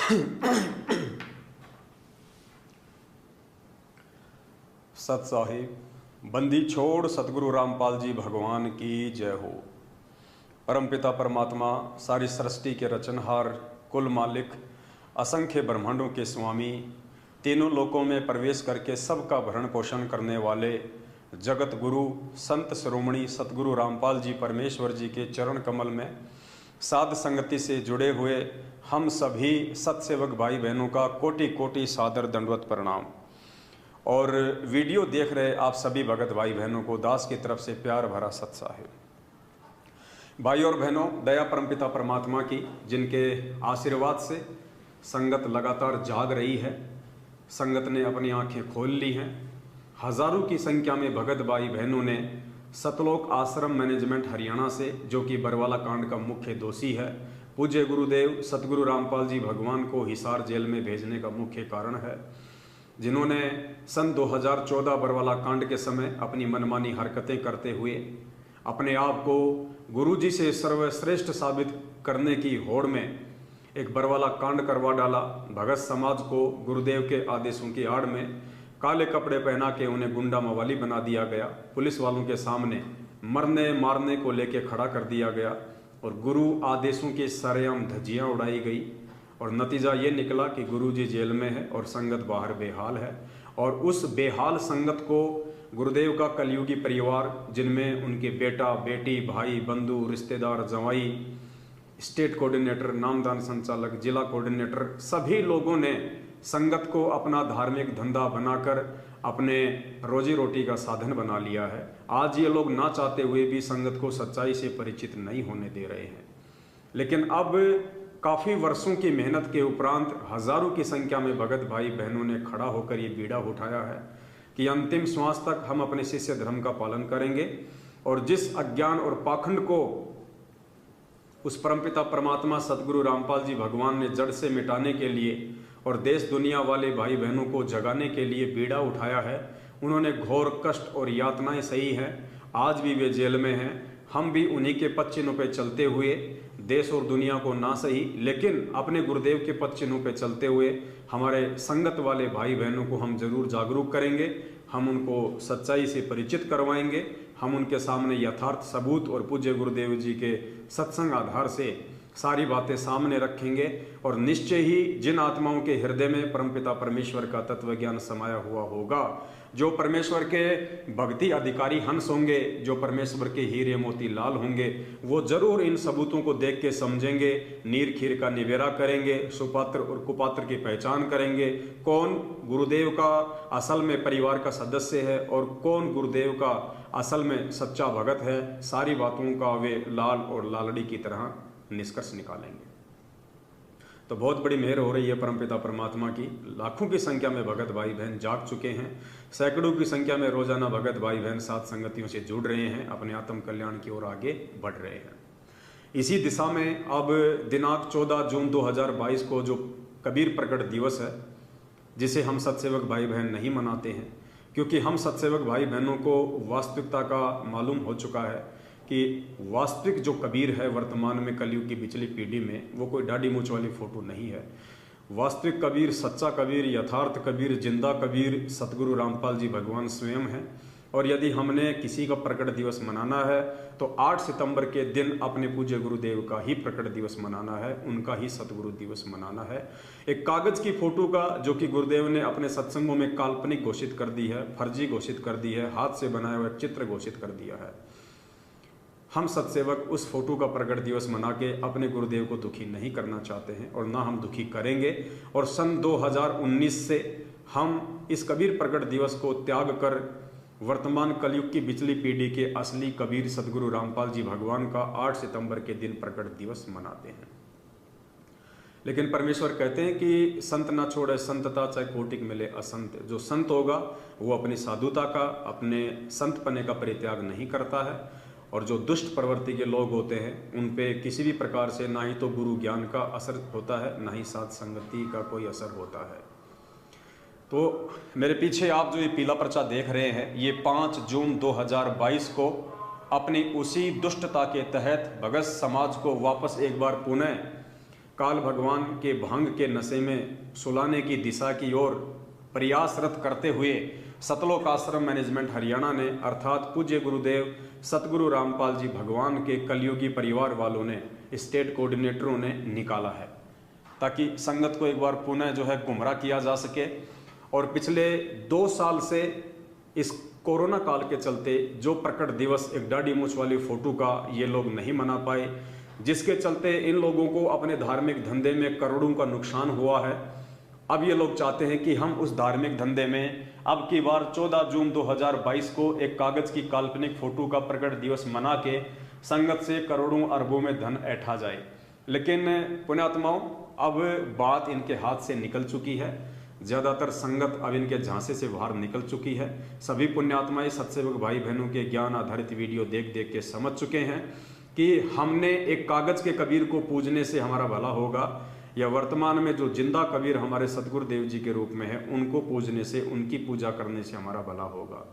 सत साहिब बंदी छोड़ सतगुरु रामपाल जी भगवान की जय हो। परमपिता परमात्मा सारी सृष्टि के रचनहार, कुल मालिक, असंख्य ब्रह्मांडों के स्वामी, तीनों लोकों में प्रवेश करके सबका भरण पोषण करने वाले जगत गुरु संत शिरोमणि सतगुरु रामपाल जी परमेश्वर जी के चरण कमल में साध संगति से जुड़े हुए हम सभी सत्सेवक भाई बहनों का कोटि कोटि सादर दंडवत प्रणाम। और वीडियो देख रहे आप सभी भगत भाई बहनों को दास की तरफ से प्यार भरा सत साहिब। भाई और बहनों, दया परमपिता परमात्मा की, जिनके आशीर्वाद से संगत लगातार जाग रही है, संगत ने अपनी आंखें खोल ली हैं। हजारों की संख्या में भगत भाई बहनों ने सतलोक आश्रम मैनेजमेंट हरियाणा से, जो कि बरवाला कांड का मुख्य दोषी है, पूज्य गुरुदेव सतगुरु रामपाल जी भगवान को हिसार जेल में भेजने का मुख्य कारण है, जिन्होंने सन 2014 बरवाला कांड के समय अपनी मनमानी हरकतें करते हुए अपने आप को गुरुजी से सर्वश्रेष्ठ साबित करने की होड़ में एक बरवाला कांड करवा डाला। भगत समाज को गुरुदेव के आदेशों की आड़ में काले कपड़े पहना के उन्हें गुंडा मवाली बना दिया गया। पुलिस वालों के सामने मरने मारने को लेके खड़ा कर दिया गया और गुरु आदेशों की सरेआम धज्जियां उड़ाई गई। और नतीजा ये निकला कि गुरुजी जेल में है और संगत बाहर बेहाल है। और उस बेहाल संगत को गुरुदेव का कलयुगी परिवार, जिनमें उनके बेटा बेटी, भाई बंधु, रिश्तेदार, जवाई, स्टेट कोऑर्डिनेटर, नामदान संचालक, जिला कोऑर्डिनेटर, सभी लोगों ने संगत को अपना धार्मिक धंधा बनाकर अपने रोजी रोटी का साधन बना लिया है। आज ये लोग ना चाहते हुए भी संगत को सच्चाई से परिचित नहीं होने दे रहे हैं। लेकिन अब काफ़ी वर्षों की मेहनत के उपरांत हजारों की संख्या में भगत भाई बहनों ने खड़ा होकर ये बीड़ा उठाया है कि अंतिम श्वास तक हम अपने शिष्य धर्म का पालन करेंगे और जिस अज्ञान और पाखंड को उस परमपिता परमात्मा सतगुरु रामपाल जी भगवान ने जड़ से मिटाने के लिए और देश दुनिया वाले भाई बहनों को जगाने के लिए बीड़ा उठाया है, उन्होंने घोर कष्ट और यातनाएं सही हैं। आज भी वे जेल में हैं। हम भी उन्हीं के पद चिन्हों पर चलते हुए देश और दुनिया को ना सही, लेकिन अपने गुरुदेव के पद चिन्हों पर चलते हुए हमारे संगत वाले भाई बहनों को हम जरूर जागरूक करेंगे। हम उनको सच्चाई से परिचित करवाएंगे। हम उनके सामने यथार्थ सबूत और पूज्य गुरुदेव जी के सत्संग आधार से सारी बातें सामने रखेंगे। और निश्चय ही जिन आत्माओं के हृदय में परमपिता परमेश्वर का तत्व ज्ञान समाया हुआ होगा, जो परमेश्वर के भक्ति अधिकारी हंस होंगे, जो परमेश्वर के हीरे मोती लाल होंगे, वो जरूर इन सबूतों को देख के समझेंगे, नीर खीर का निवेरा करेंगे, सुपात्र और कुपात्र की पहचान करेंगे, कौन गुरुदेव का असल में परिवार का सदस्य है और कौन गुरुदेव का असल में सच्चा भगत है। सारी बातों का वे लाल और लालड़ी की तरह निष्कर्ष निकालेंगे। तो बहुत बड़ी मेहर हो रही है परमपिता परमात्मा की। लाखों की संख्या में भगत भाई बहन जाग चुके हैं। सैकड़ों की संख्या में रोजाना भगत भाई बहन साथ संगतियों से जुड़ रहे हैं, अपने आत्म कल्याण की ओर आगे बढ़ रहे हैं। इसी दिशा में अब दिनांक 14 जून 2022 को जो कबीर प्रकट दिवस है, जिसे हम सत्सेवक भाई बहन नहीं मनाते हैं, क्योंकि हम सत्सेवक भाई बहनों को वास्तविकता का मालूम हो चुका है कि वास्तविक जो कबीर है वर्तमान में कलयुग की पिछली पीढ़ी में, वो कोई दाढ़ी मूंछ वाली फोटो नहीं है। वास्तविक कबीर, सच्चा कबीर, यथार्थ कबीर, जिंदा कबीर सतगुरु रामपाल जी भगवान स्वयं हैं। और यदि हमने किसी का प्रकट दिवस मनाना है तो 8 सितंबर के दिन अपने पूज्य गुरुदेव का ही प्रकट दिवस मनाना है, उनका ही सतगुरु दिवस मनाना है। एक कागज की फोटो का, जो कि गुरुदेव ने अपने सत्संगों में काल्पनिक घोषित कर दी है, फर्जी घोषित कर दी है, हाथ से बनाया हुआ चित्र घोषित कर दिया है। हम सत्सेवक उस फोटो का प्रकट दिवस मना के अपने गुरुदेव को दुखी नहीं करना चाहते हैं और ना हम दुखी करेंगे। और सन 2019 से हम इस कबीर प्रकट दिवस को त्याग कर वर्तमान कलयुग की पिछली पीढ़ी के असली कबीर सतगुरु रामपाल जी भगवान का 8 सितंबर के दिन प्रकट दिवस मनाते हैं। लेकिन परमेश्वर कहते हैं कि संत ना छोड़े संतता, चाहे कोटिक मिले असंत। जो संत होगा वो अपनी साधुता का, अपने संत पने का परित्याग नहीं करता है। और जो दुष्ट प्रवृत्ति के लोग होते हैं उन पे किसी भी प्रकार से ना ही तो गुरु ज्ञान का असर होता है, ना ही साध संगति का कोई असर होता है। तो मेरे पीछे आप जो ये पीला पर्चा देख रहे हैं, ये 5 जून 2022 को अपनी उसी दुष्टता के तहत भगत समाज को वापस एक बार पुनः काल भगवान के भांग के नशे में सुलाने की दिशा की ओर प्रयासरत करते हुए सतलोक आश्रम मैनेजमेंट हरियाणा ने अर्थात पूज्य गुरुदेव सतगुरु रामपाल जी भगवान के कलयुगी परिवार वालों ने, स्टेट कोऑर्डिनेटरों ने निकाला है, ताकि संगत को एक बार पुनः जो है गुमराह किया जा सके। और पिछले 2 साल से इस कोरोना काल के चलते जो प्रकट दिवस एक दाढ़ी मूछ वाली फोटो का ये लोग नहीं मना पाए, जिसके चलते इन लोगों को अपने धार्मिक धंधे में करोड़ों का नुकसान हुआ है। अब ये लोग चाहते हैं कि हम उस धार्मिक धंधे में अब की बार 14 जून 2022 को एक कागज की काल्पनिक फोटो का प्रकट दिवस मना के संगत से करोड़ों अरबों में धन ऐंठा जाए। लेकिन पुण्यात्माओं, अब बात इनके हाथ से निकल चुकी है। ज़्यादातर संगत अब इनके झांसे से बाहर निकल चुकी है। सभी पुण्यात्माएं सत्सेवक भाई बहनों के ज्ञान आधारित वीडियो देख देख के समझ चुके हैं कि हमने एक कागज के कबीर को पूजने से हमारा भला होगा, या वर्तमान में जो जिंदा कबीर हमारे सतगुरुदेव जी के रूप में है उनको पूजने से, उनकी पूजा करने से हमारा भला होगा।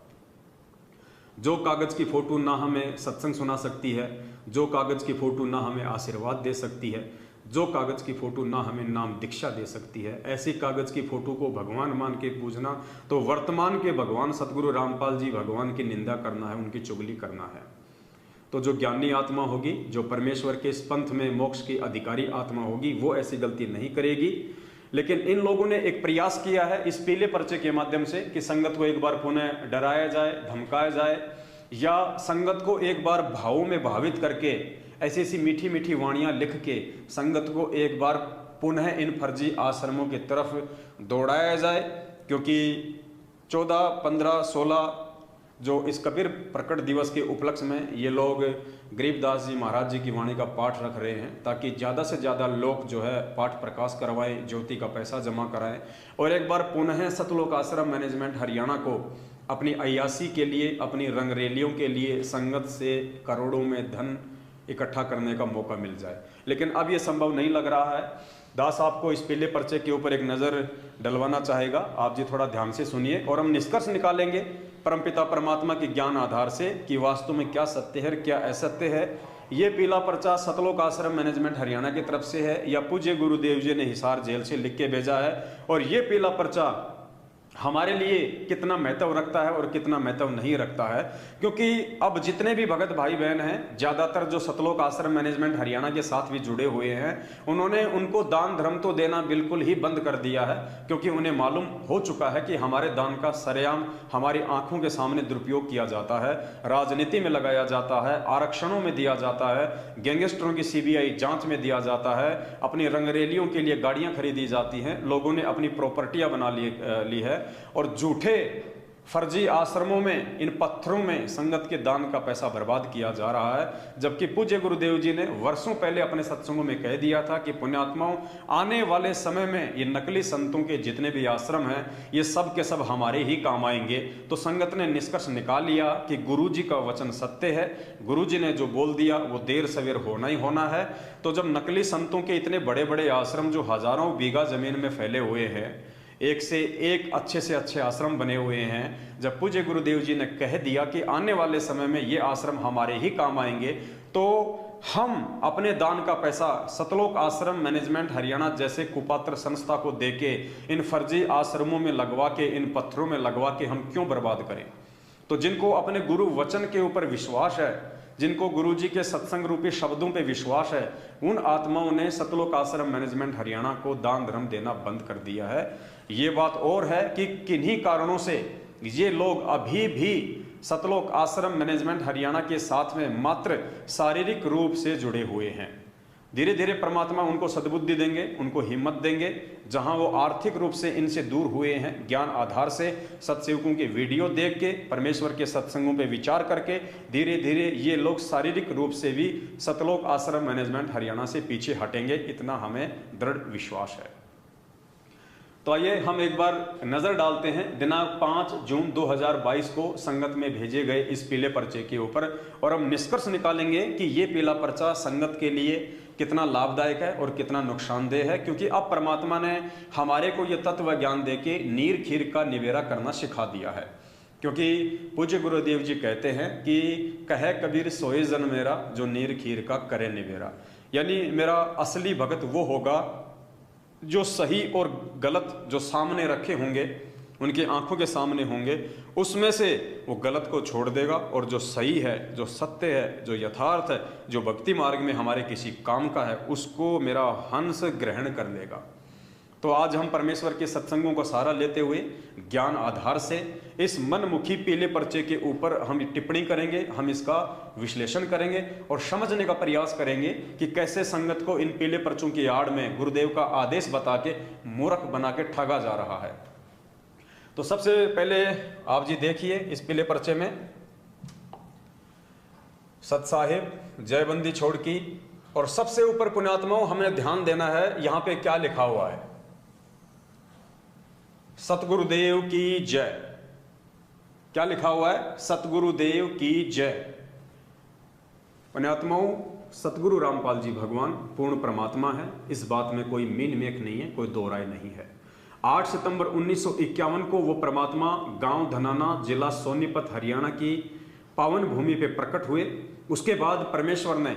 जो कागज की फोटो ना हमें सत्संग सुना सकती है, जो कागज की फोटो ना हमें आशीर्वाद दे सकती है, जो कागज की फोटो ना हमें नाम दीक्षा दे सकती है, ऐसी कागज की फोटो को भगवान मान के पूजना तो वर्तमान के भगवान सतगुरु रामपाल जी भगवान की निंदा करना है, उनकी चुगली करना है। तो जो ज्ञानी आत्मा होगी, जो परमेश्वर के इस पंथ में मोक्ष की अधिकारी आत्मा होगी, वो ऐसी गलती नहीं करेगी। लेकिन इन लोगों ने एक प्रयास किया है इस पीले पर्चे के माध्यम से कि संगत को एक बार पुनः डराया जाए, धमकाया जाए, या संगत को एक बार भावों में भावित करके ऐसी ऐसी मीठी मीठी वाणियां लिख के संगत को एक बार पुनः इन फर्जी आश्रमों की तरफ दौड़ाया जाए। क्योंकि 14, 15, 16 जो इस कबीर प्रकट दिवस के उपलक्ष्य में ये लोग गरीबदास जी महाराज जी की वाणी का पाठ रख रहे हैं, ताकि ज़्यादा से ज़्यादा लोग जो है पाठ प्रकाश करवाएं, ज्योति का पैसा जमा कराएं और एक बार पुनः सतलोक आश्रम मैनेजमेंट हरियाणा को अपनी अय्यासी के लिए, अपनी रंगरेलियों के लिए संगत से करोड़ों में धन इकट्ठा करने का मौका मिल जाए। लेकिन अब ये संभव नहीं लग रहा है। दास आपको इस पीले पर्चे के ऊपर एक नज़र डलवाना चाहेगा, आप जी थोड़ा ध्यान से सुनिए और हम निष्कर्ष निकालेंगे परमपिता परमात्मा के ज्ञान आधार से कि वास्तव में क्या सत्य है, क्या असत्य है। ये पीला पर्चा सतलोक आश्रम मैनेजमेंट हरियाणा की तरफ से है या पूज्य गुरुदेव जी ने हिसार जेल से लिख के भेजा है, और ये पीला पर्चा हमारे लिए कितना महत्व रखता है और कितना महत्व नहीं रखता है। क्योंकि अब जितने भी भगत भाई बहन हैं, ज़्यादातर जो सतलोक आश्रम मैनेजमेंट हरियाणा के साथ भी जुड़े हुए हैं, उन्होंने उनको दान धर्म तो देना बिल्कुल ही बंद कर दिया है। क्योंकि उन्हें मालूम हो चुका है कि हमारे दान का सरेआम हमारी आंखों के सामने दुरुपयोग किया जाता है, राजनीति में लगाया जाता है, आरक्षणों में दिया जाता है, गैंगस्टरों की CBI जांच में दिया जाता है, अपनी रंगरेलियों के लिए गाड़ियां खरीदी जाती हैं, लोगों ने अपनी प्रॉपर्टियां बना ली है, और झूठे फर्जी आश्रमों में, इन पत्थरों में संगत के दान का पैसा बर्बाद किया जा रहा है। जबकि पूज्य गुरुदेव जी ने वर्षों पहले अपने सत्संगों में कह दिया था कि पुण्यात्माओं, आने वाले समय में ये नकली संतों के जितने भी आश्रम हैं, ये सब के सब हमारे ही काम आएंगे। तो संगत ने निष्कर्ष निकाल लिया कि गुरु जी का वचन सत्य है, गुरु जी ने जो बोल दिया वो देर सवेर होना ही होना है। तो जब नकली संतों के इतने बड़े बड़े आश्रम जो हजारों बीघा जमीन में फैले हुए हैं, एक से एक अच्छे से अच्छे आश्रम बने हुए हैं, जब पूज्य गुरुदेव जी ने कह दिया कि आने वाले समय में ये आश्रम हमारे ही काम आएंगे, तो हम अपने दान का पैसा सतलोक आश्रम मैनेजमेंट हरियाणा जैसे कुपात्र संस्था को देके इन फर्जी आश्रमों में लगवा के, इन पत्थरों में लगवा के हम क्यों बर्बाद करें। तो जिनको अपने गुरु वचन के ऊपर विश्वास है, जिनको गुरु जी के सत्संग रूपी शब्दों पे विश्वास है, उन आत्माओं ने सतलोक आश्रम मैनेजमेंट हरियाणा को दान धर्म देना बंद कर दिया है। ये बात और है कि किन्हीं कारणों से ये लोग अभी भी सतलोक आश्रम मैनेजमेंट हरियाणा के साथ में मात्र शारीरिक रूप से जुड़े हुए हैं। धीरे धीरे परमात्मा उनको सद्बुद्धि देंगे, उनको हिम्मत देंगे। जहां वो आर्थिक रूप से इनसे दूर हुए हैं, ज्ञान आधार से सत्सेवकों के वीडियो देख के, परमेश्वर के सत्संगों पे विचार करके धीरे धीरे ये लोग शारीरिक रूप से भी सतलोक आश्रम मैनेजमेंट हरियाणा से पीछे हटेंगे, इतना हमें दृढ़ विश्वास है। तो आइए हम एक बार नजर डालते हैं दिनांक 5 जून 2022 को संगत में भेजे गए इस पीले पर्चे के ऊपर, और हम निष्कर्ष निकालेंगे कि ये पीला पर्चा संगत के लिए कितना लाभदायक है और कितना नुकसानदेह है। क्योंकि अब परमात्मा ने हमारे को ये तत्व ज्ञान दे के नीर खीर का निवेरा करना सिखा दिया है। क्योंकि पूज्य गुरुदेव जी कहते हैं कि कहे कबीर सोए जन मेरा, जो नीर खीर का करे निवेरा। यानी मेरा असली भगत वो होगा जो सही और गलत जो सामने रखे होंगे, उनकी आंखों के सामने होंगे, उसमें से वो गलत को छोड़ देगा और जो सही है, जो सत्य है, जो यथार्थ है, जो भक्ति मार्ग में हमारे किसी काम का है, उसको मेरा हंस ग्रहण कर लेगा। तो आज हम परमेश्वर के सत्संगों का सहारा लेते हुए ज्ञान आधार से इस मनमुखी पीले पर्चे के ऊपर हम टिप्पणी करेंगे, हम इसका विश्लेषण करेंगे और समझने का प्रयास करेंगे कि कैसे संगत को इन पीले पर्चों की आड़ में गुरुदेव का आदेश बता के मूर्ख बना के ठगा जा रहा है। तो सबसे पहले आप जी देखिए इस पीले पर्चे में सत साहिब, जयबंदी छोड़ की, और सबसे ऊपर पुण्यात्माओं हमें ध्यान देना है यहां पे क्या लिखा हुआ है, सतगुरुदेव की जय। क्या लिखा हुआ है? सतगुरुदेव की जय। पुण्यात्माओं, सतगुरु रामपाल जी भगवान पूर्ण परमात्मा है, इस बात में कोई मीन मेख नहीं है, कोई दो राय नहीं है। 8 सितंबर 1951 को वो परमात्मा गांव धनाना, जिला सोनीपत, हरियाणा की पावन भूमि पे प्रकट हुए। उसके बाद परमेश्वर ने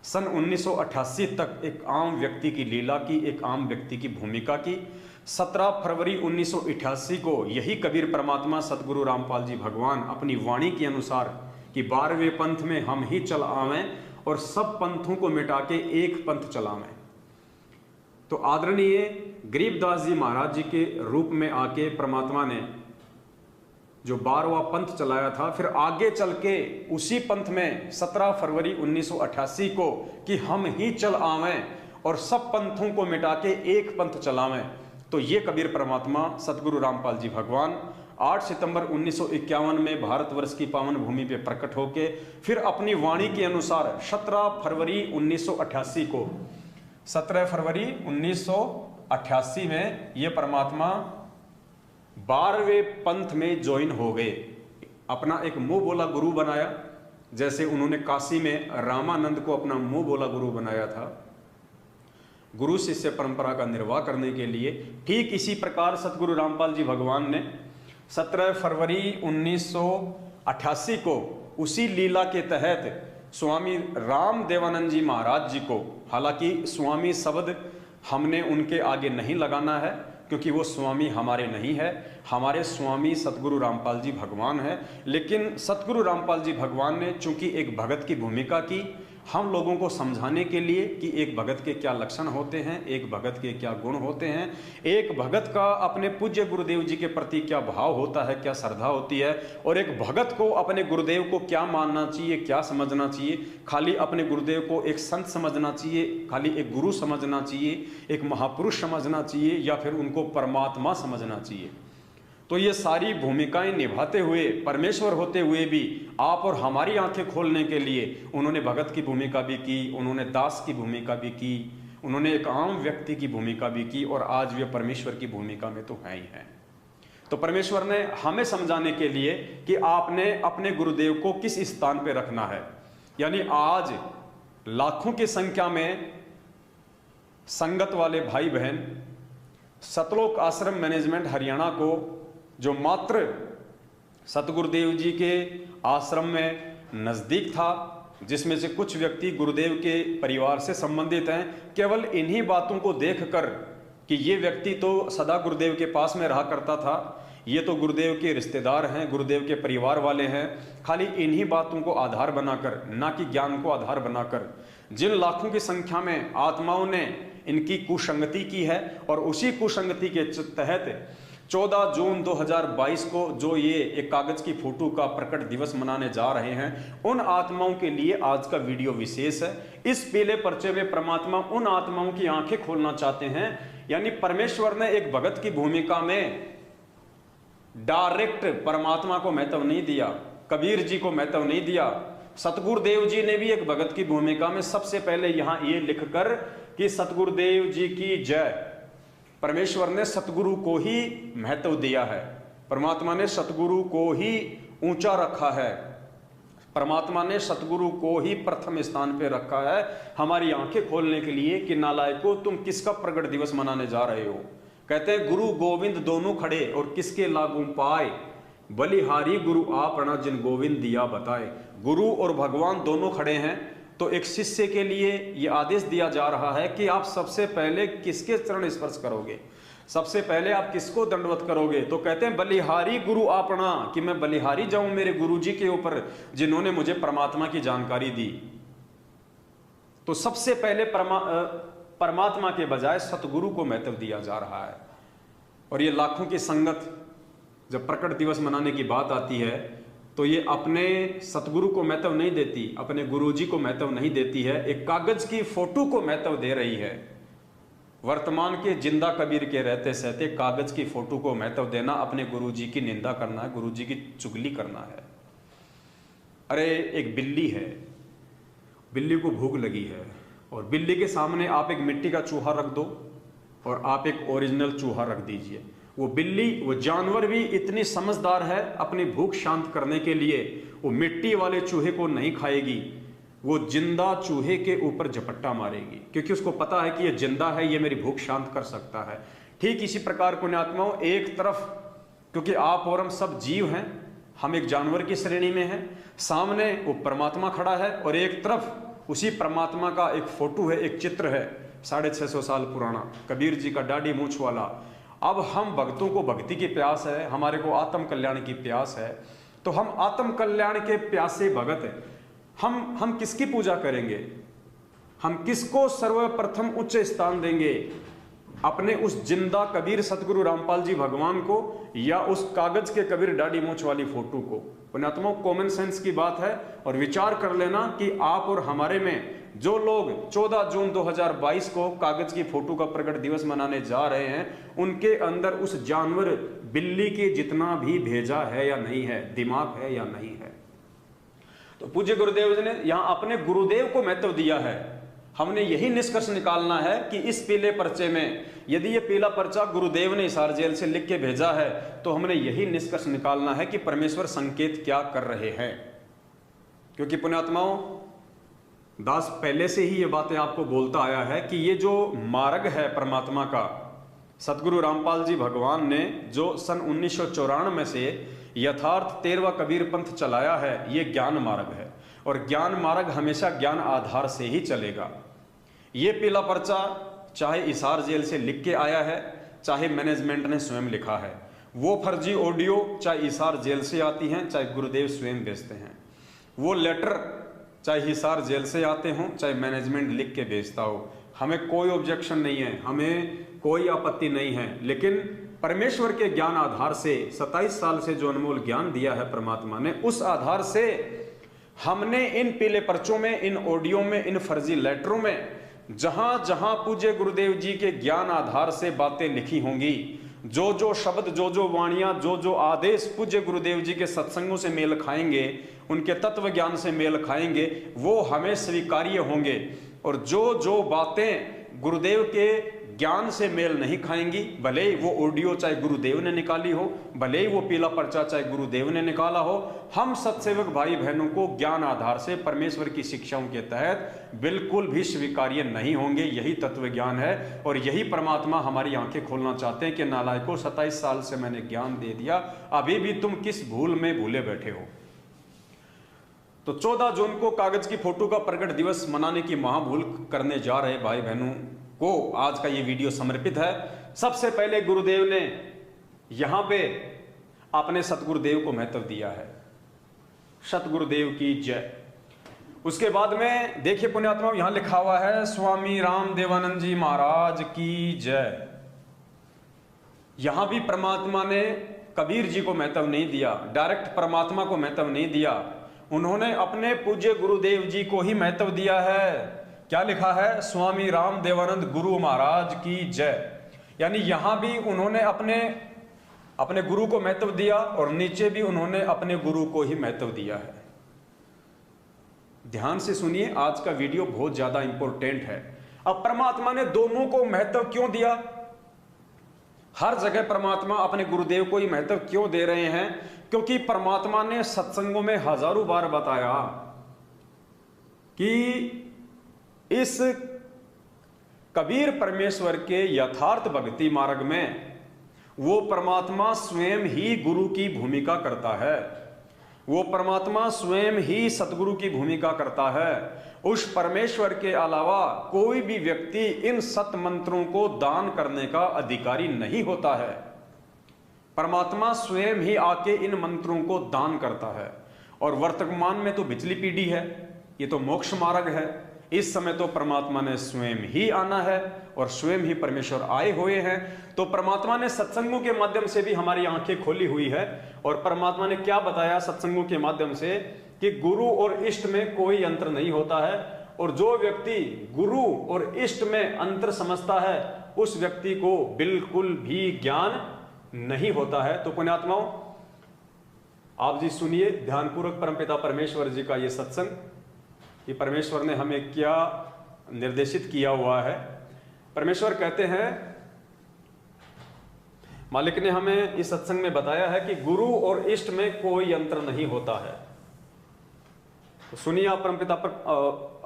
सन 1988 तक एक आम व्यक्ति की लीला की, एक आम व्यक्ति की भूमिका की। 17 फरवरी 1988 को यही कबीर परमात्मा सतगुरु रामपाल जी भगवान अपनी वाणी के अनुसार कि 12वें पंथ में हम ही चल आवें और सब पंथों को मिटा के एक पंथ चलावें। तो आदरणीय गरीबदास जी महाराज जी के रूप में आके परमात्मा ने जो 12वां पंथ चलाया था, फिर आगे चल के उसी पंथ में 17 फरवरी 1988 को कि हम ही चल आवें और सब पंथों को मिटा के एक पंथ चलावें। तो ये कबीर परमात्मा सतगुरु रामपाल जी भगवान 8 सितंबर 1951 में भारतवर्ष की पावन भूमि पे प्रकट होके फिर अपनी वाणी के अनुसार 17 फरवरी 1988 को 17 फरवरी 1988 में ये परमात्मा 12वें पंथ में ज्वाइन हो गए। अपना एक मुंह बोला गुरु बनाया, जैसे उन्होंने काशी में रामानंद को अपना मुंह बोला गुरु बनाया था गुरु शिष्य परंपरा का निर्वाह करने के लिए, ठीक इसी प्रकार सतगुरु रामपाल जी भगवान ने 17 फरवरी 1988 को उसी लीला के तहत स्वामी राम देवानंद जी महाराज जी को, हालांकि स्वामी शब्द हमने उनके आगे नहीं लगाना है क्योंकि वो स्वामी हमारे नहीं है, हमारे स्वामी सतगुरु रामपाल जी भगवान है। लेकिन सतगुरु रामपाल जी भगवान ने चूंकि एक भगत की भूमिका की, हम लोगों को समझाने के लिए कि एक भगत के क्या लक्षण होते हैं, एक भगत के क्या गुण होते हैं, एक भगत का अपने पूज्य गुरुदेव जी के प्रति क्या भाव होता है, क्या श्रद्धा होती है, और एक भगत को अपने गुरुदेव को क्या मानना चाहिए, क्या समझना चाहिए। खाली अपने गुरुदेव को एक संत समझना चाहिए, खाली एक गुरु समझना चाहिए, एक महापुरुष समझना चाहिए, या फिर उनको परमात्मा समझना चाहिए। तो ये सारी भूमिकाएं निभाते हुए, परमेश्वर होते हुए भी आप और हमारी आंखें खोलने के लिए उन्होंने भगत की भूमिका भी की, उन्होंने दास की भूमिका भी की, उन्होंने एक आम व्यक्ति की भूमिका भी की, और आज वे परमेश्वर की भूमिका में तो हैं ही हैं। तो परमेश्वर ने हमें समझाने के लिए कि आपने अपने गुरुदेव को किस स्थान पर रखना है। यानी आज लाखों की संख्या में संगत वाले भाई बहन सतलोक आश्रम मैनेजमेंट हरियाणा को, जो मात्र सतगुरुदेव जी के आश्रम में नज़दीक था, जिसमें से कुछ व्यक्ति गुरुदेव के परिवार से संबंधित हैं, केवल इन्हीं बातों को देखकर कि ये व्यक्ति तो सदा गुरुदेव के पास में रहा करता था, ये तो गुरुदेव के रिश्तेदार हैं, गुरुदेव के परिवार वाले हैं, खाली इन्हीं बातों को आधार बनाकर, ना कि ज्ञान को आधार बनाकर, जिन लाखों की संख्या में आत्माओं ने इनकी कुसंगति की है, और उसी कुसंगति के तहत 14 जून 2022 को जो ये एक कागज की फोटो का प्रकट दिवस मनाने जा रहे हैं, उन आत्माओं के लिए आज का वीडियो विशेष है। इस पीले पर्चे में परमात्मा उन आत्माओं की आंखें खोलना चाहते हैं। यानी परमेश्वर ने एक भगत की भूमिका में डायरेक्ट परमात्मा को महत्व नहीं दिया, कबीर जी को महत्व नहीं दिया। सतगुरुदेव जी ने भी एक भगत की भूमिका में सबसे पहले यहां ये लिखकर कि सतगुरुदेव जी की जय, परमेश्वर ने सतगुरु को ही महत्व दिया है, परमात्मा ने सतगुरु को ही ऊंचा रखा है, परमात्मा ने सतगुरु को ही प्रथम स्थान पे रखा है, हमारी आंखें खोलने के लिए कि नालायकों तुम किसका प्रगट दिवस मनाने जा रहे हो। कहते हैं गुरु गोविंद दोनों खड़े और किसके लागू पाए, बलिहारी गुरु आपना जिन गोविंद दिया बताए। गुरु और भगवान दोनों खड़े हैं, तो एक शिष्य के लिए यह आदेश दिया जा रहा है कि आप सबसे पहले किसके चरण स्पर्श करोगे, सबसे पहले आप किसको दंडवत करोगे। तो कहते हैं बलिहारी गुरु आपना, कि मैं बलिहारी जाऊं मेरे गुरु जी के ऊपर जिन्होंने मुझे परमात्मा की जानकारी दी। तो सबसे पहले परमात्मा के बजाय सतगुरु को महत्व दिया जा रहा है। और ये लाखों की संगत जब प्रकट दिवस मनाने की बात आती है तो ये अपने सतगुरु को महत्व नहीं देती, अपने गुरुजी को महत्व नहीं देती है, एक कागज की फोटो को महत्व दे रही है। वर्तमान के जिंदा कबीर के रहते सहते कागज की फोटो को महत्व देना अपने गुरुजी की निंदा करना है, गुरुजी की चुगली करना है। अरे एक बिल्ली है, बिल्ली को भूख लगी है और बिल्ली के सामने आप एक मिट्टी का चूहा रख दो और आप एक ओरिजिनल चूहा रख दीजिए। वो बिल्ली, वो जानवर भी इतनी समझदार है, अपनी भूख शांत करने के लिए वो मिट्टी वाले चूहे को नहीं खाएगी, वो जिंदा चूहे के ऊपर झपट्टा मारेगी, क्योंकि उसको पता है कि ये जिंदा है, ये मेरी भूख शांत कर सकता है। ठीक इसी प्रकार पुण्यात्माओं, एक तरफ क्योंकि आप और हम सब जीव हैं, हम एक जानवर की श्रेणी में हैं, सामने वो परमात्मा खड़ा है और एक तरफ उसी परमात्मा का एक फोटो है, एक चित्र है 650 साल पुराना, कबीर जी का दाढ़ी मूंछ वाला। अब हम भक्तों को भक्ति की प्यास है, हमारे को आत्म कल्याण की प्यास है, तो हम आत्म कल्याण के प्यासे भगत हैं। हम किसकी पूजा करेंगे, हम किसको सर्वप्रथम उच्च स्थान देंगे, अपने उस जिंदा कबीर सतगुरु रामपाल जी भगवान को या उस कागज के कबीर दाढ़ी मूंछ वाली फोटो को। पुण्यात्माओं, कॉमन सेंस की बात है और विचार कर लेना कि आप और हमारे में जो लोग 14 जून 2022 को कागज की फोटो का प्रकट दिवस मनाने जा रहे हैं, उनके अंदर उस जानवर बिल्ली के जितना भी भेजा है या नहीं है, दिमाग है या नहीं है। तो पूज्य गुरुदेव जी ने यहां अपने गुरुदेव को महत्व दिया है। हमने यही निष्कर्ष निकालना है कि इस पीले पर्चे में, यदि ये पीला पर्चा गुरुदेव ने हिसार जेल से लिख के भेजा है, तो हमने यही निष्कर्ष निकालना है कि परमेश्वर संकेत क्या कर रहे हैं। क्योंकि पुण्यात्माओं, दास पहले से ही ये बातें आपको बोलता आया है कि ये जो मार्ग है परमात्मा का, सतगुरु रामपाल जी भगवान ने जो सन 1994 में से यथार्थ 13वां कबीर पंथ चलाया है, ये ज्ञान मार्ग है और ज्ञान मार्ग हमेशा ज्ञान आधार से ही चलेगा। ये पीला पर्चा चाहे हिसार जेल से लिख के आया है, चाहे मैनेजमेंट ने स्वयं लिखा है, वो फर्जी ऑडियो चाहे हिसार जेल से आती हैं, चाहे गुरुदेव स्वयं भेजते हैं, वो लेटर चाहे हिसार जेल से आते हों, चाहे मैनेजमेंट लिख के भेजता हो, हमें कोई ऑब्जेक्शन नहीं है, हमें कोई आपत्ति नहीं है। लेकिन परमेश्वर के ज्ञान आधार से 27 साल से जो अनमोल ज्ञान दिया है परमात्मा ने, उस आधार से हमने इन पीले पर्चों में, इन ऑडियो में, इन फर्जी लेटरों में जहां जहां पूज्य गुरुदेव जी के ज्ञान आधार से बातें लिखी होंगी, जो जो शब्द, जो जो वाणियां, जो जो आदेश पूज्य गुरुदेव जी के सत्संगों से मेल खाएंगे, उनके तत्व ज्ञान से मेल खाएंगे, वो हमें स्वीकार्य होंगे। और जो जो बातें गुरुदेव के ज्ञान से मेल नहीं खाएंगी, भले ही वो ऑडियो चाहे गुरुदेव ने निकाली हो, भले ही वो पीला पर्चा चाहे गुरुदेव ने निकाला हो, हम सत्सेवक भाई बहनों को ज्ञान आधार से परमेश्वर की शिक्षाओं के तहत बिल्कुल भी स्वीकार्य नहीं होंगे। यही तत्व ज्ञान है और यही परमात्मा हमारी आंखें खोलना चाहते हैं कि नालायकों, 27 साल से मैंने ज्ञान दे दिया, अभी भी तुम किस भूल में भूले बैठे हो। तो 14 जून को कागज की फोटो का प्रकट दिवस मनाने की महाभूल करने जा रहे भाई बहनों को आज का ये वीडियो समर्पित है। सबसे पहले गुरुदेव ने यहां पे अपने सतगुरुदेव को महत्व दिया है, सतगुरुदेव की जय। उसके बाद में देखिए पुण्यात्मा, यहां लिखा हुआ है स्वामी राम देवानंद जी महाराज की जय। यहां भी परमात्मा ने कबीर जी को महत्व नहीं दिया, डायरेक्ट परमात्मा को महत्व नहीं दिया, उन्होंने अपने पूज्य गुरुदेव जी को ही महत्व दिया है। क्या लिखा है? स्वामी राम देवानंद गुरु महाराज की जय। यानी यहां भी उन्होंने अपने गुरु को महत्व दिया और नीचे भी उन्होंने अपने गुरु को ही महत्व दिया है। ध्यान से सुनिए, आज का वीडियो बहुत ज्यादा इंपॉर्टेंट है। अब परमात्मा ने दोनों को महत्व क्यों दिया? हर जगह परमात्मा अपने गुरुदेव को ही महत्व क्यों दे रहे हैं? क्योंकि परमात्मा ने सत्संगों में हजारों बार बताया कि इस कबीर परमेश्वर के यथार्थ भक्ति मार्ग में वो परमात्मा स्वयं ही गुरु की भूमिका करता है, वो परमात्मा स्वयं ही सतगुरु की भूमिका करता है। उस परमेश्वर के अलावा कोई भी व्यक्ति इन सत मंत्रों को दान करने का अधिकारी नहीं होता है। परमात्मा स्वयं ही आके इन मंत्रों को दान करता है। और वर्तमान में तो पिछली पीढ़ी है, ये तो मोक्ष मार्ग है। इस समय तो परमात्मा ने स्वयं ही आना है और स्वयं ही परमेश्वर आए हुए हैं। तो परमात्मा ने सत्संगों के माध्यम से भी हमारी आंखें खोली हुई है। और परमात्मा ने क्या बताया सत्संगों के माध्यम से कि गुरु और इष्ट में कोई अंतर नहीं होता है। और जो व्यक्ति गुरु और इष्ट में अंतर समझता है उस व्यक्ति को बिल्कुल भी ज्ञान नहीं होता है। तो पुण्यात्माओं, आप जी सुनिए ध्यानपूर्वक परमपिता परमेश्वर जी का ये सत्संग कि परमेश्वर ने हमें क्या निर्देशित किया हुआ है। परमेश्वर कहते हैं, मालिक ने हमें इस सत्संग में बताया है कि गुरु और इष्ट में कोई अंतर नहीं होता है। तो सुनिए आप परमपिता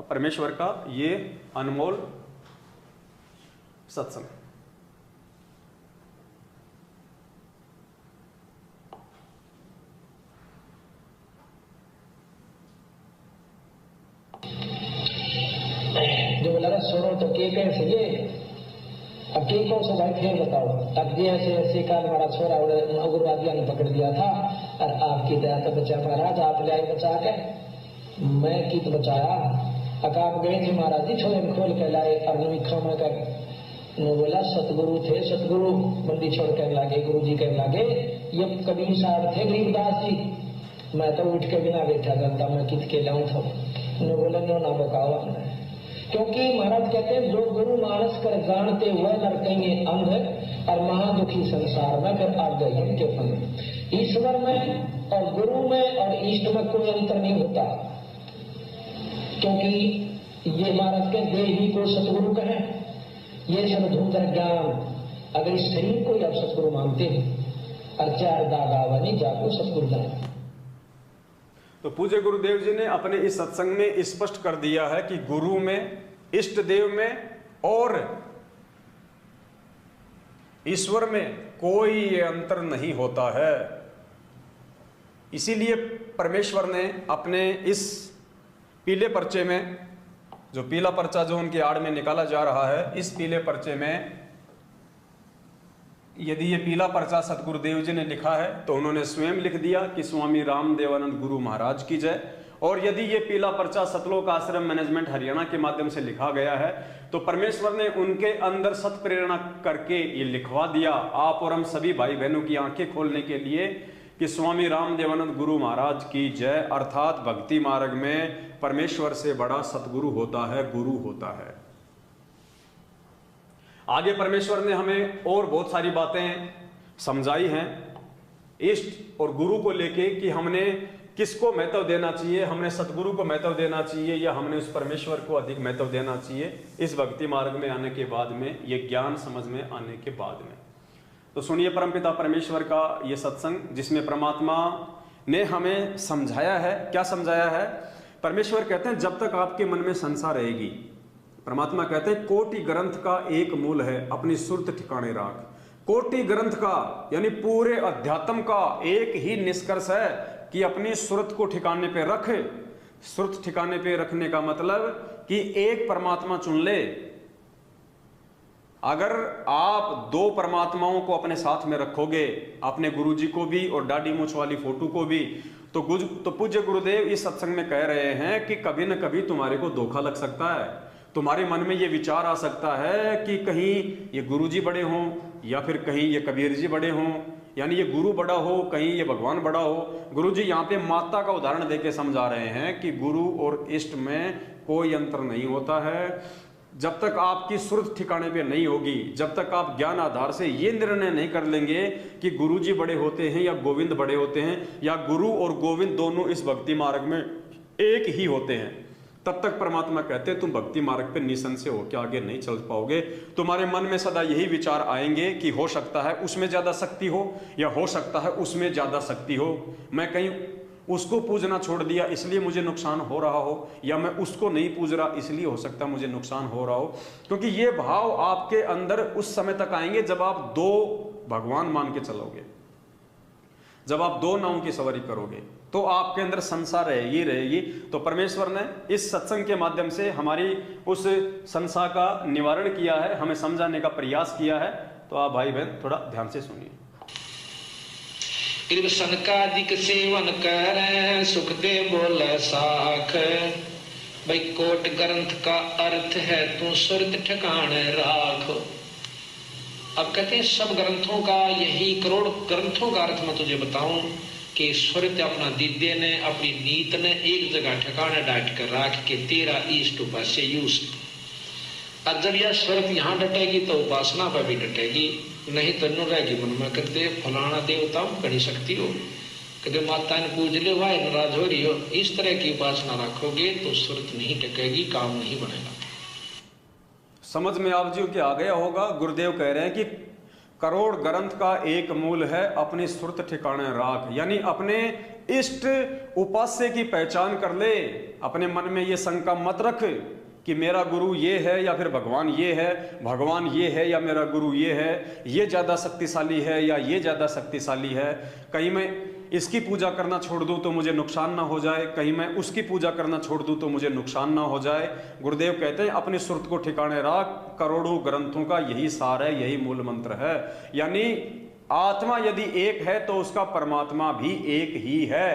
परमेश्वर का ये अनमोल सत्संग। जो बोला ना सुनो तो के कैसे ये अब के कौन सा भाई फिर बताओ। अब ये ऐसे काल हमारा छोरा उग्रवादियों ने पकड़ दिया था और आपकी दया तो बचा महाराज, आप ले आए बचा के, मैं की तो बचाया। अक आप गए थे महाराज जी छोरे में खोल के लाए और नवी खामा कर बोला सतगुरु थे, सतगुरु बंदी छोड़ कर लागे, गुरु जी कहने लागे ये कबीर साहब थे गरीबदास जी, मैं तो उठ के बिना बैठा करता, मैं कित के लाऊं था। बोला नो ना बकाओ हमने, क्योंकि महाराज कहते हैं जो गुरु मानस कर जानते हुए लड़केंगे अंध और महादुखी संसार में कर आप गए के फल। ईश्वर में और गुरु में और इष्ट में कोई अंतर नहीं होता, क्योंकि ये महाराज के देही को सतगुरु कहें, ये सब धूतर ज्ञान। अगर इस शरीर को आप सतगुरु मानते हैं और चार दागा नहीं जाको सतगुरु जाए। तो पूज्य गुरुदेव जी ने अपने इस सत्संग में स्पष्ट कर दिया है कि गुरु में, इष्ट देव में और ईश्वर में कोई अंतर नहीं होता है। इसीलिए परमेश्वर ने अपने इस पीले पर्चे में, जो पीला पर्चा जो उनके आड़ में निकाला जा रहा है, इस पीले पर्चे में यदि ये पीला पर्चा सतगुरुदेव जी ने लिखा है तो उन्होंने स्वयं लिख दिया कि स्वामी रामदेवानंद गुरु महाराज की जय। और यदि ये पीला पर्चा सतलोक आश्रम मैनेजमेंट हरियाणा के माध्यम से लिखा गया है तो परमेश्वर ने उनके अंदर सत प्रेरणा करके ये लिखवा दिया आप और हम सभी भाई बहनों की आंखें खोलने के लिए कि स्वामी रामदेवानंद गुरु महाराज की जय। अर्थात भक्ति मार्ग में परमेश्वर से बड़ा सतगुरु होता है, गुरु होता है। आगे परमेश्वर ने हमें और बहुत सारी बातें समझाई हैं इष्ट और गुरु को लेके कि हमने किसको महत्व देना चाहिए, हमने सतगुरु को महत्व देना चाहिए या हमने उस परमेश्वर को अधिक महत्व देना चाहिए इस भक्ति मार्ग में आने के बाद में, ये ज्ञान समझ में आने के बाद में। तो सुनिए परमपिता परमेश्वर का ये सत्संग जिसमें परमात्मा ने हमें समझाया है। क्या समझाया है? परमेश्वर कहते हैं जब तक आपके मन में संसार रहेगी, परमात्मा कहते हैं कोटि ग्रंथ का एक मूल है, अपनी सुरत ठिकाने राख। कोटि ग्रंथ का यानी पूरे अध्यात्म का एक ही निष्कर्ष है कि अपनी सुरत को ठिकाने पे रख। सुरत ठिकाने पे रखने का मतलब कि एक परमात्मा चुन ले। अगर आप दो परमात्माओं को अपने साथ में रखोगे, अपने गुरुजी को भी और दाढ़ी मूंछ वाली फोटो को भी, तो पूज्य गुरुदेव इस सत्संग में कह रहे हैं कि कभी न कभी तुम्हारे को धोखा लग सकता है। तुम्हारे मन में ये विचार आ सकता है कि कहीं ये गुरुजी बड़े हों या फिर कहीं ये कबीर जी बड़े हों, यानी ये गुरु बड़ा हो, कहीं ये भगवान बड़ा हो। गुरुजी यहाँ पे माता का उदाहरण देके समझा रहे हैं कि गुरु और इष्ट में कोई अंतर नहीं होता है। जब तक आपकी सुरत ठिकाने पे नहीं होगी, जब तक आप ज्ञान आधार से ये निर्णय नहीं कर लेंगे कि गुरुजी बड़े होते हैं या गोविंद बड़े होते हैं या गुरु और गोविंद दोनों इस भक्ति मार्ग में एक ही होते हैं, तब तक परमात्मा कहते हैं तुम भक्ति मार्ग पे निसंशय हो के आगे नहीं चल पाओगे। तुम्हारे मन में सदा यही विचार आएंगे कि हो सकता है उसमें ज्यादा शक्ति हो या हो सकता है उसमें ज्यादा शक्ति हो, मैं कहीं उसको पूजना छोड़ दिया इसलिए मुझे नुकसान हो रहा हो, या मैं उसको नहीं पूज रहा इसलिए हो सकता है मुझे नुकसान हो रहा हो। क्योंकि ये भाव आपके अंदर उस समय तक आएंगे जब आप दो भगवान मान के चलोगे। जब आप दो नावों की सवारी करोगे तो आपके अंदर संसार रहेगी रहेगी। तो परमेश्वर ने इस सत्संग के माध्यम से हमारी उस संसार का निवारण किया है, हमें समझाने का प्रयास किया है। तो आप भाई बहन थोड़ा ध्यान से सुनिए। कृष्ण का अधिक सेवन कर सुख दे बोले साख, भाई कोट ग्रंथ का अर्थ है तू सुरत ठिकाने राख। अब कहते हैं सब ग्रंथों का यही, करोड़ ग्रंथों का अर्थ मैं तुझे बताऊं कि सुरत अपना दिद्य ने अपनी नीत ने एक जगह ठिकाने डाट कर राख के तेरा इष्ट उपास्य यूज। अब जब यह सुरत यहाँ डटेगी तो उपासना पर भी डटेगी, नहीं तो न रहेगी मन में कहते फलाना देवता करी सकती हो, कहते माता ने पूज ले वाह नाराज हो रही हो, इस तरह की उपासना रखोगे तो सुरत नहीं टकेगी, काम नहीं बनेगा। समझ में आप जी के आ गया होगा। गुरुदेव कह रहे हैं कि करोड़ ग्रंथ का एक मूल है अपनी सुरत ठिकाने राख, यानी अपने इष्ट उपास्य की पहचान कर ले। अपने मन में ये शंका मत रख कि मेरा गुरु ये है या फिर भगवान ये है, भगवान ये है या मेरा गुरु ये है, ये ज़्यादा शक्तिशाली है या ये ज़्यादा शक्तिशाली है। कहीं मैं इसकी पूजा करना छोड़ दूं तो मुझे नुकसान ना हो जाए, कहीं मैं उसकी पूजा करना छोड़ दूं तो मुझे नुकसान ना हो जाए। गुरुदेव कहते हैं अपनी सुरत को ठिकाने रख, करोड़ों ग्रंथों का यही सार है, यही मूल मंत्र है। यानी आत्मा यदि एक है तो उसका परमात्मा भी एक ही है।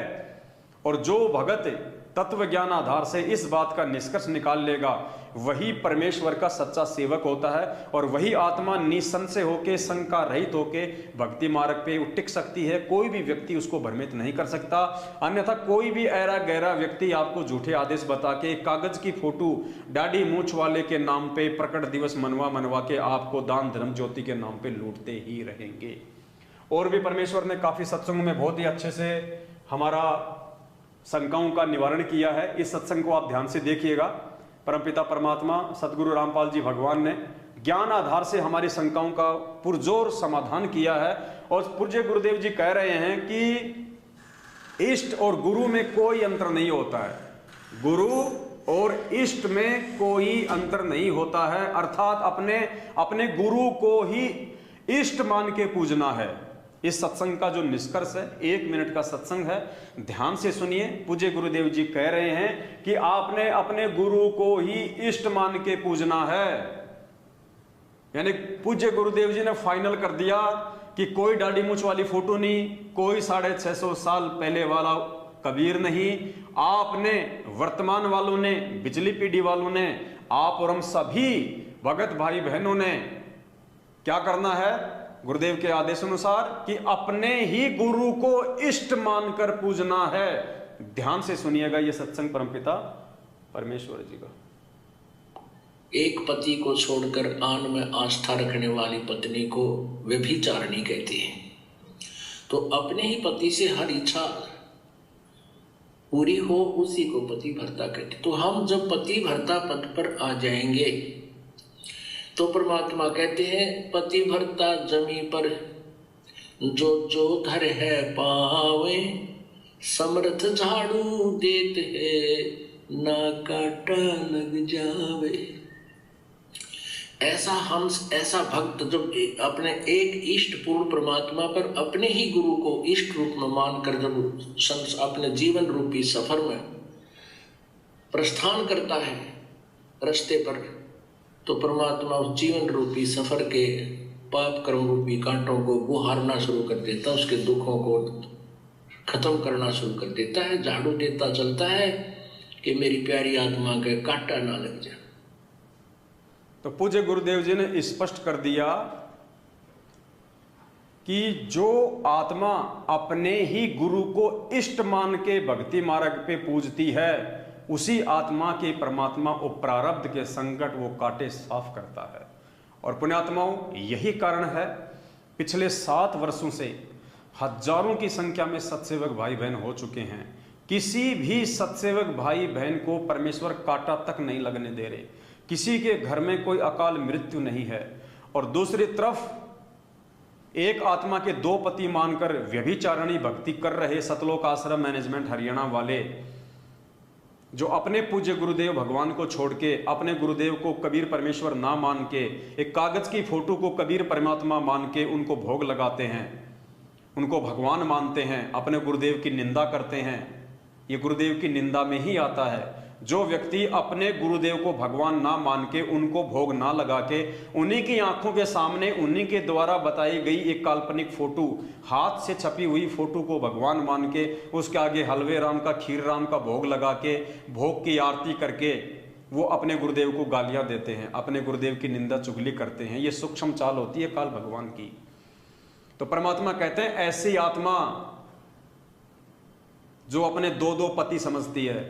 और जो भगत तत्व ज्ञान आधार से इस बात का निष्कर्ष निकाल लेगा वही परमेश्वर का सच्चा सेवक होता है, और वही आत्मा निसंशय होके शंका रहित होके भक्ति मार्ग पे टिक सकती है। कोई भी व्यक्ति उसको भ्रमित नहीं कर सकता। अन्यथा कोई भी ऐरा गहरा व्यक्ति आपको झूठे आदेश बता के कागज की फोटो दाढ़ी मूंछ वाले के नाम पे प्रकट दिवस मनवा के आपको दान धर्म ज्योति के नाम पे लूटते ही रहेंगे। और भी परमेश्वर ने काफी सत्संग में बहुत ही अच्छे से हमारा शंकाओं का निवारण किया है। इस सत्संग को आप ध्यान से देखिएगा। परमपिता परमात्मा सदगुरु रामपाल जी भगवान ने ज्ञान आधार से हमारी शंकाओं का पुरजोर समाधान किया है। और पूज्य गुरुदेव जी कह रहे हैं कि इष्ट और गुरु में कोई अंतर नहीं होता है, गुरु और इष्ट में कोई अंतर नहीं होता है। अर्थात अपने गुरु को ही इष्ट मान के पूजना है। इस सत्संग का जो निष्कर्ष है, 1 मिनट का सत्संग है, ध्यान से सुनिए। पूज्य गुरुदेव जी कह रहे हैं कि आपने अपने गुरु को ही इष्ट मान के पूजना है। यानी पूज्य गुरुदेव जी ने फाइनल कर दिया कि कोई दाढ़ी मूंछ वाली फोटो नहीं, कोई 650 साल पहले वाला कबीर नहीं। आपने वर्तमान वालों ने, बिजली पीढ़ी वालों ने, आप और हम सभी भगत भाई बहनों ने क्या करना है गुरुदेव के आदेश अनुसार कि अपने ही गुरु को इष्ट मानकर पूजना है। ध्यान से सुनिएगा ये सत्संग परमपिता परमेश्वर जी का। एक पति को छोड़कर आन में आस्था रखने वाली पत्नी को व्यभिचारिणी कहते हैं। तो अपने ही पति से हर इच्छा पूरी हो उसी को पति भर्ता कहते। तो हम जब पति भर्ता पद पर आ जाएंगे तो परमात्मा कहते हैं पति भर्ता जमी पर जो जो धर है पावे, समर्थ झाड़ू देते है ना काटा लग जावे। ऐसा हंस, ऐसा भक्त जब अपने एक इष्ट पूर्ण परमात्मा पर अपने ही गुरु को इष्ट रूप में मानकर जब अपने जीवन रूपी सफर में प्रस्थान करता है रास्ते पर, तो परमात्मा उस जीवन रूपी सफर के पाप कर्म रूपी कांटों को गुहारना शुरू कर देता, उसके दुखों को खत्म करना शुरू कर देता है, झाड़ू देता चलता है कि मेरी प्यारी आत्मा के कांटा ना लग जाए। तो पूज्य गुरुदेव जी ने स्पष्ट कर दिया कि जो आत्मा अपने ही गुरु को इष्ट मान के भक्ति मार्ग पे पूजती है उसी आत्मा के परमात्मा और प्रारब्ध के संकट वो काटे साफ करता है। और पुण्यात्माओं, यही कारण है पिछले 7 वर्षों से हजारों की संख्या में सत्सेवक भाई बहन हो चुके हैं। किसी भी सत्सेवक भाई बहन को परमेश्वर कांटा तक नहीं लगने दे रहे, किसी के घर में कोई अकाल मृत्यु नहीं है। और दूसरी तरफ एक आत्मा के 2 पति मानकर व्यभिचारिणी भक्ति कर रहे सतलोक आश्रम मैनेजमेंट हरियाणा वाले, जो अपने पूज्य गुरुदेव भगवान को छोड़ के अपने गुरुदेव को कबीर परमेश्वर ना मान के एक कागज की फोटो को कबीर परमात्मा मान के उनको भोग लगाते हैं, उनको भगवान मानते हैं, अपने गुरुदेव की निंदा करते हैं। ये गुरुदेव की निंदा में ही आता है। जो व्यक्ति अपने गुरुदेव को भगवान ना मान के, उनको भोग ना लगा के, उन्हीं की आंखों के सामने उन्हीं के द्वारा बताई गई एक काल्पनिक फोटो, हाथ से छपी हुई फोटो को भगवान मान के, उसके आगे हलवे राम का, खीर राम का भोग लगा के, भोग की आरती करके वो अपने गुरुदेव को गालियां देते हैं, अपने गुरुदेव की निंदा चुगली करते हैं। ये सूक्ष्म चाल होती है काल भगवान की। तो परमात्मा कहते हैं ऐसी आत्मा जो अपने दो दो पति समझती है,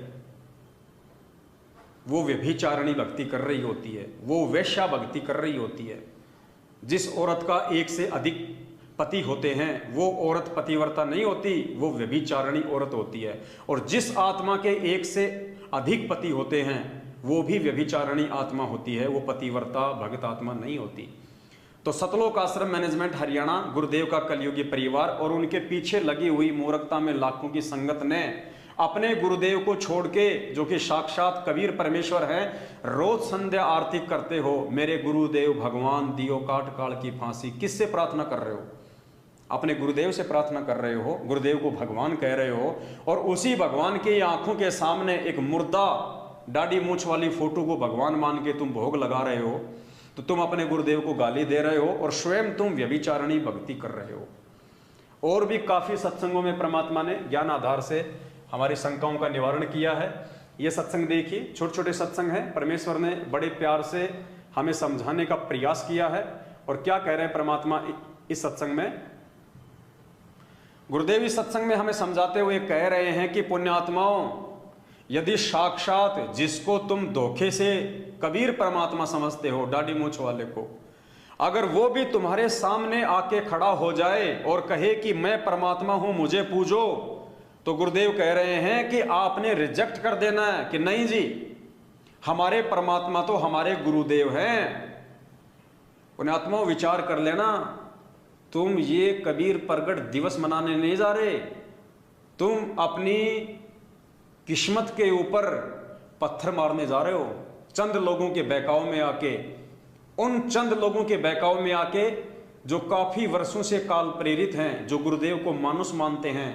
वो व्यभिचारिणी भक्ति कर रही होती है, वो वेश्या भक्ति कर रही होती है। जिस औरत का एक से अधिक पति होते हैं वो औरत पतिव्रता नहीं होती, वो व्यभिचारिणी औरत होती है। और जिस आत्मा के एक से अधिक पति होते हैं वो भी व्यभिचारिणी आत्मा होती है, वो पतिव्रता भगत आत्मा नहीं होती। तो सतलोक आश्रम मैनेजमेंट हरियाणा, गुरुदेव का कलयुगी परिवार और उनके पीछे लगी हुई मूर्खता में लाखों की संगत ने अपने गुरुदेव को छोड़ के, जो कि साक्षात कबीर परमेश्वर हैं, रोज संध्या आरती करते हो, मेरे गुरुदेव भगवान दियो काट काल की फांसी। किससे प्रार्थना कर रहे हो? अपने गुरुदेव से प्रार्थना कर रहे हो, गुरुदेव को भगवान कह रहे हो, और उसी भगवान की आंखों के सामने एक मुर्दा दाढ़ी मूछ वाली फोटो को भगवान मान के तुम भोग लगा रहे हो। तो तुम अपने गुरुदेव को गाली दे रहे हो और स्वयं तुम व्यभिचारिणी भक्ति कर रहे हो। और भी काफी सत्संगों में परमात्मा ने ज्ञान आधार से हमारी शंकाओं का निवारण किया है। ये सत्संग देखिए, छोटे छोटे सत्संग हैं, परमेश्वर ने बड़े प्यार से हमें समझाने का प्रयास किया है। और क्या कह रहे हैं परमात्मा इस सत्संग में? गुरुदेव इस सत्संग में हमें समझाते हुए कह रहे हैं कि पुण्यात्माओं, यदि साक्षात जिसको तुम धोखे से कबीर परमात्मा समझते हो, दाढ़ी मूछ वाले को, अगर वो भी तुम्हारे सामने आके खड़ा हो जाए और कहे कि मैं परमात्मा हूं, मुझे पूजो, तो गुरुदेव कह रहे हैं कि आपने रिजेक्ट कर देना है कि नहीं जी, हमारे परमात्मा तो हमारे गुरुदेव हैं। पुण्यात्माओं विचार कर लेना, तुम ये कबीर प्रगट दिवस मनाने नहीं जा रहे, तुम अपनी किस्मत के ऊपर पत्थर मारने जा रहे हो। चंद लोगों के बहकाव में आके, उन चंद लोगों के बहकाव में आके जो काफी वर्षों से काल प्रेरित हैं, जो गुरुदेव को मानुष मानते हैं,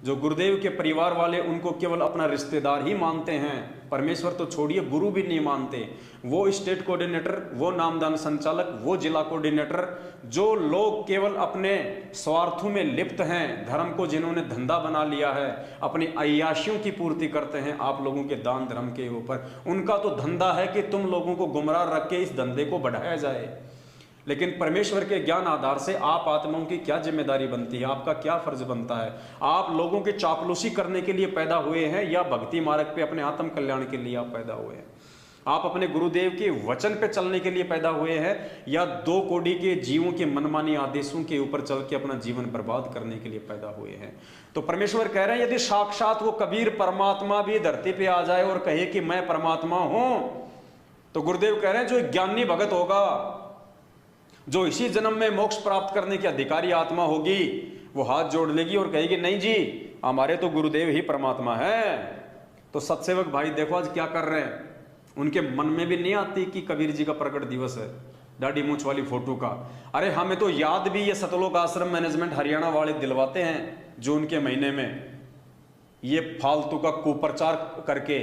जो गुरुदेव के परिवार वाले उनको केवल अपना रिश्तेदार ही मानते हैं, परमेश्वर तो छोड़िए गुरु भी नहीं मानते। वो स्टेट कोऑर्डिनेटर, वो नामदान संचालक, वो जिला कोऑर्डिनेटर, जो लोग केवल अपने स्वार्थों में लिप्त हैं, धर्म को जिन्होंने धंधा बना लिया है, अपनी अय्याशियों की पूर्ति करते हैं आप लोगों के दान धर्म के ऊपर, उनका तो धंधा है कि तुम लोगों को गुमराह रख के इस धंधे को बढ़ाया जाए। लेकिन परमेश्वर के ज्ञान आधार से आप आत्माओं की क्या जिम्मेदारी बनती है, आपका क्या फर्ज बनता है? आप लोगों के चापलूसी करने के लिए पैदा हुए हैं या भक्ति मार्ग पे अपने आत्म कल्याण के लिए आप पैदा हुए हैं? आप अपने गुरुदेव के वचन पे चलने के लिए पैदा हुए हैं या दो कोड़ी के जीवों के मनमानी आदेशों के ऊपर चल के अपना जीवन बर्बाद करने के लिए पैदा हुए हैं? तो परमेश्वर कह रहे हैं यदि साक्षात वो कबीर परमात्मा भी धरती पे आ जाए और कहे कि मैं परमात्मा हूं, तो गुरुदेव कह रहे हैं जो ज्ञानी भगत होगा, जो इसी जन्म में मोक्ष प्राप्त करने की अधिकारी आत्मा होगी, वो हाथ जोड़ लेगी और कहेगी नहीं जी, हमारे तो गुरुदेव ही परमात्मा है। तो सत्सेवक भाई देखो आज क्या कर रहे हैं, उनके मन में भी नहीं आती कि कबीर जी का प्रकट दिवस है, दाढ़ी मूछ वाली फोटो का। अरे हमें तो याद भी ये सतलोक आश्रम मैनेजमेंट हरियाणा वाले दिलवाते हैं, जून के महीने में ये फालतू का कुप्रचार करके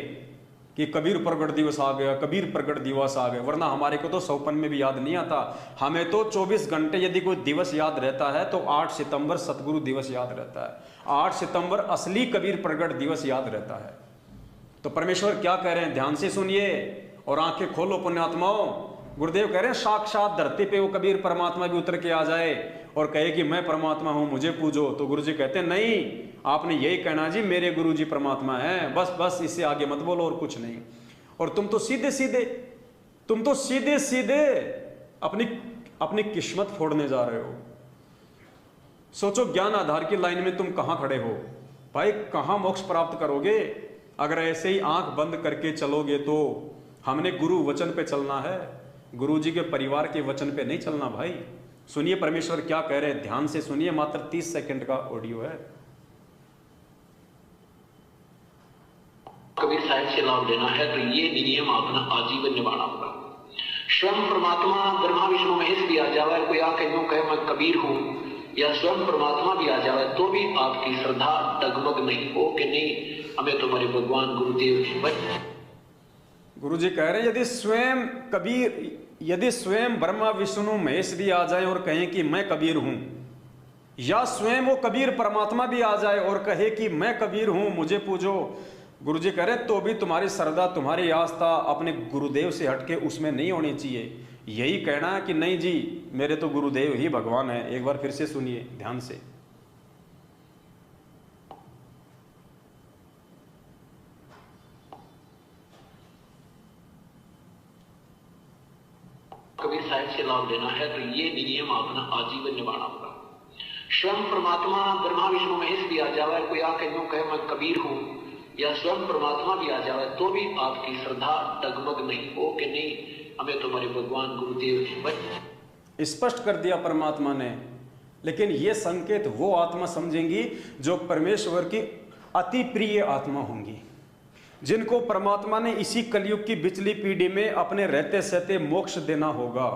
कि कबीर प्रगट दिवस आ गया, कबीर प्रगट दिवस आ गया, वरना हमारे को तो सौपन में भी याद नहीं आता। हमें तो 24 घंटे यदि कोई दिवस याद रहता है तो 8 सितंबर सतगुरु दिवस याद रहता है, 8 सितंबर असली कबीर प्रगट दिवस याद रहता है। तो परमेश्वर क्या कह रहे हैं, ध्यान से सुनिए और आंखें खोलो पुण्यात्माओं। गुरुदेव कह रहे हैं साक्षात धरती पे वो कबीर परमात्मा भी उतर के आ जाए और कहे कि मैं परमात्मा हूं, मुझे पूजो, तो गुरु जी कहते हैं नहीं, आपने यही कहना जी मेरे गुरु जी परमात्मा हैं, बस बस इससे आगे मत बोलो और कुछ नहीं। और तुम तो सीधे सीधे अपनी किस्मत फोड़ने जा रहे हो। सोचो ज्ञान आधार की लाइन में तुम कहां खड़े हो भाई, कहां मोक्ष प्राप्त करोगे? अगर ऐसे ही आंख बंद करके चलोगे तो हमने गुरु वचन पे चलना है, गुरु जी के परिवार के वचन पे नहीं चलना भाई। सुनिए परमेश्वर क्या कह रहे हैं, ध्यान से सुनिए, मात्र 30 सेकंड का ऑडियो है। कबीर साहब से नाम लेना है तो ये नियम अपना आजीवन निभाना होगा। स्वयं परमात्मा ब्रह्मा विष्णु महेश भी आ जावे, कोई आके यूं कहे मैं कबीर हूं या स्वयं परमात्मा भी आ जाए तो भी आपकी श्रद्धा डगमग नहीं हो कि नहीं हमें तुम्हारे भगवान गुरुदेव। गुरु जी कह रहे हैं यदि स्वयं ब्रह्मा विष्णु महेश भी आ जाए और कहें कि मैं कबीर हूं, या स्वयं वो कबीर परमात्मा भी आ जाए और कहे कि मैं कबीर हूं, मुझे पूजो, गुरु जी कह रहे तो भी तुम्हारी श्रद्धा तुम्हारी आस्था अपने गुरुदेव से हटके उसमें नहीं होनी चाहिए। यही कहना है कि नहीं जी मेरे तो गुरुदेव ही भगवान है। एक बार फिर से सुनिए ध्यान से। कबीर साहिब से लाभ लेना है तो ये नियम अपना आजीवन निभाना होगा। स्वयं परमात्मा ब्रह्मा विष्णु महेश भी आ जाए, कोई आके यूं कहे मैं कबीर हूं, या स्वयं परमात्मा भी आ जाए तो भी आपकी श्रद्धा डगमग नहीं हो कि नहीं हमें तुम्हारे भगवान गुरुदेव। स्पष्ट कर दिया परमात्मा ने। लेकिन ये संकेत वो आत्मा समझेंगी जो परमेश्वर की अति प्रिय आत्मा होंगी, जिनको परमात्मा ने इसी कलयुग की बिचली पीढ़ी में अपने रहते सहते मोक्ष देना होगा।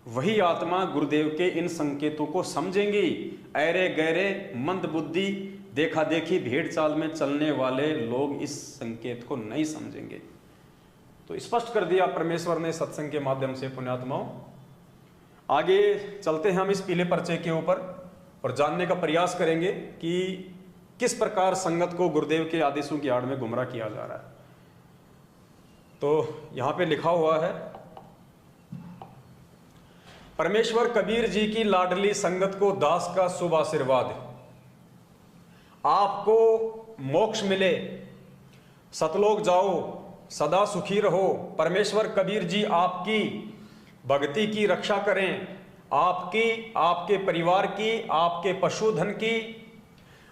वही आत्मा गुरुदेव के इन संकेतों को समझेंगी। ऐरे गहरे मंद बुद्धि देखा देखी भेड़ चाल में चलने वाले लोग इस संकेत को नहीं समझेंगे। तो स्पष्ट कर दिया परमेश्वर ने सत्संग के माध्यम से पुण्यात्माओं। आगे चलते हैं हम इस पीले पर्चे के ऊपर और जानने का प्रयास करेंगे कि किस प्रकार संगत को गुरुदेव के आदेशों की आड़ में गुमराह किया जा रहा है। तो यहां पे लिखा हुआ है, परमेश्वर कबीर जी की लाडली संगत को दास का शुभ आशीर्वाद। आपको मोक्ष मिले, सतलोक जाओ, सदा सुखी रहो। परमेश्वर कबीर जी आपकी भक्ति की रक्षा करें, आपकी, आपके परिवार की, आपके पशुधन की,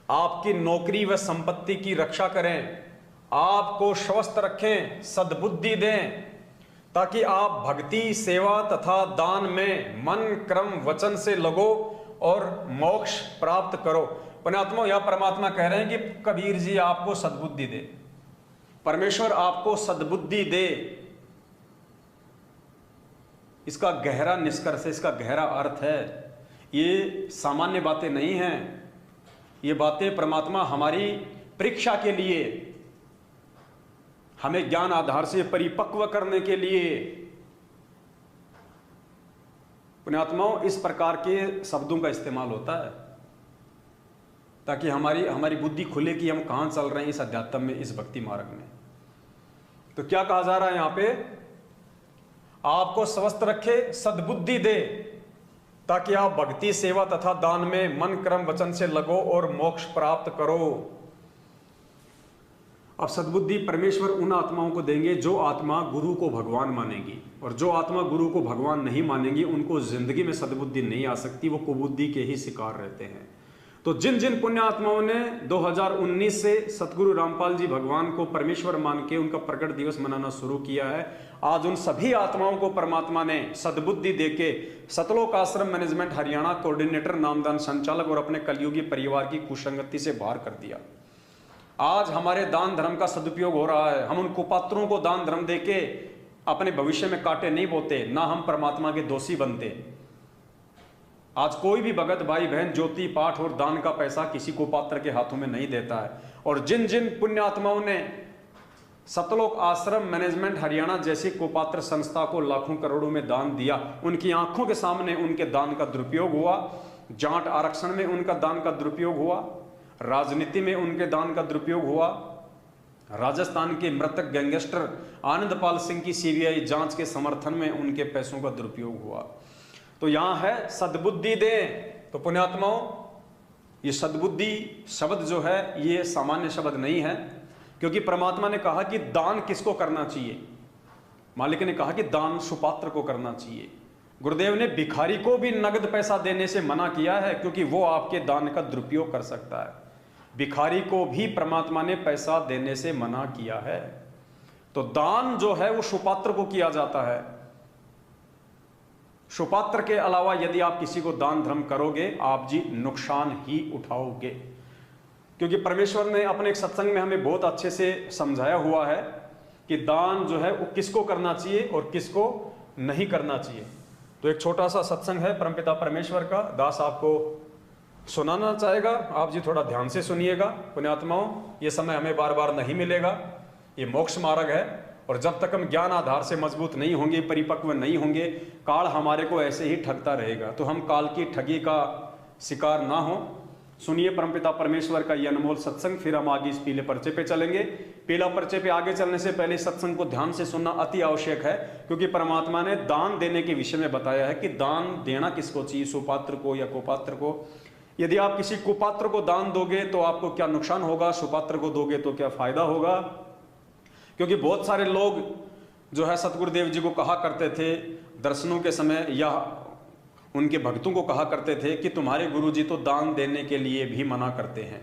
आपकी नौकरी व संपत्ति की रक्षा करें, आपको स्वस्थ रखें, सद्बुद्धि दें, ताकि आप भक्ति सेवा तथा दान में मन क्रम वचन से लगो और मोक्ष प्राप्त करो। पुण्यात्मा या परमात्मा कह रहे हैं कि कबीर जी आपको सद्बुद्धि दे, परमेश्वर आपको सद्बुद्धि दे। इसका गहरा निष्कर्ष, इसका गहरा अर्थ है, ये सामान्य बातें नहीं हैं। ये बातें परमात्मा हमारी परीक्षा के लिए, हमें ज्ञान आधार से परिपक्व करने के लिए, पुण्यात्माओं इस प्रकार के शब्दों का इस्तेमाल होता है ताकि हमारी बुद्धि खुले कि हम कहां चल रहे हैं इस अध्यात्म में, इस भक्ति मार्ग में। तो क्या कहा जा रहा है यहां पे, आपको स्वस्थ रखे, सद्बुद्धि दे, ताकि आप भक्ति सेवा तथा दान में मन क्रम वचन से लगो और मोक्ष प्राप्त करो। अब सद्बुद्धि परमेश्वर उन आत्माओं को देंगे जो आत्मा गुरु को भगवान मानेगी, और जो आत्मा गुरु को भगवान नहीं मानेगी उनको जिंदगी में सद्बुद्धि नहीं आ सकती, वो कुबुद्धि के ही शिकार रहते हैं। तो जिन जिन पुण्य आत्माओं ने 2019 से सतगुरु रामपाल जी भगवान को परमेश्वर मान के उनका प्रकट दिवस मनाना शुरू किया है, आज उन सभी आत्माओं को परमात्मा ने सद्बुद्धि देके सतलोक आश्रम मैनेजमेंट हरियाणा कोऑर्डिनेटर, नामदान संचालक और अपने कलयुगी परिवार की कुसंगति से बाहर कर दिया। आज हमारे दान धर्म का सदुपयोग हो रहा है। हम उन कुपात्रों को दान धर्म देके अपने भविष्य में कांटे नहीं बोते, ना हम परमात्मा के दोषी बनते। आज कोई भी भगत भाई बहन ज्योति पाठ और दान का पैसा किसी कुपात्र के हाथों में नहीं देता है। और जिन जिन पुण्य आत्माओं ने सतलोक आश्रम मैनेजमेंट हरियाणा जैसी कुपात्र संस्था को लाखों करोड़ों में दान दिया, उनकी आंखों के सामने उनके दान का दुरुपयोग हुआ। जाट आरक्षण में उनका दान का दुरुपयोग हुआ, राजनीति में उनके दान का दुरुपयोग हुआ, राजस्थान के मृतक गैंगस्टर आनंदपाल सिंह की सीबीआई जांच के समर्थन में उनके पैसों का दुरुपयोग हुआ। तो यहां है सद्बुद्धि दें। तो पुण्यात्माओं, ये सद्बुद्धि शब्द जो है ये सामान्य शब्द नहीं है, क्योंकि परमात्मा ने कहा कि दान किसको करना चाहिए। मालिक ने कहा कि दान सुपात्र को करना चाहिए। गुरुदेव ने भिखारी को भी नगद पैसा देने से मना किया है, क्योंकि वो आपके दान का दुरुपयोग कर सकता है। भिखारी को भी परमात्मा ने पैसा देने से मना किया है। तो दान जो है वो सुपात्र को किया जाता है। सुपात्र के अलावा यदि आप किसी को दान धर्म करोगे, आप जी नुकसान ही उठाओगे। क्योंकि परमेश्वर ने अपने एक सत्संग में हमें बहुत अच्छे से समझाया हुआ है कि दान जो है वो किसको करना चाहिए और किसको नहीं करना चाहिए। तो एक छोटा सा सत्संग है परमपिता परमेश्वर का, दास आपको सुनाना चाहेगा। आप जी थोड़ा ध्यान से सुनिएगा पुण्यात्माओं, ये समय हमें बार बार नहीं मिलेगा, ये मोक्ष मार्ग है। और जब तक हम ज्ञान आधार से मजबूत नहीं होंगे, परिपक्व नहीं होंगे, काल हमारे को ऐसे ही ठगता रहेगा। तो हम काल की ठगी का शिकार ना हो। सुनिए परमपिता परमेश्वर का ये अनमोल सत्संग, फिर हम आगे इस पीले पर्चे पे चलेंगे। पीला पर्चे पे आगे चलने से पहले सत्संग को ध्यान से सुनना अति आवश्यक है, क्योंकि परमात्मा ने दान देने के विषय में बताया है कि दान देना किसको चाहिए, सुपात्र को या कुपात्र को। यदि आप किसी कुपात्र को दान दोगे तो आपको क्या नुकसान होगा, सुपात्र को दोगे तो क्या फायदा होगा। क्योंकि बहुत सारे लोग जो है सतगुरुदेव जी को कहा करते थे दर्शनों के समय, या उनके भक्तों को कहा करते थे कि तुम्हारे गुरु जी तो दान देने के लिए भी मना करते हैं।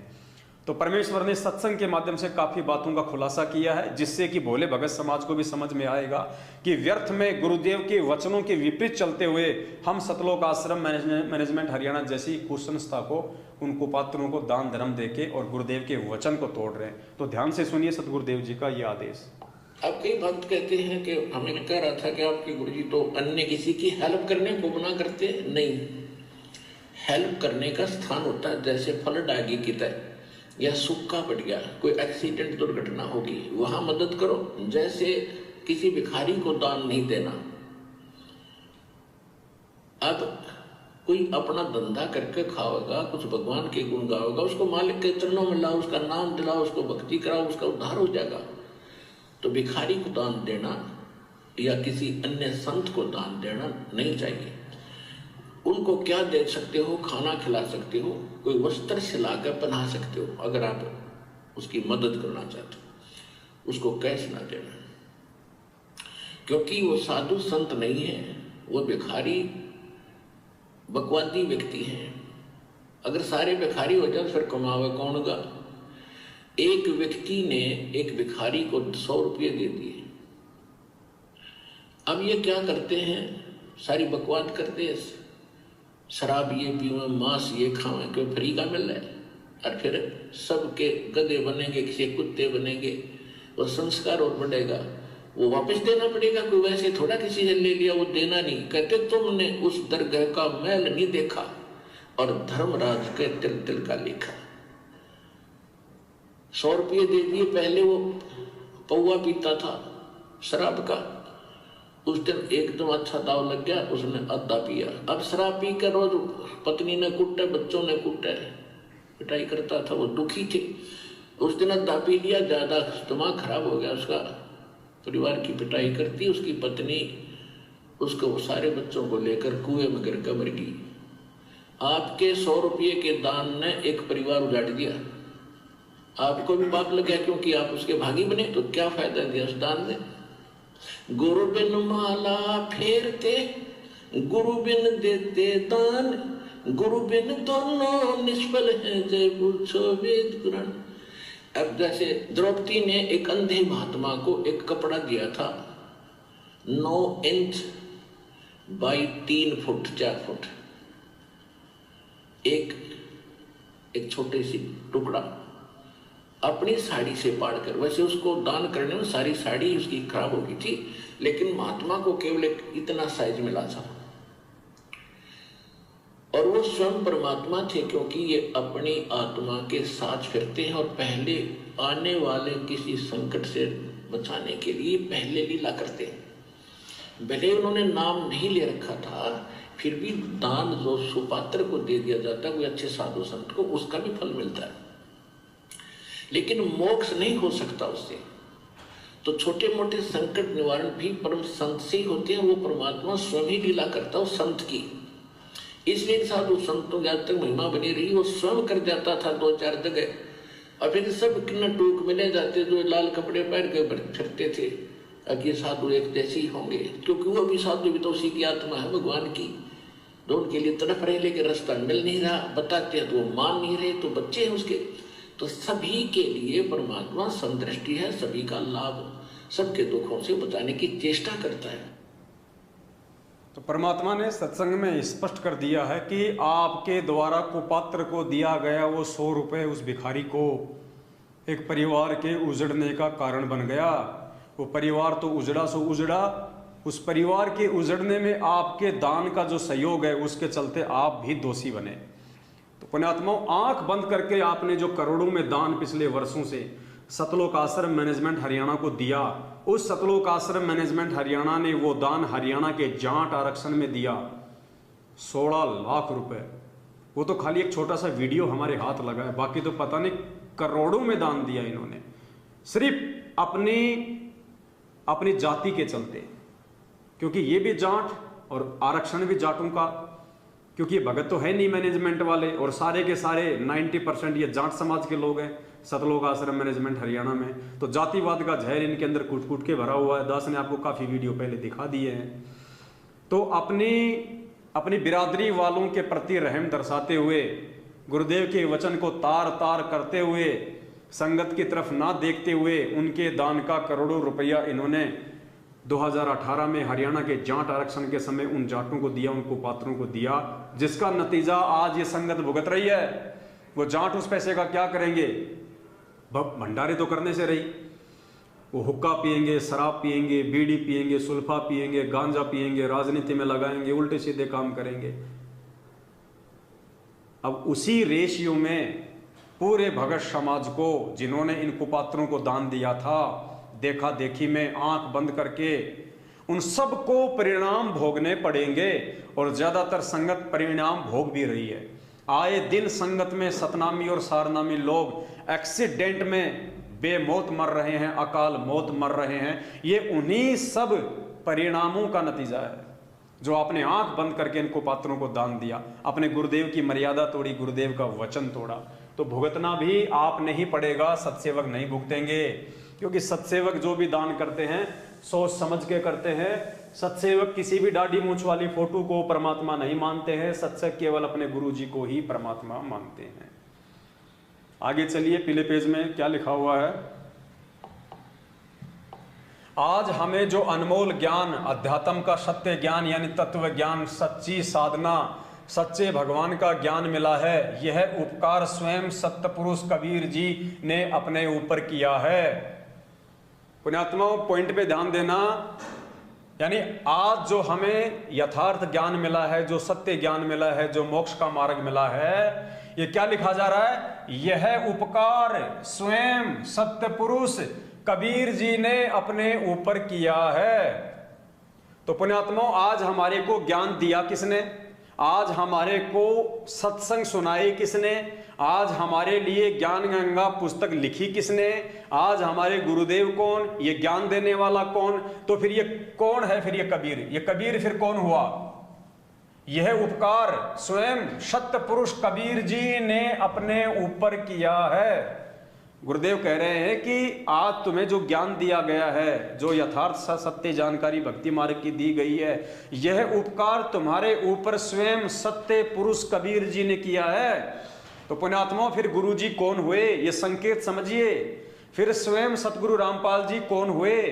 तो परमेश्वर ने सत्संग के माध्यम से काफ़ी बातों का खुलासा किया है, जिससे कि भोले भगत समाज को भी समझ में आएगा कि व्यर्थ में गुरुदेव के वचनों के विपरीत चलते हुए हम सतलोक आश्रम मैनेजमेंट हरियाणा जैसी कुसंस्था को, उन कुपात्रों को दान धर्म देके और गुरुदेव के वचन को तोड़ रहे हैं। तो ध्यान से सुनिए सतगुरुदेव जी का ये आदेश। अब कई भक्त कहते हैं कि हमें कह रहा था कि आपके गुरुजी तो अन्य किसी की हेल्प करने को मना करते हैं। नहीं, हेल्प करने का स्थान होता है, जैसे फल डागी की तरह या सूखा पड़ गया, कोई एक्सीडेंट दुर्घटना होगी, वहां मदद करो। जैसे किसी भिखारी को दान नहीं देना। अब कोई अपना धंधा करके खाओगा, कुछ भगवान के गुण गाओगा, उसको मालिक के चरणों में लाओ, उसका नाम दिलाओ, उसको भक्ति कराओ, उसका उद्धार हो जाएगा। तो भिखारी को दान देना या किसी अन्य संत को दान देना नहीं चाहिए। उनको क्या दे सकते हो, खाना खिला सकते हो, कोई वस्त्र सिलाकर पहना सकते हो, अगर आप उसकी मदद करना चाहते हो। उसको कैश ना देना, क्योंकि वो साधु संत नहीं है, वो भिखारी बकवादी व्यक्ति हैं। अगर सारे भिखारी हो जाए फिर कमावे कौन होगा। एक व्यक्ति ने एक भिखारी को 100 रुपये दे दिए। अब ये क्या करते हैं, सारी बकवाद करते हैं, शराब ये पीवे, मांस ये खावे, क्यों फ्री का मिल रहा है, और फिर सबके गधे बनेंगे, किसी कुत्ते बनेंगे, वो संस्कार और बढ़ेगा, वो वापस देना पड़ेगा। कोई वैसे थोड़ा किसी से ले लिया वो देना नहीं। कहते तुमने उस दरगाह का मैल नहीं देखा और धर्मराज के तिल तिल का लिखा। 100 रुपये दे दिए। पहले वो पौवा पीता था शराब का, उस दिन एकदम अच्छा दाव लग गया, उसने आधा पिया। अब शराब पी कर रोज पत्नी ने कुटे, बच्चों ने कुटे, पिटाई करता था, वो दुखी थे। उस दिन आधा पी लिया, ज्यादा दिमाग खराब हो गया उसका, परिवार की पिटाई करती, उसकी पत्नी उसको सारे बच्चों को लेकर कुएं में गिर कर मर गई। आपके 100 रुपये के दान ने एक परिवार उजाड़ दिया। आपको भी पाप लग गया क्योंकि आप उसके भागी बने। तो क्या फायदा दिया उस दान ने। गुरु बिन माला फेरते, गुरु बिन देते दान, गुरु बिन दोनों निष्फल है, जय पूछो वेद पुराण। अब जैसे द्रौपदी ने एक अंधे महात्मा को एक कपड़ा दिया था 9 इंच बाई 3 फुट 4 फुट, एक छोटे सी टुकड़ा अपनी साड़ी से पाड़कर। वैसे उसको दान करने में सारी साड़ी उसकी खराब हो गई थी, लेकिन महात्मा को केवल एक इतना साइज मिला था। और वो स्वयं परमात्मा थे, क्योंकि ये अपनी आत्मा के साथ फिरते हैं और पहले आने वाले किसी संकट से बचाने के लिए पहले लीला करते हैं। भले उन्होंने नाम नहीं ले रखा था, फिर भी दान जो सुपात्र को दे दिया जाता है, कोई अच्छे साधु संत को, उसका भी फल मिलता है, लेकिन मोक्ष नहीं हो सकता उससे। तो छोटे मोटे संकट निवारण भी परम संत से ही होते हैं। वो परमात्मा स्वयं ही लीला करता है संत की। इसलिए साधु संतों जब तक महिमा बनी रही, वो स्वयं कर जाता था 2-4 जगह, और फिर सब किन्ना टूक मिले जाते जो लाल कपड़े पहन के फिरते थे। अब ये साधु एक जैसे ही होंगे, क्योंकि वो भी साधु भी तो उसी की आत्मा है भगवान की। तो उनके लिए तड़प रहे, लेकिन रास्ता मिल नहीं रहा, बताते हैं तो वो मान नहीं रहे, तो बच्चे हैं उसके। तो सभी के लिए परमात्मा समदृष्टि है, सभी का लाभ, सबके दुखों से बचाने की चेष्टा करता है। तो परमात्मा ने सत्संग में स्पष्ट कर दिया है कि आपके द्वारा कुपात्र को दिया गया वो 100 रुपये उस भिखारी को एक परिवार के उजड़ने का कारण बन गया। वो परिवार तो उजड़ा सो उजड़ा, उस परिवार के उजड़ने में आपके दान का जो सहयोग है उसके चलते आप भी दोषी बने। तो पुण्यात्माओं, आंख बंद करके आपने जो करोड़ों में दान पिछले वर्षों से सतलोक आश्रम मैनेजमेंट हरियाणा को दिया, उस सतलोक आश्रम मैनेजमेंट हरियाणा ने वो दान हरियाणा के जाट आरक्षण में दिया 16 लाख रुपए। वो तो खाली एक छोटा सा वीडियो हमारे हाथ लगा है, बाकी तो पता नहीं करोड़ों में दान दिया इन्होंने, सिर्फ अपनी जाति के चलते, क्योंकि ये भी जाट और आरक्षण भी जाटों का, क्योंकि ये भगत तो है नहीं मैनेजमेंट वाले, और सारे के सारे 90% ये जाट समाज के लोग हैं सतलोक आश्रम मैनेजमेंट हरियाणा में। तो जातिवाद का जहर इनके अंदर कूट कूट के भरा हुआ है। दास ने आपको काफी वीडियो पहले दिखा दिए हैं। तो अपनी बिरादरी वालों के प्रति रहम दर्शाते हुए, गुरुदेव के वचन को तार तार करते हुए, संगत की तरफ ना देखते हुए, उनके दान का करोड़ों रुपया इन्होंने 2018 में हरियाणा के जाट आरक्षण के समय उन जाटों को दिया, उनको पात्रों को दिया, जिसका नतीजा आज ये संगत भुगत रही है। वो जाट उस पैसे का क्या करेंगे? भंडारे तो करने से रही, वो हुक्का पिएंगे, शराब पिएंगे, बीड़ी पिएंगे, सुल्फा पिएंगे, गांजा पिएंगे, राजनीति में लगाएंगे, उल्टे सीधे काम करेंगे। अब उसी रेशियो में पूरे भगत समाज को, जिन्होंने इन कुपात्रों को दान दिया था, देखा देखी में आंख बंद करके, उन सबको परिणाम भोगने पड़ेंगे। और ज्यादातर संगत परिणाम भोग भी रही है। आए दिन संगत में सतनामी और सारनामी लोग एक्सीडेंट में बेमौत मर रहे हैं, अकाल मौत मर रहे हैं। ये उन्हीं सब परिणामों का नतीजा है जो आपने आंख बंद करके इनको पात्रों को दान दिया, अपने गुरुदेव की मर्यादा तोड़ी, गुरुदेव का वचन तोड़ा। तो भुगतना भी आपने ही पड़ेगा, सत्सेवक नहीं भुगतेंगे। क्योंकि सत्सेवक जो भी दान करते हैं सोच समझ के करते हैं। सत्सेवक किसी भी दाढ़ी मूंछ वाली फोटो को परमात्मा नहीं मानते हैं। सत्संग केवल अपने गुरु जी को ही परमात्मा मानते हैं। आगे चलिए, पीले पेज में क्या लिखा हुआ है। आज हमें जो अनमोल ज्ञान, अध्यात्म का सत्य ज्ञान यानी तत्व ज्ञान, सच्ची साधना, सच्चे भगवान का ज्ञान मिला है, यह उपकार स्वयं सत्य पुरुष कबीर जी ने अपने ऊपर किया है। पुण्यात्माओं, पॉइंट पे ध्यान देना। यानी आज जो हमें यथार्थ ज्ञान मिला है, जो सत्य ज्ञान मिला है, जो मोक्ष का मार्ग मिला है, ये क्या लिखा जा रहा है? यह उपकार स्वयं सत्य पुरुष कबीर जी ने अपने ऊपर किया है। तो पुण्यात्माओं, आज हमारे को ज्ञान दिया किसने? आज हमारे को सत्संग सुनाई किसने? आज हमारे लिए ज्ञान गंगा पुस्तक लिखी किसने? आज हमारे गुरुदेव कौन? ये ज्ञान देने वाला कौन? तो फिर ये कौन है? फिर ये कबीर। ये कबीर फिर कौन हुआ? यह उपकार स्वयं सत्य पुरुष कबीर जी ने अपने ऊपर किया है। गुरुदेव कह रहे हैं कि आज तुम्हें जो ज्ञान दिया गया है, जो यथार्थ सत्य जानकारी भक्ति मार्ग की दी गई है, यह उपकार तुम्हारे ऊपर स्वयं सत्य पुरुष कबीर जी ने किया है। तो पुण्यात्माओं, फिर गुरु जी कौन हुए? ये संकेत समझिए। फिर स्वयं सतगुरु रामपाल जी कौन हुए?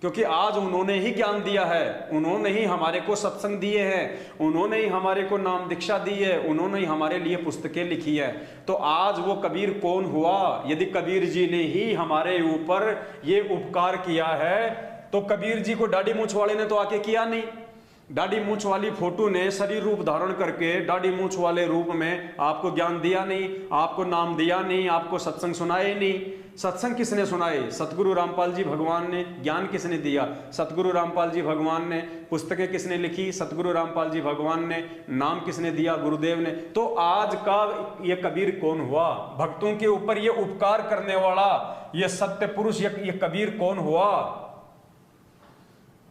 क्योंकि आज उन्होंने ही ज्ञान दिया है, उन्होंने ही हमारे को सत्संग दिए हैं, उन्होंने ही हमारे को नाम दीक्षा दी है, उन्होंने ही हमारे लिए पुस्तकें लिखी है। तो आज वो कबीर कौन हुआ? यदि कबीर जी ने ही हमारे ऊपर ये उपकार किया है, तो कबीर जी को दाढ़ी मूंछ वाले ने तो आके किया नहीं। दाढ़ी मूंछ वाली फोटो ने शरीर रूप धारण करके दाढ़ी मूंछ वाले रूप में आपको ज्ञान दिया नहीं, आपको नाम दिया नहीं, आपको सत्संग सुनाए नहीं। सत्संग किसने सुनाए? सतगुरु रामपाल जी भगवान ने। ज्ञान किसने दिया? सतगुरु रामपाल जी भगवान ने। पुस्तकें किसने लिखी? सतगुरु रामपाल जी भगवान ने। नाम किसने दिया? गुरुदेव ने। तो आज का ये कबीर कौन हुआ? भक्तों के ऊपर ये उपकार करने वाला ये सत्य पुरुष, ये कबीर कौन हुआ?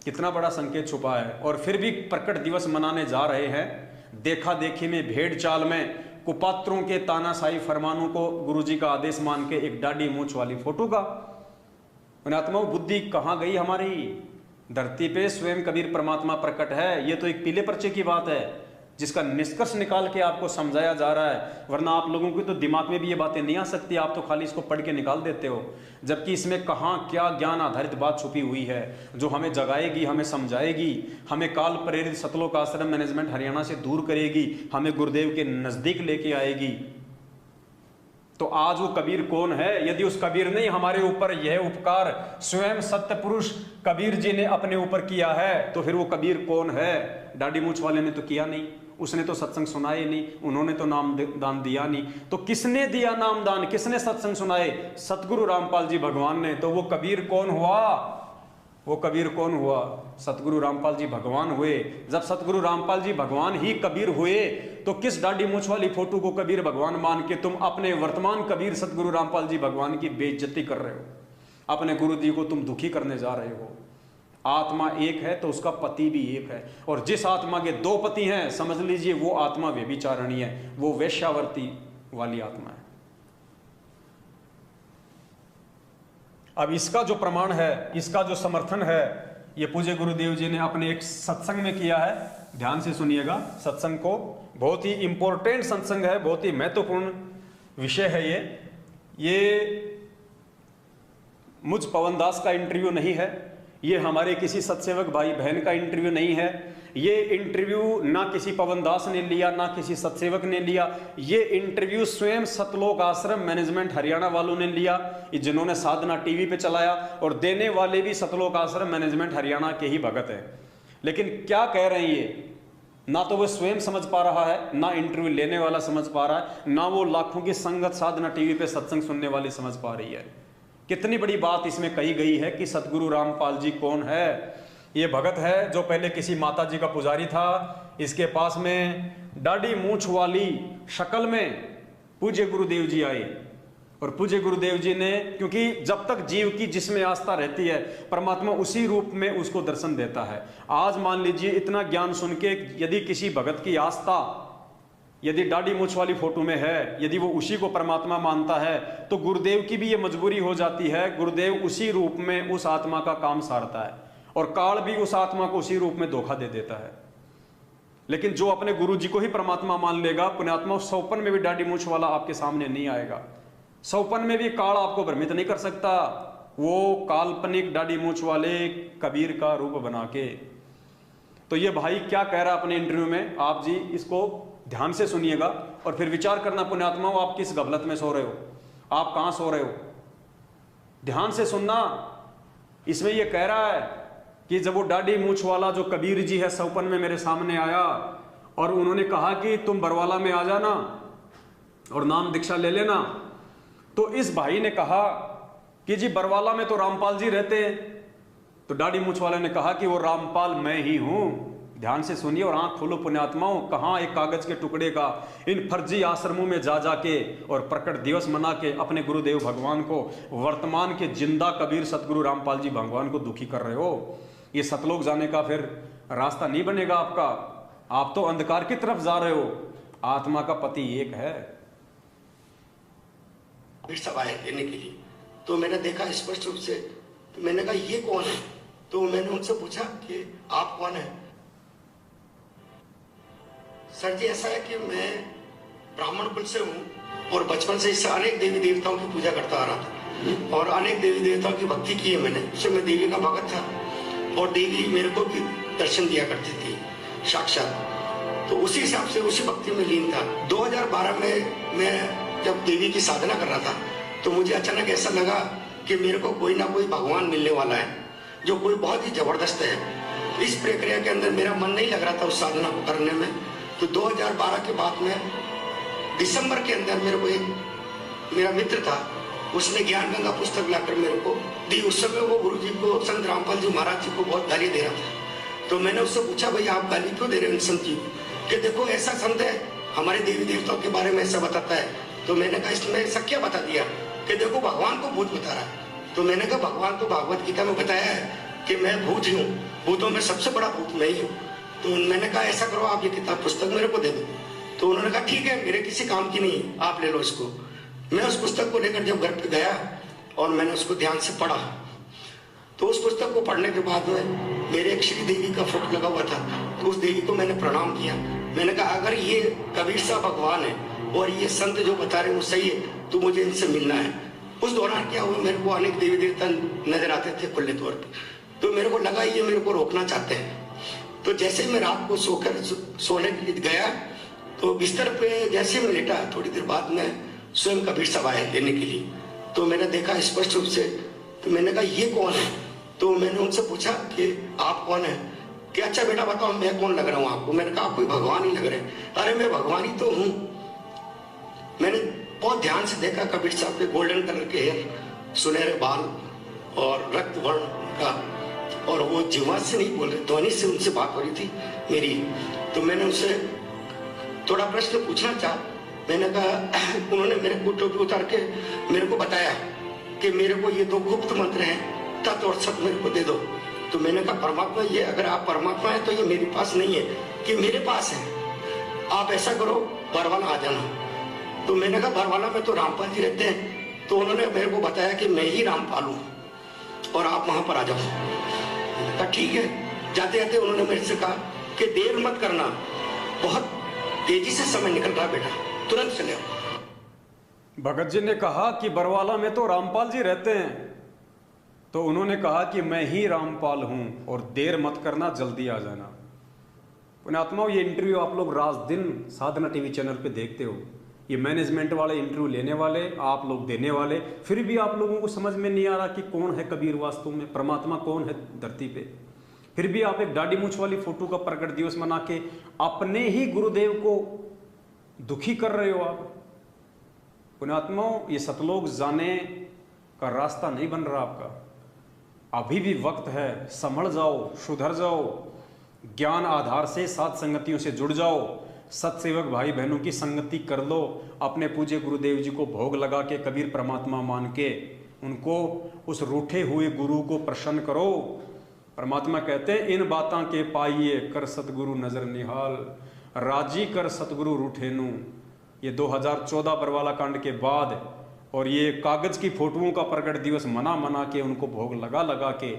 कितना बड़ा संकेत छुपा है। और फिर भी प्रकट दिवस मनाने जा रहे हैं, देखा देखी में, भेड़ चाल में, कुपात्रों के तानाशाही फरमानों को गुरुजी का आदेश मान के एक दाढ़ी मूंछ वाली फोटो का। पुण्यात्माओं, बुद्धि कहां गई हमारी? धरती पे स्वयं कबीर परमात्मा प्रकट है। ये तो एक पीले पर्चे की बात है जिसका निष्कर्ष निकाल के आपको समझाया जा रहा है, वरना आप लोगों के तो दिमाग में भी ये बातें नहीं आ सकती। आप तो खाली इसको पढ़ के निकाल देते हो, जबकि इसमें कहाँ क्या ज्ञान आधारित बात छुपी हुई है जो हमें जगाएगी, हमें समझाएगी, हमें काल प्रेरित सतलोक आश्रम मैनेजमेंट हरियाणा से दूर करेगी, हमें गुरुदेव के नजदीक लेके आएगी। तो आज वो कबीर कौन है? यदि उस कबीर ने हमारे ऊपर यह उपकार स्वयं सत्य पुरुष कबीर जी ने अपने ऊपर किया है, तो फिर वो कबीर कौन है? दाढ़ी मूछ वाले ने तो किया नहीं, उसने तो सत्संग सुनाए नहीं, उन्होंने तो नाम दान दिया नहीं। तो किसने दिया नाम दान, किसने सत्संग सुनाए? सतगुरु रामपाल जी भगवान ने। तो वो कबीर कौन हुआ? वो कबीर कौन हुआ? सतगुरु रामपाल जी भगवान हुए। जब सतगुरु रामपाल जी भगवान ही कबीर हुए, तो किस दाढ़ी मूछ वाली फोटो को कबीर भगवान मान के तुम अपने वर्तमान कबीर सतगुरु रामपाल जी भगवान की बेइज्जती कर रहे हो? अपने गुरु जी को तुम दुखी करने जा रहे हो। आत्मा एक है तो उसका पति भी एक है, और जिस आत्मा के दो पति हैं, समझ लीजिए वो आत्मा व्यभिचारिणी है, वो वेश्यावर्ती वाली आत्मा है। अब इसका जो प्रमाण है, इसका जो समर्थन है, ये पूज्य गुरुदेव जी ने अपने एक सत्संग में किया है। ध्यान से सुनिएगा सत्संग को, बहुत ही इंपॉर्टेंट सत्संग है, बहुत ही महत्वपूर्ण विषय है ये मुझ पवन दास का इंटरव्यू नहीं है, ये हमारे किसी सत्सेवक भाई बहन का इंटरव्यू नहीं है। ये इंटरव्यू ना किसी पवन दास ने लिया, ना किसी सत्सेवक ने लिया। ये इंटरव्यू स्वयं सतलोक आश्रम मैनेजमेंट हरियाणा वालों ने लिया, जिन्होंने साधना टीवी पे चलाया, और देने वाले भी सतलोक आश्रम मैनेजमेंट हरियाणा के ही भगत हैं। लेकिन क्या कह रहे हैं ये? ना तो वो स्वयं समझ पा रहा है, ना इंटरव्यू लेने वाला समझ पा रहा है, ना वो लाखों की संगत साधना टीवी पे सत्संग सुनने वाली समझ पा रही है। कितनी बड़ी बात इसमें कही गई है कि सतगुरु रामपाल जी कौन है? ये भगत है जो पहले किसी माता जी का पुजारी था, इसके पास में दाढ़ी मूछ वाली शक्ल में पूज्य गुरुदेव जी आए, और पूज्य गुरुदेव जी ने, क्योंकि जब तक जीव की जिसमें आस्था रहती है, परमात्मा उसी रूप में उसको दर्शन देता है। आज मान लीजिए इतना ज्ञान सुन के यदि किसी भगत की आस्था यदि दाढ़ी मूछ वाली फोटो में है, यदि वो उसी को परमात्मा मानता है, तो गुरुदेव की भी ये मजबूरी हो जाती है, गुरुदेव उसी रूप में उस आत्मा का काम सारता है, और काल भी उस आत्मा को उसी रूप में धोखा दे देता है। लेकिन जो अपने गुरु जी को ही परमात्मा मान लेगा, पुण्यात्मा, सौपन में भी दाढ़ी मूछ वाला आपके सामने नहीं आएगा, सौपन में भी काल आपको भ्रमित नहीं कर सकता, वो काल्पनिक दाढ़ी मूछ वाले कबीर का रूप बना के। तो ये भाई क्या कह रहा है अपने इंटरव्यू में, आप जी इसको ध्यान से सुनिएगा और फिर विचार करना पुण्यात्माओं, आप किस गफलत में सो रहे हो, आप कहां सो रहे हो, ध्यान से सुनना। इसमें यह कह रहा है कि जब वो दाढ़ी मूछ वाला जो कबीर जी है सौपन में मेरे सामने आया, और उन्होंने कहा कि तुम बरवाला में आ जाना और नाम दीक्षा ले लेना, तो इस भाई ने कहा कि जी बरवाला में तो रामपाल जी रहते हैं। तो दाढ़ी मूछ वाले ने कहा कि वो रामपाल मैं ही हूं। ध्यान से सुनिए और आंख खोलो पुण्यात्माओं, कहां एक कागज के टुकड़े का इन फर्जी आश्रमों में जा जाके और प्रकट दिवस मना के अपने गुरुदेव भगवान को, वर्तमान के जिंदा कबीर सतगुरु रामपाल जी भगवान को दुखी कर रहे हो। ये सतलोक जाने का फिर रास्ता नहीं बनेगा आपका, आप तो अंधकार की तरफ जा रहे हो। आत्मा का पति एक है। सब आए लेने के लिए, तो मैंने देखा स्पष्ट रूप से, तो मैंने कहा ये कौन है? तो मैंने उनसे पूछा कि आप कौन है? सर जी ऐसा है कि मैं ब्राह्मण कुल से हूँ और बचपन से इससे अनेक देवी देवताओं की पूजा करता आ रहा था और अनेक देवी देवताओं की भक्ति की है मैंने। उससे मैं देवी का भगत था और देवी मेरे को भी दर्शन दिया करती थी साक्षात, तो उसी हिसाब से उसी भक्ति में लीन था। 2012 में मैं जब देवी की साधना कर रहा था तो मुझे अचानक ऐसा लगा कि मेरे को कोई ना कोई भगवान मिलने वाला है जो कोई बहुत ही जबरदस्त है। इस प्रक्रिया के अंदर मेरा मन नहीं लग रहा था उस साधना को करने में। तो 2012 के बाद में दिसंबर के अंदर मेरे को एक मेरा मित्र था, उसने ज्ञान गंगा पुस्तक लाकर मेरे को दी। उस समय वो गुरु जी को, संत रामपाल जी महाराज जी को बहुत गाली दे रहा था। तो मैंने उससे पूछा, भाई आप गाली क्यों दे रहे हैं संत जी को? कि देखो ऐसा संत है हमारे देवी देवताओं के बारे में ऐसा बताता है। तो मैंने कहा इसमें ऐसा क्या बता दिया? कि देखो भगवान को भूत बता रहा है। तो मैंने कहा भगवान तो भागवत गीता में बताया है कि मैं भूत ही हूँ, भूतों में सबसे बड़ा भूत मैं ही हूँ। तो मैंने कहा ऐसा करो आप ये किताब पुस्तक मेरे को दे दो। तो उन्होंने कहा ठीक है, मेरे किसी काम की नहीं, आप ले लो इसको। मैं उस पुस्तक को लेकर जब घर पे गया और मैंने उसको ध्यान से पढ़ा, तो उस पुस्तक को पढ़ने के बाद में मेरे एक श्री देवी का फोटो लगा हुआ था, तो उस देवी को मैंने प्रणाम किया। मैंने कहा अगर ये कबीर साहब भगवान है और ये संत जो बता रहे हैं वो सही है तो मुझे इनसे मिलना है। उस दौरान क्या हुआ, मेरे को अनेक देवी देवता नजर आते थे खुले तौर पर, तो मेरे को लगा ये मेरे को रोकना चाहते हैं। तो जैसे मैं रात को सोने के लिए गया तो बिस्तर पे जैसे मैं लेटा, थोड़ी देर बाद में स्वयं कबीर साहब आए लेने के लिए। तो मैंने देखा स्पष्ट रूप से, तो मैंने कहा ये कौन है? तो मैंने उनसे पूछा कि आप कौन है? कि अच्छा बेटा बताओ मैं कौन लग रहा हूँ आपको? मैंने कहा कोई भगवान ही लग रहे हैं। अरे मैं भगवान ही तो हूँ। मैंने बहुत ध्यान से देखा कबीर साहब के गोल्डन कलर के हेयर, सुनहरे बाल और रक्त वर्ण का, और वो जीवा से नहीं बोल रहे, ध्वनि से उनसे बात हो रही थी मेरी। तो मैंने उनसे थोड़ा प्रश्न पूछना चाहा। मैंने कहा, उन्होंने मेरे को टोपी उतार के मेरे को बताया कि मेरे को ये 2 गुप्त मंत्र हैं, तत् और सत मेरे को दे दो। तो मैंने कहा परमात्मा, ये अगर आप परमात्मा है तो ये मेरे पास नहीं है कि मेरे पास है। आप ऐसा करो बरवाला आ जाना। तो मैंने कहा बरवाला में तो रामपाल जी रहते हैं। तो उन्होंने मेरे को बताया कि मैं ही रामपाल हूँ और आप वहां पर आ जाओ। मैंने कहा ठीक है। जाते जाते उन्होंने मेरे से कहा कि देर मत करना, बहुत तेजी से समय निकल रहा बेटा, तुरंत चले आओ। भगत जी ने कहा कि बरवाला में तो रामपाल जी रहते हैं। तो उन्होंने कहा कि मैं ही रामपाल हूं और देर मत करना, जल्दी आ जाना। पुण्यात्माओं, ये इंटरव्यू आप लोग रात दिन साधना टीवी चैनल पे देखते हो। ये मैनेजमेंट वाले इंटरव्यू लेने वाले, आप लोग देने वाले, फिर भी आप लोगों को समझ में नहीं आ रहा कि कौन है कबीर वास्तव में, परमात्मा कौन है धरती पे। फिर भी आप एक दाढ़ी मूछ वाली फोटो का प्रकट दिवस मना के अपने ही गुरुदेव को दुखी कर रहे हो आप। पुण्यात्माओं, ये सतलोक जाने का रास्ता नहीं बन रहा आपका। अभी भी वक्त है, संभल जाओ, सुधर जाओ, ज्ञान आधार से साथ संगतियों से जुड़ जाओ, सत्सेवक भाई बहनों की संगति कर लो, अपने पूज्य गुरुदेव जी को भोग लगा के कबीर परमात्मा मान के उनको, उस रूठे हुए गुरु को प्रसन्न करो। परमात्मा कहते हैं, इन बातां के पाइए कर सतगुरु नजर निहाल, राजी कर सतगुरु रूठेनु। ये 2014 बरवाला कांड के बाद, और ये कागज की फोटोओं का प्रकट दिवस मना के उनको भोग लगा के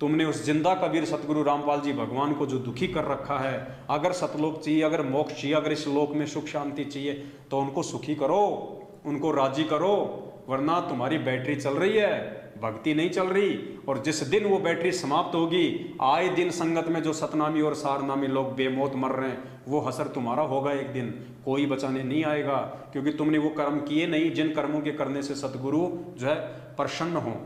तुमने उस जिंदा कबीर सतगुरु रामपाल जी भगवान को जो दुखी कर रखा है, अगर सतलोक चाहिए, अगर मोक्ष चाहिए, अगर इस लोक में सुख शांति चाहिए तो उनको सुखी करो, उनको राजी करो, वरना तुम्हारी बैटरी चल रही है, भक्ति नहीं चल रही। और जिस दिन वो बैटरी समाप्त होगी, आए दिन संगत में जो सतनामी और सारनामी लोग बेमौत मर रहे हैं, वो हसर तुम्हारा होगा एक दिन, कोई बचाने नहीं आएगा, क्योंकि तुमने वो कर्म किए नहीं जिन कर्मों के करने से सतगुरु जो है प्रसन्न हो।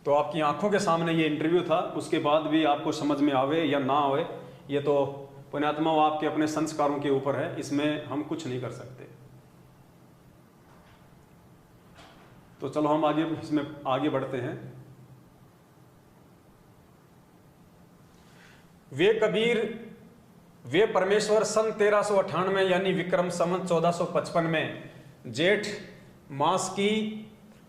तो आपकी आंखों के सामने ये इंटरव्यू था, उसके बाद भी आपको समझ में आवे या ना आवे, ये तो पुण्यात्मा आपके अपने संस्कारों के ऊपर है, इसमें हम कुछ नहीं कर सकते। तो चलो हम आगे इसमें आगे बढ़ते हैं। वे कबीर, वे परमेश्वर सन 1398 यानी विक्रम संवत 1455 में जेठ मास की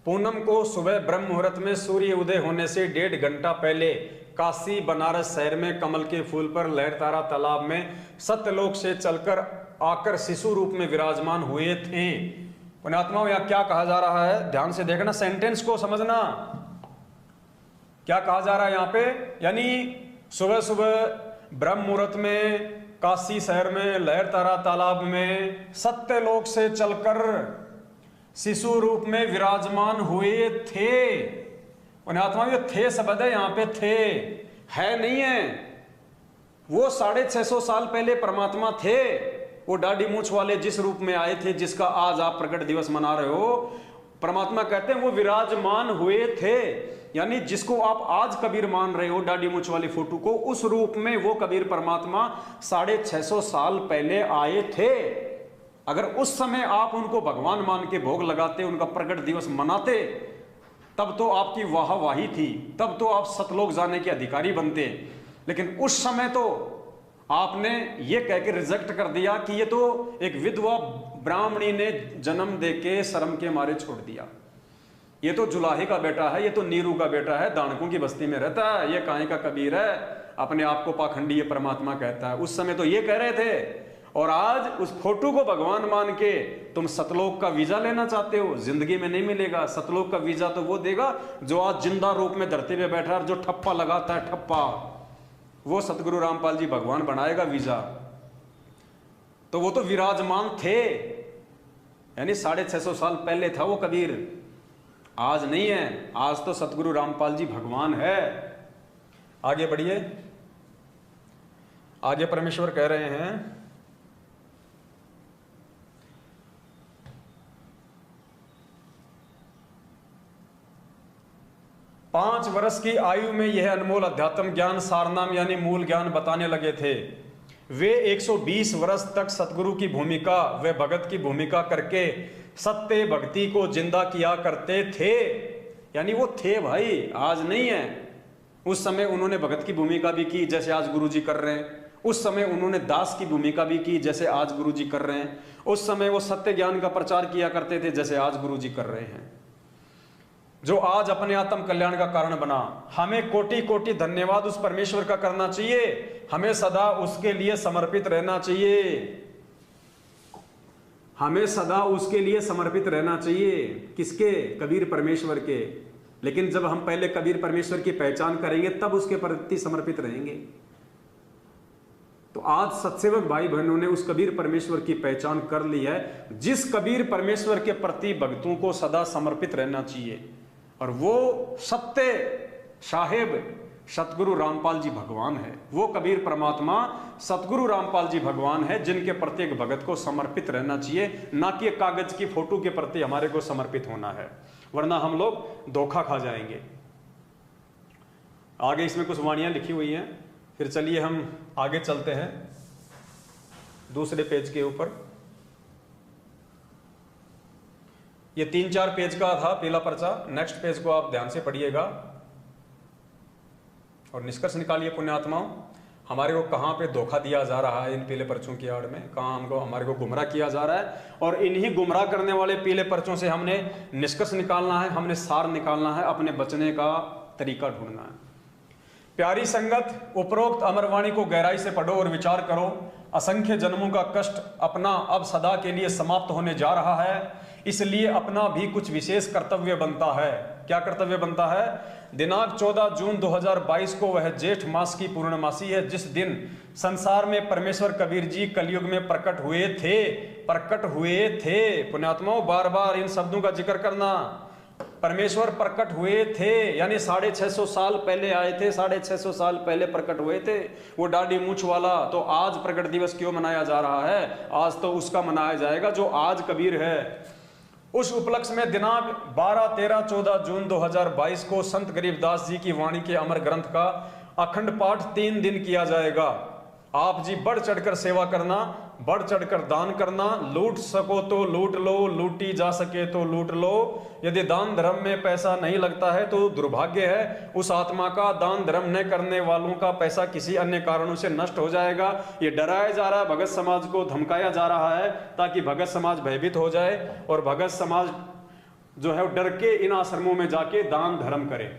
पूनम को सुबह ब्रह्म मुहूर्त में सूर्य उदय होने से 1.5 घंटा पहले काशी बनारस शहर में कमल के फूल पर लहरतारा तालाब में सत्यलोक से चलकर आकर शिशु रूप में विराजमान हुए थे। पुण्यात्माओं, यहां क्या कहा जा रहा है, ध्यान से देखना, सेंटेंस को समझना। क्या कहा जा रहा है यहां पे, यानी सुबह सुबह ब्रह्म मुहूर्त में काशी शहर में लहरतारा तालाब में सत्यलोक से चलकर शिशु रूप में विराजमान हुए थे। पुण्यात्मा, ये थे शब्द है यहां पे, थे है नहीं है। वो 650 साल पहले परमात्मा थे, वो दाढ़ी मूछ वाले जिस रूप में आए थे, जिसका आज आप प्रकट दिवस मना रहे हो। परमात्मा कहते हैं वो विराजमान हुए थे, यानी जिसको आप आज कबीर मान रहे हो, दाढ़ी मूछ वाली फोटो को, उस रूप में वो कबीर परमात्मा 650 साल पहले आए थे। अगर उस समय आप उनको भगवान मान के भोग लगाते, उनका प्रकट दिवस मनाते, तब तो आपकी वाहवाही थी, तब तो आप सतलोक जाने के अधिकारी बनते। लेकिन उस समय तो आपने ये कह के रिजेक्ट कर दिया कि ये तो एक विधवा ब्राह्मणी ने जन्म देके शर्म के मारे छोड़ दिया, ये तो जुलाहे का बेटा है, ये तो नीरू का बेटा है, दानकों की बस्ती में रहता है, ये काहे का कबीर है, अपने आप को पाखंडी ये परमात्मा कहता है। उस समय तो ये कह रहे थे, और आज उस फोटो को भगवान मान के तुम सतलोक का वीजा लेना चाहते हो। जिंदगी में नहीं मिलेगा। सतलोक का वीजा तो वो देगा जो आज जिंदा रूप में धरती पे बैठा है, जो ठप्पा लगाता है, ठप्पा, वो सतगुरु रामपाल जी भगवान बनाएगा वीजा। तो वो तो विराजमान थे, यानी 650 साल पहले था वो कबीर, आज नहीं है। आज तो सतगुरु रामपाल जी भगवान है। आगे बढ़िए, आगे परमेश्वर कह रहे हैं, वर्ष की आयु में यह अनमोल अध्यात्म ज्ञान सारनाम यानी मूल ज्ञान बताने लगे थे। वे 120 वर्ष तक सतगुरु की भूमिका व भगत की भूमिका करके सत्य भक्ति को जिंदा किया करते थे। यानी वो थे भाई, आज नहीं है। उस समय उन्होंने भगत की भूमिका भी की जैसे आज गुरुजी कर रहे हैं। उस समय उन्होंने दास की भूमिका भी की जैसे आज गुरुजी कर रहे हैं। उस समय वो सत्य ज्ञान का प्रचार किया करते थे जैसे आज गुरुजी कर रहे हैं, जो आज अपने आत्म कल्याण का कारण बना। हमें कोटि कोटि धन्यवाद उस परमेश्वर का करना चाहिए। हमें सदा उसके लिए समर्पित रहना चाहिए। हमें सदा उसके लिए समर्पित रहना चाहिए। किसके? कबीर परमेश्वर के। लेकिन जब हम पहले कबीर परमेश्वर की पहचान करेंगे तब उसके प्रति समर्पित रहेंगे। तो आज सत्सेवक भाई बहनों ने उस कबीर परमेश्वर की पहचान कर ली है, जिस कबीर परमेश्वर के प्रति भक्तों को सदा समर्पित रहना चाहिए। और वो सत्य साहेब सतगुरु रामपाल जी भगवान है। वो कबीर परमात्मा सतगुरु रामपाल जी भगवान है, जिनके प्रत्येक भगत को समर्पित रहना चाहिए, ना कि कागज की फोटो के प्रति हमारे को समर्पित होना है, वरना हम लोग धोखा खा जाएंगे। आगे इसमें कुछ वाणियां लिखी हुई हैं, फिर चलिए हम आगे चलते हैं दूसरे पेज के ऊपर। ये 3-4 पेज का था पीला पर्चा। नेक्स्ट पेज को आप ध्यान से पढ़िएगा और निष्कर्ष निकालिए पुण्यात्माओं, हमारे को कहाँ पे धोखा दिया जा रहा है इन पीले पर्चों की आड़ में, कहाँ हमारे को गुमराह किया जा रहा है। और इन्हीं गुमराह करने वाले पीले पर्चों से हमने निष्कर्ष निकालना है, हमने सार निकालना है, अपने बचने का तरीका ढूंढना है। प्यारी संगत, उपरोक्त अमरवाणी को गहराई से पढ़ो और विचार करो। असंख्य जन्मों का कष्ट अपना अब सदा के लिए समाप्त होने जा रहा है, इसलिए अपना भी कुछ विशेष कर्तव्य बनता है। क्या कर्तव्य बनता है? दिनांक 14 जून 2022 को वह जेठ मास की पूर्णमासी है, जिस दिन संसार में परमेश्वर कबीर जी कलयुग में प्रकट हुए थे। पुण्यात्माओं, बार बार इन शब्दों का जिक्र करना। परमेश्वर प्रकट हुए थे यानी 650 साल पहले आए थे, 650 साल पहले प्रकट हुए थे वो दाढ़ी मूछ वाला। तो आज प्रकट दिवस क्यों मनाया जा रहा है? आज तो उसका मनाया जाएगा जो आज कबीर है। उस उपलक्ष्य में दिनांक 12, 13, 14 जून 2022 को संत गरीबदास जी की वाणी के अमर ग्रंथ का अखंड पाठ 3 दिन किया जाएगा। आप जी बढ़ चढ़कर सेवा करना, बढ़ चढ़कर दान करना। लूट सको तो लूट लो, लूटी जा सके तो लूट लो। यदि दान धर्म में पैसा नहीं लगता है तो दुर्भाग्य है उस आत्मा का। दान धर्म न करने वालों का पैसा किसी अन्य कारणों से नष्ट हो जाएगा। ये डराया जा रहा है, भगत समाज को धमकाया जा रहा है ताकि भगत समाज भयभीत हो जाए और भगत समाज जो है डर के इन आश्रमों में जाके दान धर्म करे।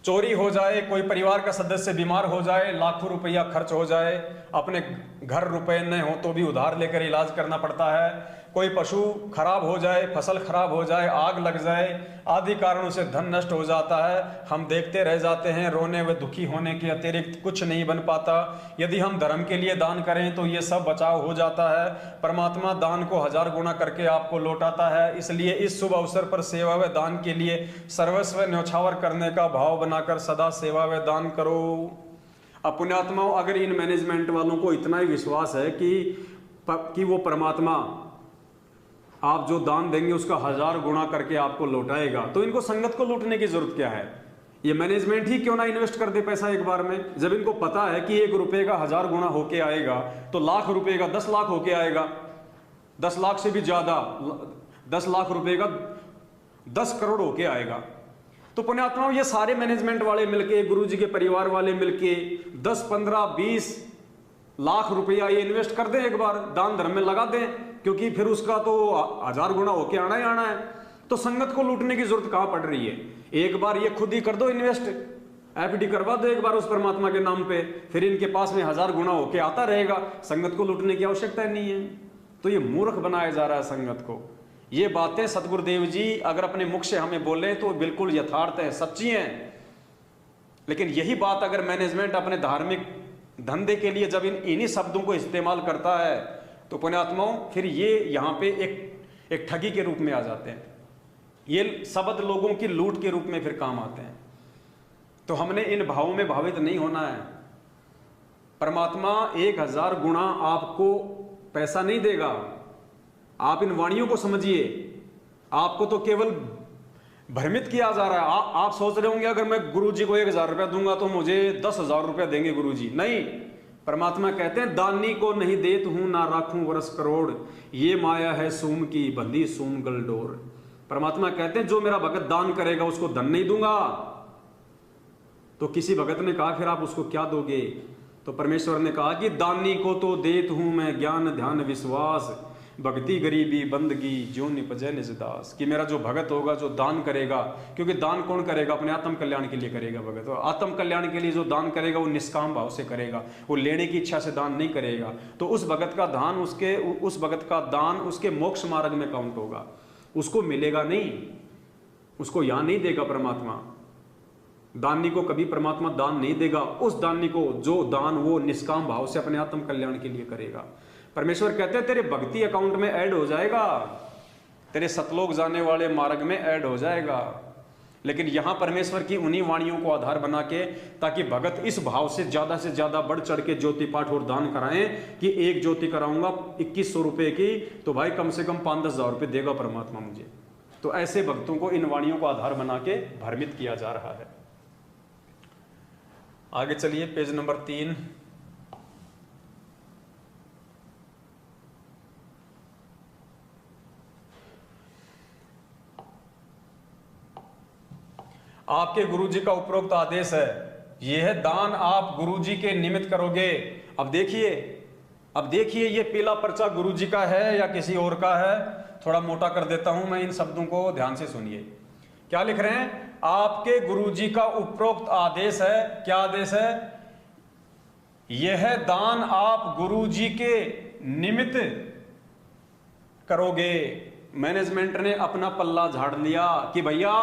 चोरी हो जाए, कोई परिवार का सदस्य बीमार हो जाए, लाखों रुपया खर्च हो जाए, अपने घर रुपए न हो तो भी उधार लेकर इलाज करना पड़ता है। कोई पशु खराब हो जाए, फसल खराब हो जाए, आग लग जाए, आदि कारणों से धन नष्ट हो जाता है। हम देखते रह जाते हैं, रोने व दुखी होने के अतिरिक्त कुछ नहीं बन पाता। यदि हम धर्म के लिए दान करें तो ये सब बचाव हो जाता है। परमात्मा दान को 1000 गुना करके आपको लौटाता है। इसलिए इस शुभ अवसर पर सेवा व दान के लिए सर्वस्व न्यौछावर करने का भाव बनाकर सदा सेवा व दान करो। अब पुण्यात्माओं, अगर इन मैनेजमेंट वालों को इतना ही विश्वास है कि वो परमात्मा आप जो दान देंगे उसका 1000 गुना करके आपको लौटाएगा, तो इनको संगत को लूटने की जरूरत क्या है? ये मैनेजमेंट ही क्यों ना इन्वेस्ट कर दे पैसा एक बार में। जब इनको पता है कि 1 रुपए का 1000 गुना होके आएगा तो लाख रुपए का 10 लाख होके आएगा, 10 लाख से भी ज्यादा, 10 लाख रुपए का 10 करोड़ होके आएगा। तो पुण्यात्माओं, ये सारे मैनेजमेंट वाले मिलके, गुरु जी के परिवार वाले मिलके 10, 15, 20 लाख रुपया ये इन्वेस्ट कर दें, एक बार दान धर्म में लगा दें, क्योंकि फिर उसका तो 1000 गुना होके आना ही आना है। तो संगत को लूटने की जरूरत कहां पड़ रही है? एक बार ये खुद ही कर दो इन्वेस्ट, एफडी करवा दो एक बार उस परमात्मा के नाम पे, फिर इनके पास में 1000 गुना होके आता रहेगा। संगत को लूटने की आवश्यकता नहीं है। तो ये मूर्ख बनाया जा रहा है संगत को। ये बातें सतगुरुदेव जी अगर अपने मुख से हमें बोले तो बिल्कुल यथार्थ है, सच्ची हैं। लेकिन यही बात अगर मैनेजमेंट अपने धार्मिक धंधे के लिए जब इन्हीं शब्दों को इस्तेमाल करता है तो पुण्यात्माओं फिर ये यहाँ पे एक ठगी के रूप में आ जाते हैं। ये शब्द लोगों की लूट के रूप में फिर काम आते हैं। तो हमने इन भावों में भावित नहीं होना है। परमात्मा 1000 गुना आपको पैसा नहीं देगा। आप इन वाणियों को समझिए। आपको तो केवल भ्रमित किया जा रहा है। आप सोच रहे होंगे अगर मैं गुरुजी को 1000 रुपया दूंगा तो मुझे 10,000 रुपया देंगे गुरुजी। नहीं, परमात्मा कहते हैं दानी को नहीं देत हूं ना राखूं वर्ष करोड़, ये माया है सूम की बंधी सूम गलडोर। परमात्मा कहते हैं जो मेरा भगत दान करेगा उसको धन नहीं दूंगा। तो किसी भगत ने कहा फिर आप उसको क्या दोगे? तो परमेश्वर ने कहा कि दानी को तो देत हूं मैं ज्ञान ध्यान विश्वास, भक्ति गरीबी बंदगी जो निपजे निज दास। कि मेरा जो भगत होगा जो दान करेगा, क्योंकि दान कौन करेगा? अपने आत्म कल्याण के लिए करेगा भगत। और आत्म कल्याण के लिए जो दान करेगा वो निष्काम भाव से करेगा, वो लेने की इच्छा से दान नहीं करेगा। तो उस भगत का दान उसके मोक्ष मार्ग में काउंट होगा, उसको मिलेगा नहीं, उसको यहां नहीं देगा परमात्मा। दानी को कभी परमात्मा दान नहीं देगा, उस दानी को जो दान वो निष्काम भाव से अपने आत्म कल्याण के लिए करेगा। परमेश्वर कहते हैं तेरे भक्ति अकाउंट में ऐड हो जाएगा, तेरे सतलोक जाने वाले मार्ग में ऐड हो जाएगा। लेकिन यहां परमेश्वर की उन्हीं वाणियों को आधार बना के, ताकि भगत इस भाव से ज्यादा बढ़ चढ़ के ज्योति पाठ और दान कराएं कि एक ज्योति कराऊंगा 2100 रुपए की, तो भाई कम से कम 5-10 हजार रुपये देगा परमात्मा मुझे। तो ऐसे भक्तों को इन वाणियों को आधार बना के भ्रमित किया जा रहा है। आगे चलिए, पेज नंबर 3। आपके गुरुजी का उपरोक्त आदेश है, यह दान आप गुरुजी के निमित्त करोगे। अब देखिए ये पीला पर्चा गुरुजी का है या किसी और का है? थोड़ा मोटा कर देता हूं मैं, इन शब्दों को ध्यान से सुनिए। क्या लिख रहे हैं? आपके गुरुजी का उपरोक्त आदेश है। क्या आदेश है? यह दान आप गुरुजी के निमित्त करोगे। मैनेजमेंट ने अपना पल्ला झाड़ लिया कि भैया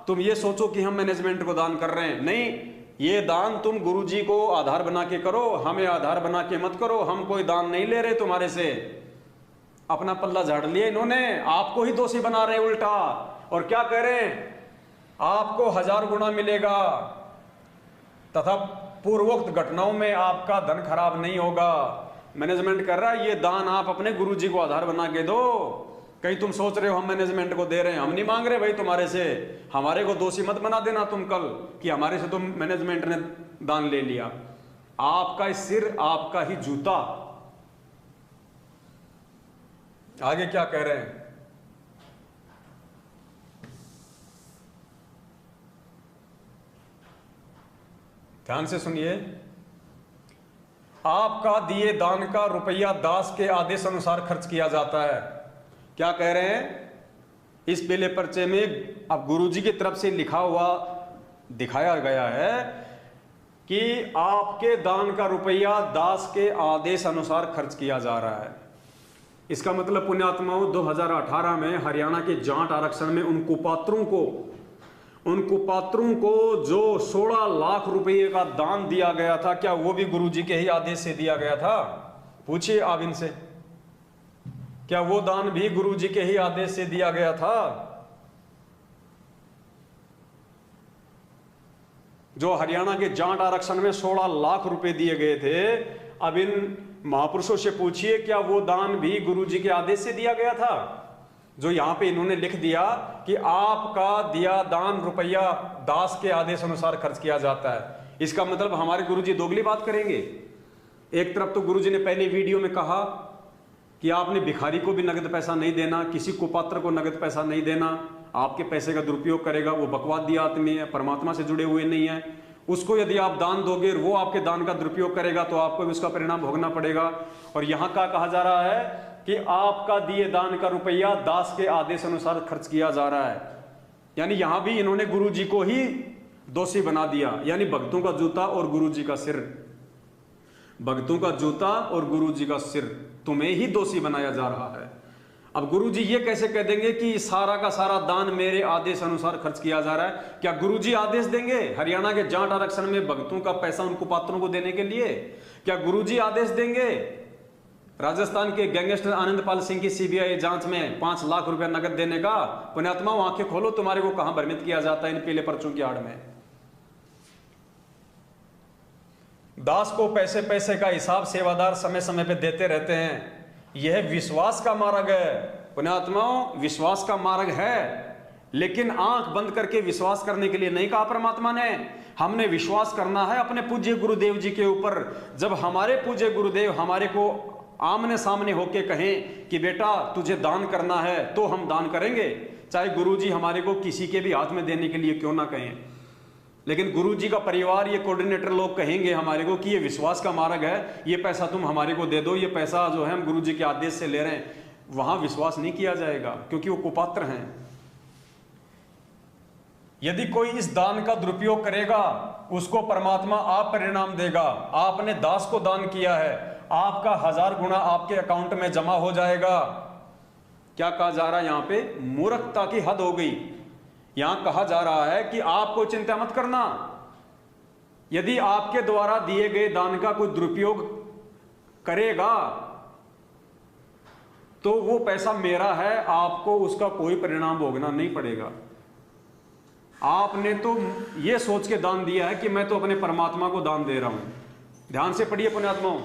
तुम ये सोचो कि हम मैनेजमेंट को दान कर रहे हैं, नहीं, ये दान तुम गुरुजी को आधार बना के करो, हमें आधार बना के मत करो। हम कोई दान नहीं ले रहे तुम्हारे से। अपना पल्ला झाड़ लिया इन्होंने, आपको ही दोषी बना रहे उल्टा। और क्या कह रहे हैं? आपको 1000 गुना मिलेगा तथा पूर्वोक्त घटनाओं में आपका धन खराब नहीं होगा। मैनेजमेंट कर रहा है ये दान आप अपने गुरुजी को आधार बना के दो। कहीं तुम सोच रहे हो हम मैनेजमेंट को दे रहे हैं, हम नहीं मांग रहे भाई तुम्हारे से। हमारे को दोषी मत बना देना तुम कल कि हमारे से तुम मैनेजमेंट ने दान ले लिया। आपका सिर आपका ही जूता। आगे क्या कह रहे हैं? ध्यान से सुनिए। आपका दिए दान का रुपया दास के आदेश अनुसार खर्च किया जाता है। क्या कह रहे हैं? इस पीले पर्चे में अब गुरुजी की तरफ से लिखा हुआ दिखाया गया है कि आपके दान का रुपया दास के आदेश अनुसार खर्च किया जा रहा है। इसका मतलब पुण्यात्माओं 2018 में हरियाणा के जाट आरक्षण में उन कुपात्रों को जो 16 लाख रुपए का दान दिया गया था, क्या वो भी गुरुजी के ही आदेश से दिया गया था? पूछिए आप इनसे, क्या वो दान भी गुरुजी के ही आदेश से दिया गया था? जो हरियाणा के जाट आरक्षण में 16 लाख रुपए दिए गए थे, अब इन महापुरुषों से पूछिए क्या वो दान भी गुरुजी के आदेश से दिया गया था? जो यहां पे इन्होंने लिख दिया कि आपका दिया दान रुपया दास के आदेश अनुसार खर्च किया जाता है, इसका मतलब हमारे गुरुजी दोगली बात करेंगे। एक तरफ तो गुरुजी ने पहले वीडियो में कहा कि आपने भिखारी को भी नगद पैसा नहीं देना, किसी कुपात्र को नगद पैसा नहीं देना, आपके पैसे का दुरुपयोग करेगा वो बकवादी आदमी है, परमात्मा से जुड़े हुए नहीं है। उसको यदि आप दान दोगे और वो आपके दान का दुरुपयोग करेगा तो आपको भी उसका परिणाम भोगना पड़ेगा। और यहां का कहा जा रहा है कि आपका दिए दान का रुपया दास के आदेश अनुसार खर्च किया जा रहा है। यानी यहां भी इन्होंने गुरुजी को ही दोषी बना दिया। यानी भक्तों का जूता और गुरुजी का सिर, भक्तों का जूता और गुरुजी का सिर, तुम्हें ही दोषी बनाया जा रहा है। अब गुरुजी ये कैसे कह देंगे कि सारा का सारा दान मेरे आदेश अनुसार खर्च किया जा रहा है? क्या गुरुजी आदेश देंगे हरियाणा के जाट आरक्षण में भक्तों का पैसा उन कुपात्रों को देने के लिए? क्या गुरुजी आदेश देंगे राजस्थान के गैंगस्टर आनंदपाल सिंह की सीबीआई जांच में 5 लाख रुपया नगद देने का? पुण्यात्माओं आंखें खोलो, तुम्हारे को कहां भ्रमित किया जाता है इन पीले पर्चों की आड़ में। दास को पैसे पैसे का हिसाब सेवादार समय समय पे देते रहते हैं। यह विश्वास का मार्ग है पुण्यात्माओं, विश्वास का मार्ग है। लेकिन आंख बंद करके विश्वास करने के लिए नहीं कहा परमात्मा ने। हमने विश्वास करना है अपने पूज्य गुरुदेव जी के ऊपर। जब हमारे पूज्य गुरुदेव हमारे को आमने सामने होके कहें कि बेटा तुझे दान करना है, तो हम दान करेंगे, चाहे गुरुजी हमारे को किसी के भी हाथ में देने के लिए क्यों ना कहें। लेकिन गुरुजी का परिवार, ये कोऑर्डिनेटर लोग कहेंगे हमारे को कि ये विश्वास का मार्ग है, ये पैसा तुम हमारे को दे दो, ये पैसा जो है हम गुरुजी के आदेश से ले रहे हैं, वहां विश्वास नहीं किया जाएगा, क्योंकि वो कुपात्र हैं। यदि कोई इस दान का दुरुपयोग करेगा, उसको परमात्मा आप परिणाम देगा। आपने दास को दान किया है, आपका 1000 गुना आपके अकाउंट में जमा हो जाएगा। क्या कहा जा रहा है यहाँ पे? मूर्खता की हद हो गई। यहां कहा जा रहा है कि आपको चिंता मत करना, यदि आपके द्वारा दिए गए दान का कोई दुरुपयोग करेगा तो वो पैसा मेरा है, आपको उसका कोई परिणाम भोगना नहीं पड़ेगा। आपने तो ये सोच के दान दिया है कि मैं तो अपने परमात्मा को दान दे रहा हूं। ध्यान से पढ़िए पुण्यात्माओं,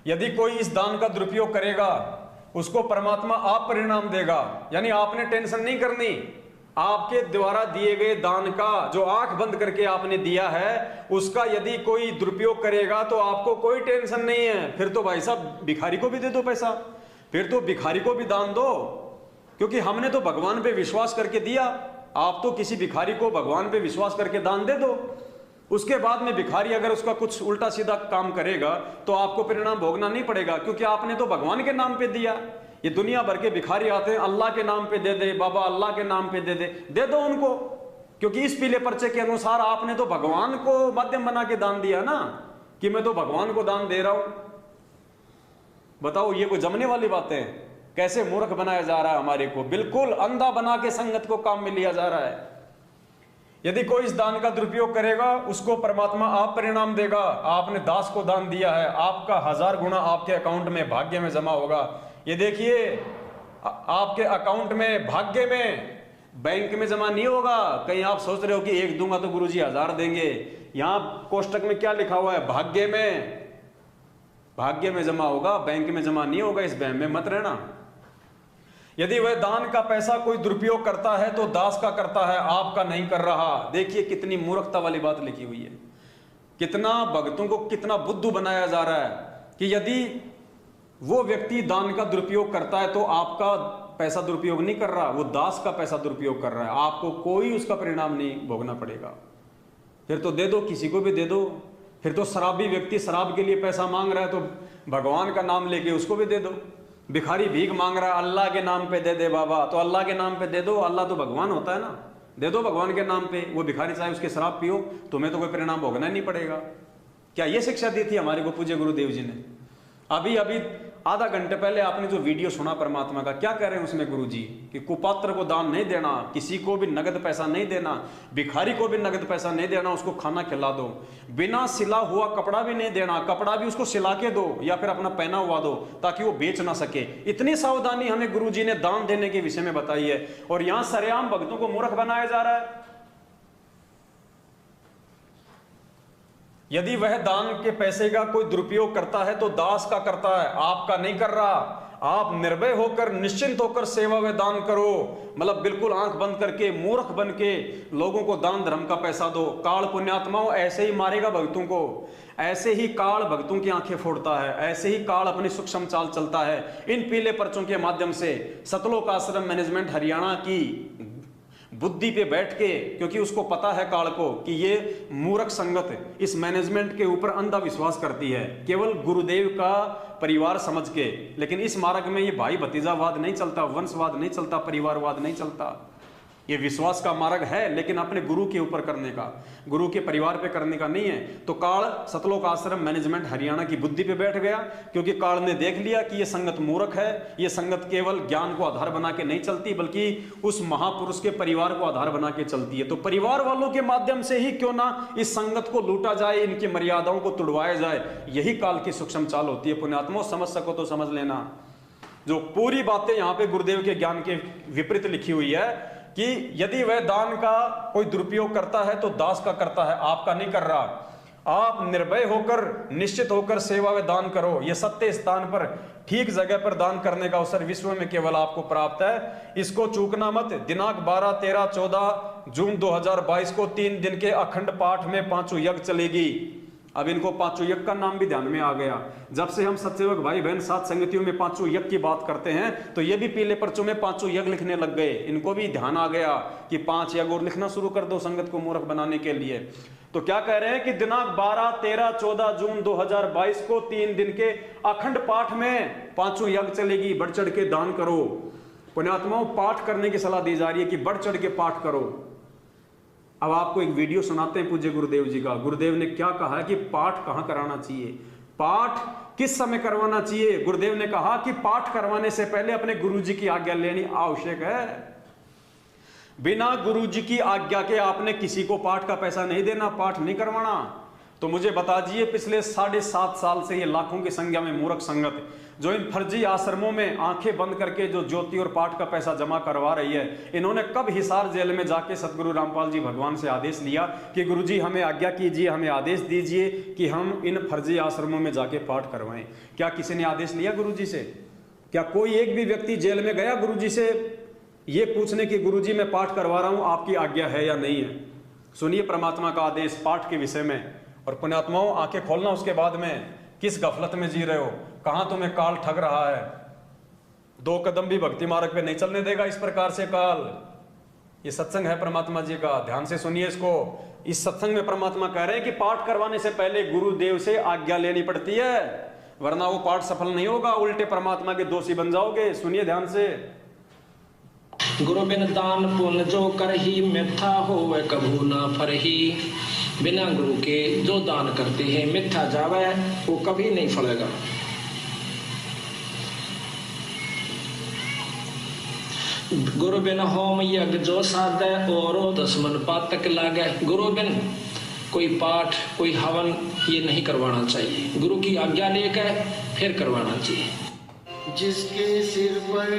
यदि कोई इस दान का दुरुपयोग करेगा, उसको परमात्मा आप परिणाम देगा। यानी आपने टेंशन नहीं करनी। आपके द्वारा दिए गए दान का जो आंख बंद करके आपने दिया है, उसका यदि कोई दुरुपयोग करेगा तो आपको कोई टेंशन नहीं है। फिर तो भाई साहब भिखारी को भी दे दो पैसा, फिर तो भिखारी को भी दान दो, क्योंकि हमने तो भगवान पे विश्वास करके दिया। आप तो किसी भिखारी को भगवान पे विश्वास करके दान दे दो। उसके बाद में भिखारी अगर उसका कुछ उल्टा सीधा काम करेगा तो आपको परिणाम भोगना नहीं पड़ेगा, क्योंकि आपने तो भगवान के नाम पे दिया। ये दुनिया भर के भिखारी आते हैं, अल्लाह के नाम पे दे दे, बाबा अल्लाह के नाम पे दे दो उनको, क्योंकि इस पीले पर्चे के अनुसार आपने तो भगवान को माध्यम बना के दान दिया ना, कि मैं तो भगवान को दान दे रहा हूं। बताओ ये कोई जमने वाली बातें हैं? कैसे मूर्ख बनाया जा रहा है हमारे को, बिल्कुल अंधा बना के संगत को काम में लिया जा रहा है। यदि कोई इस दान का दुरुपयोग करेगा, उसको परमात्मा आप परिणाम देगा। आपने दास को दान दिया है, आपका 1000 गुना आपके अकाउंट में भाग्य में जमा होगा। ये देखिए, आपके अकाउंट में भाग्य में, बैंक में जमा नहीं होगा। कहीं आप सोच रहे हो कि 1 दूंगा तो गुरुजी 1000 देंगे, यहां कोष्टक में क्या लिखा हुआ है? भाग्य में, भाग्य में जमा होगा, बैंक में जमा नहीं होगा। इस वहम में मत रहना। यदि वह दान का पैसा कोई दुरुपयोग करता है तो दास का करता है, आपका नहीं कर रहा। देखिए कितनी मूर्खता वाली बात लिखी हुई है। कितना भक्तों को कितना बुद्धू बनाया जा रहा है कि यदि वो व्यक्ति दान का दुरुपयोग करता है तो आपका पैसा दुरुपयोग नहीं कर रहा, वो दास का पैसा दुरुपयोग कर रहा है, आपको कोई उसका परिणाम नहीं भोगना पड़ेगा। फिर तो दे दो, किसी को भी दे दो। फिर तो शराबी व्यक्ति शराब के लिए पैसा मांग रहा है तो भगवान का नाम लेके उसको भी दे दो। भिखारी भीख मांग रहा है, अल्लाह के नाम पे दे दे बाबा, तो अल्लाह के नाम पे दे दो। अल्लाह तो भगवान होता है ना, दे दो भगवान के नाम पे। वो भिखारी चाहे उसके शराब पियो, तुम्हें तो कोई परिणाम भोगना नहीं पड़ेगा। क्या ये शिक्षा दी थी हमारे को पूज्य गुरुदेव जी ने? अभी आधा घंटे पहले आपने जो वीडियो सुना परमात्मा का, क्या कह रहे हैं उसमें गुरुजी? कि कुपात्र को दान नहीं देना, किसी को भी नगद पैसा नहीं देना, भिखारी को भी नगद पैसा नहीं देना, उसको खाना खिला दो। बिना सिला हुआ कपड़ा भी नहीं देना, कपड़ा भी उसको सिला के दो या फिर अपना पहना हुआ दो ताकि वो बेच ना सके। इतनी सावधानी हमें गुरुजी ने दान देने के विषय में बताई है, और यहां सरेआम भक्तों को मूर्ख बनाया जा रहा है। यदि वह दान के पैसे का कोई दुरुपयोग करता है तो दास का करता है, आपका नहीं कर रहा। आप निर्भय होकर, निश्चिंत होकर सेवा व दान करो। मतलब बिल्कुल आंख बंद करके, मूर्ख बन के लोगों को दान धर्म का पैसा दो। काल पुण्यात्माओं ऐसे ही मारेगा भक्तों को, ऐसे ही काल भक्तों की आंखें फोड़ता है, ऐसे ही काल अपनी सूक्ष्म चाल चलता है। इन पीले पर्चों के माध्यम से सतलोक आश्रम मैनेजमेंट हरियाणा की बुद्धि पे बैठ के, क्योंकि उसको पता है काल को कि ये मूर्ख संगत इस मैनेजमेंट के ऊपर अंधा विश्वास करती है, केवल गुरुदेव का परिवार समझ के। लेकिन इस मार्ग में ये भाई भतीजावाद नहीं चलता, वंशवाद नहीं चलता, परिवारवाद नहीं चलता। ये विश्वास का मार्ग है, लेकिन अपने गुरु के ऊपर करने का, गुरु के परिवार पे करने का नहीं है। तो काल सतलोक आश्रम मैनेजमेंट हरियाणा की बुद्धि पे बैठ गया, क्योंकि काल ने देख लिया कि ये संगत मूर्ख है। ये संगत केवल ज्ञान को आधार बना के नहीं चलती, बल्कि उस महापुरुष के परिवार को आधार बना के चलती है। तो परिवार वालों के माध्यम से ही क्यों ना इस संगत को लूटा जाए, इनकी मर्यादाओं को तुड़वाया जाए। यही काल की सूक्ष्म चाल होती है। पुण्यात्मा समझ सको तो समझ लेना। जो पूरी बातें यहाँ पे गुरुदेव के ज्ञान के विपरीत लिखी हुई है कि यदि वह दान का कोई दुरुपयोग करता है तो दास का करता है, आपका नहीं कर रहा। आप निर्भय होकर, निश्चित होकर सेवा व दान करो। यह सत्य स्थान पर, ठीक जगह पर दान करने का अवसर विश्व में केवल आपको प्राप्त है। इसको चूकना मत। दिनांक 12, 13, 14 जून 2022 को 3 दिन के अखंड पाठ में 5 यज्ञ चलेगी। अब इनको 5 यज्ञ का नाम भी ध्यान में आ गया। जब से हम सत्सेवक भाई बहन साथ संगतियों में 5 यज्ञ की बात करते हैं, तो ये भी पीले पर्चों में 5 यज्ञ लिखने लग गए। इनको भी ध्यान आ गया कि 5 यज्ञ और लिखना शुरू कर दो संगत को मूर्ख बनाने के लिए। तो क्या कह रहे हैं कि दिनांक 12, 13, 14 जून 2022 को 3 दिन के अखंड पाठ में 5 यज्ञ चलेगी। बढ़ चढ़ के दान करो। पुण्यात्माओं, पाठ करने की सलाह दी जा रही है कि बढ़ चढ़ के पाठ करो। अब आपको एक वीडियो सुनाते हैं पूज्य गुरुदेव जी का। गुरुदेव ने क्या कहा है कि पाठ कहां कराना चाहिए, पाठ किस समय करवाना चाहिए। गुरुदेव ने कहा कि पाठ करवाने से पहले अपने गुरुजी की आज्ञा लेनी आवश्यक है। बिना गुरुजी की आज्ञा के आपने किसी को पाठ का पैसा नहीं देना, पाठ नहीं करवाना। तो मुझे बता दीजिए, पिछले 7.5 साल से ये लाखों की संख्या में मूर्ख संगत जो इन फर्जी आश्रमों में आंखें बंद करके जो ज्योति और पाठ का पैसा जमा करवा रही है, इन्होंने कब हिसार जेल में जाके सतगुरु रामपाल जी भगवान से आदेश लिया कि गुरुजी हमें आज्ञा कीजिए, हमें आदेश दीजिए कि हम इन फर्जी आश्रमों में जाके पाठ करवाएं। क्या किसी ने आदेश लिया गुरुजी से? क्या कोई एक भी व्यक्ति जेल में गया गुरुजी से ये पूछने की गुरुजी मैं पाठ करवा रहा हूं, आपकी आज्ञा है या नहीं है? सुनिए परमात्मा का आदेश पाठ के विषय में। और पुण्यात्माओं, आंखें खोलना उसके बाद में, किस गफलत में जी रहे हो, कहां तुम्हें काल ठग रहा है। 2 कदम भी भक्ति मार्ग पे नहीं चलने देगा इस प्रकार से काल। ये सत्संग है परमात्मा जी का, ध्यान से सुनिए इसको। इस सत्संग में परमात्मा कह रहे हैं कि पाठ करवाने से पहले गुरुदेव से आज्ञा लेनी पड़ती है, वरना वो पाठ सफल नहीं होगा, उल्टे परमात्मा के दोषी बन जाओगे। सुनिए ध्यान से। गुरु बिन दान पुण्य जो करही, मिथ्या होवे कभू ना फरही। बिना गुरु के जो दान करते हैं मिथ्या जावे, वो कभी नहीं फलेगा। गुरु बिन होम यज्ञ जो साधे, औरो 10 मन पातक लागे। गुरु बिन कोई पाठ, कोई हवन ये नहीं करवाना चाहिए, गुरु की आज्ञा लेकर फिर करवाना चाहिए। जिसके सिर पर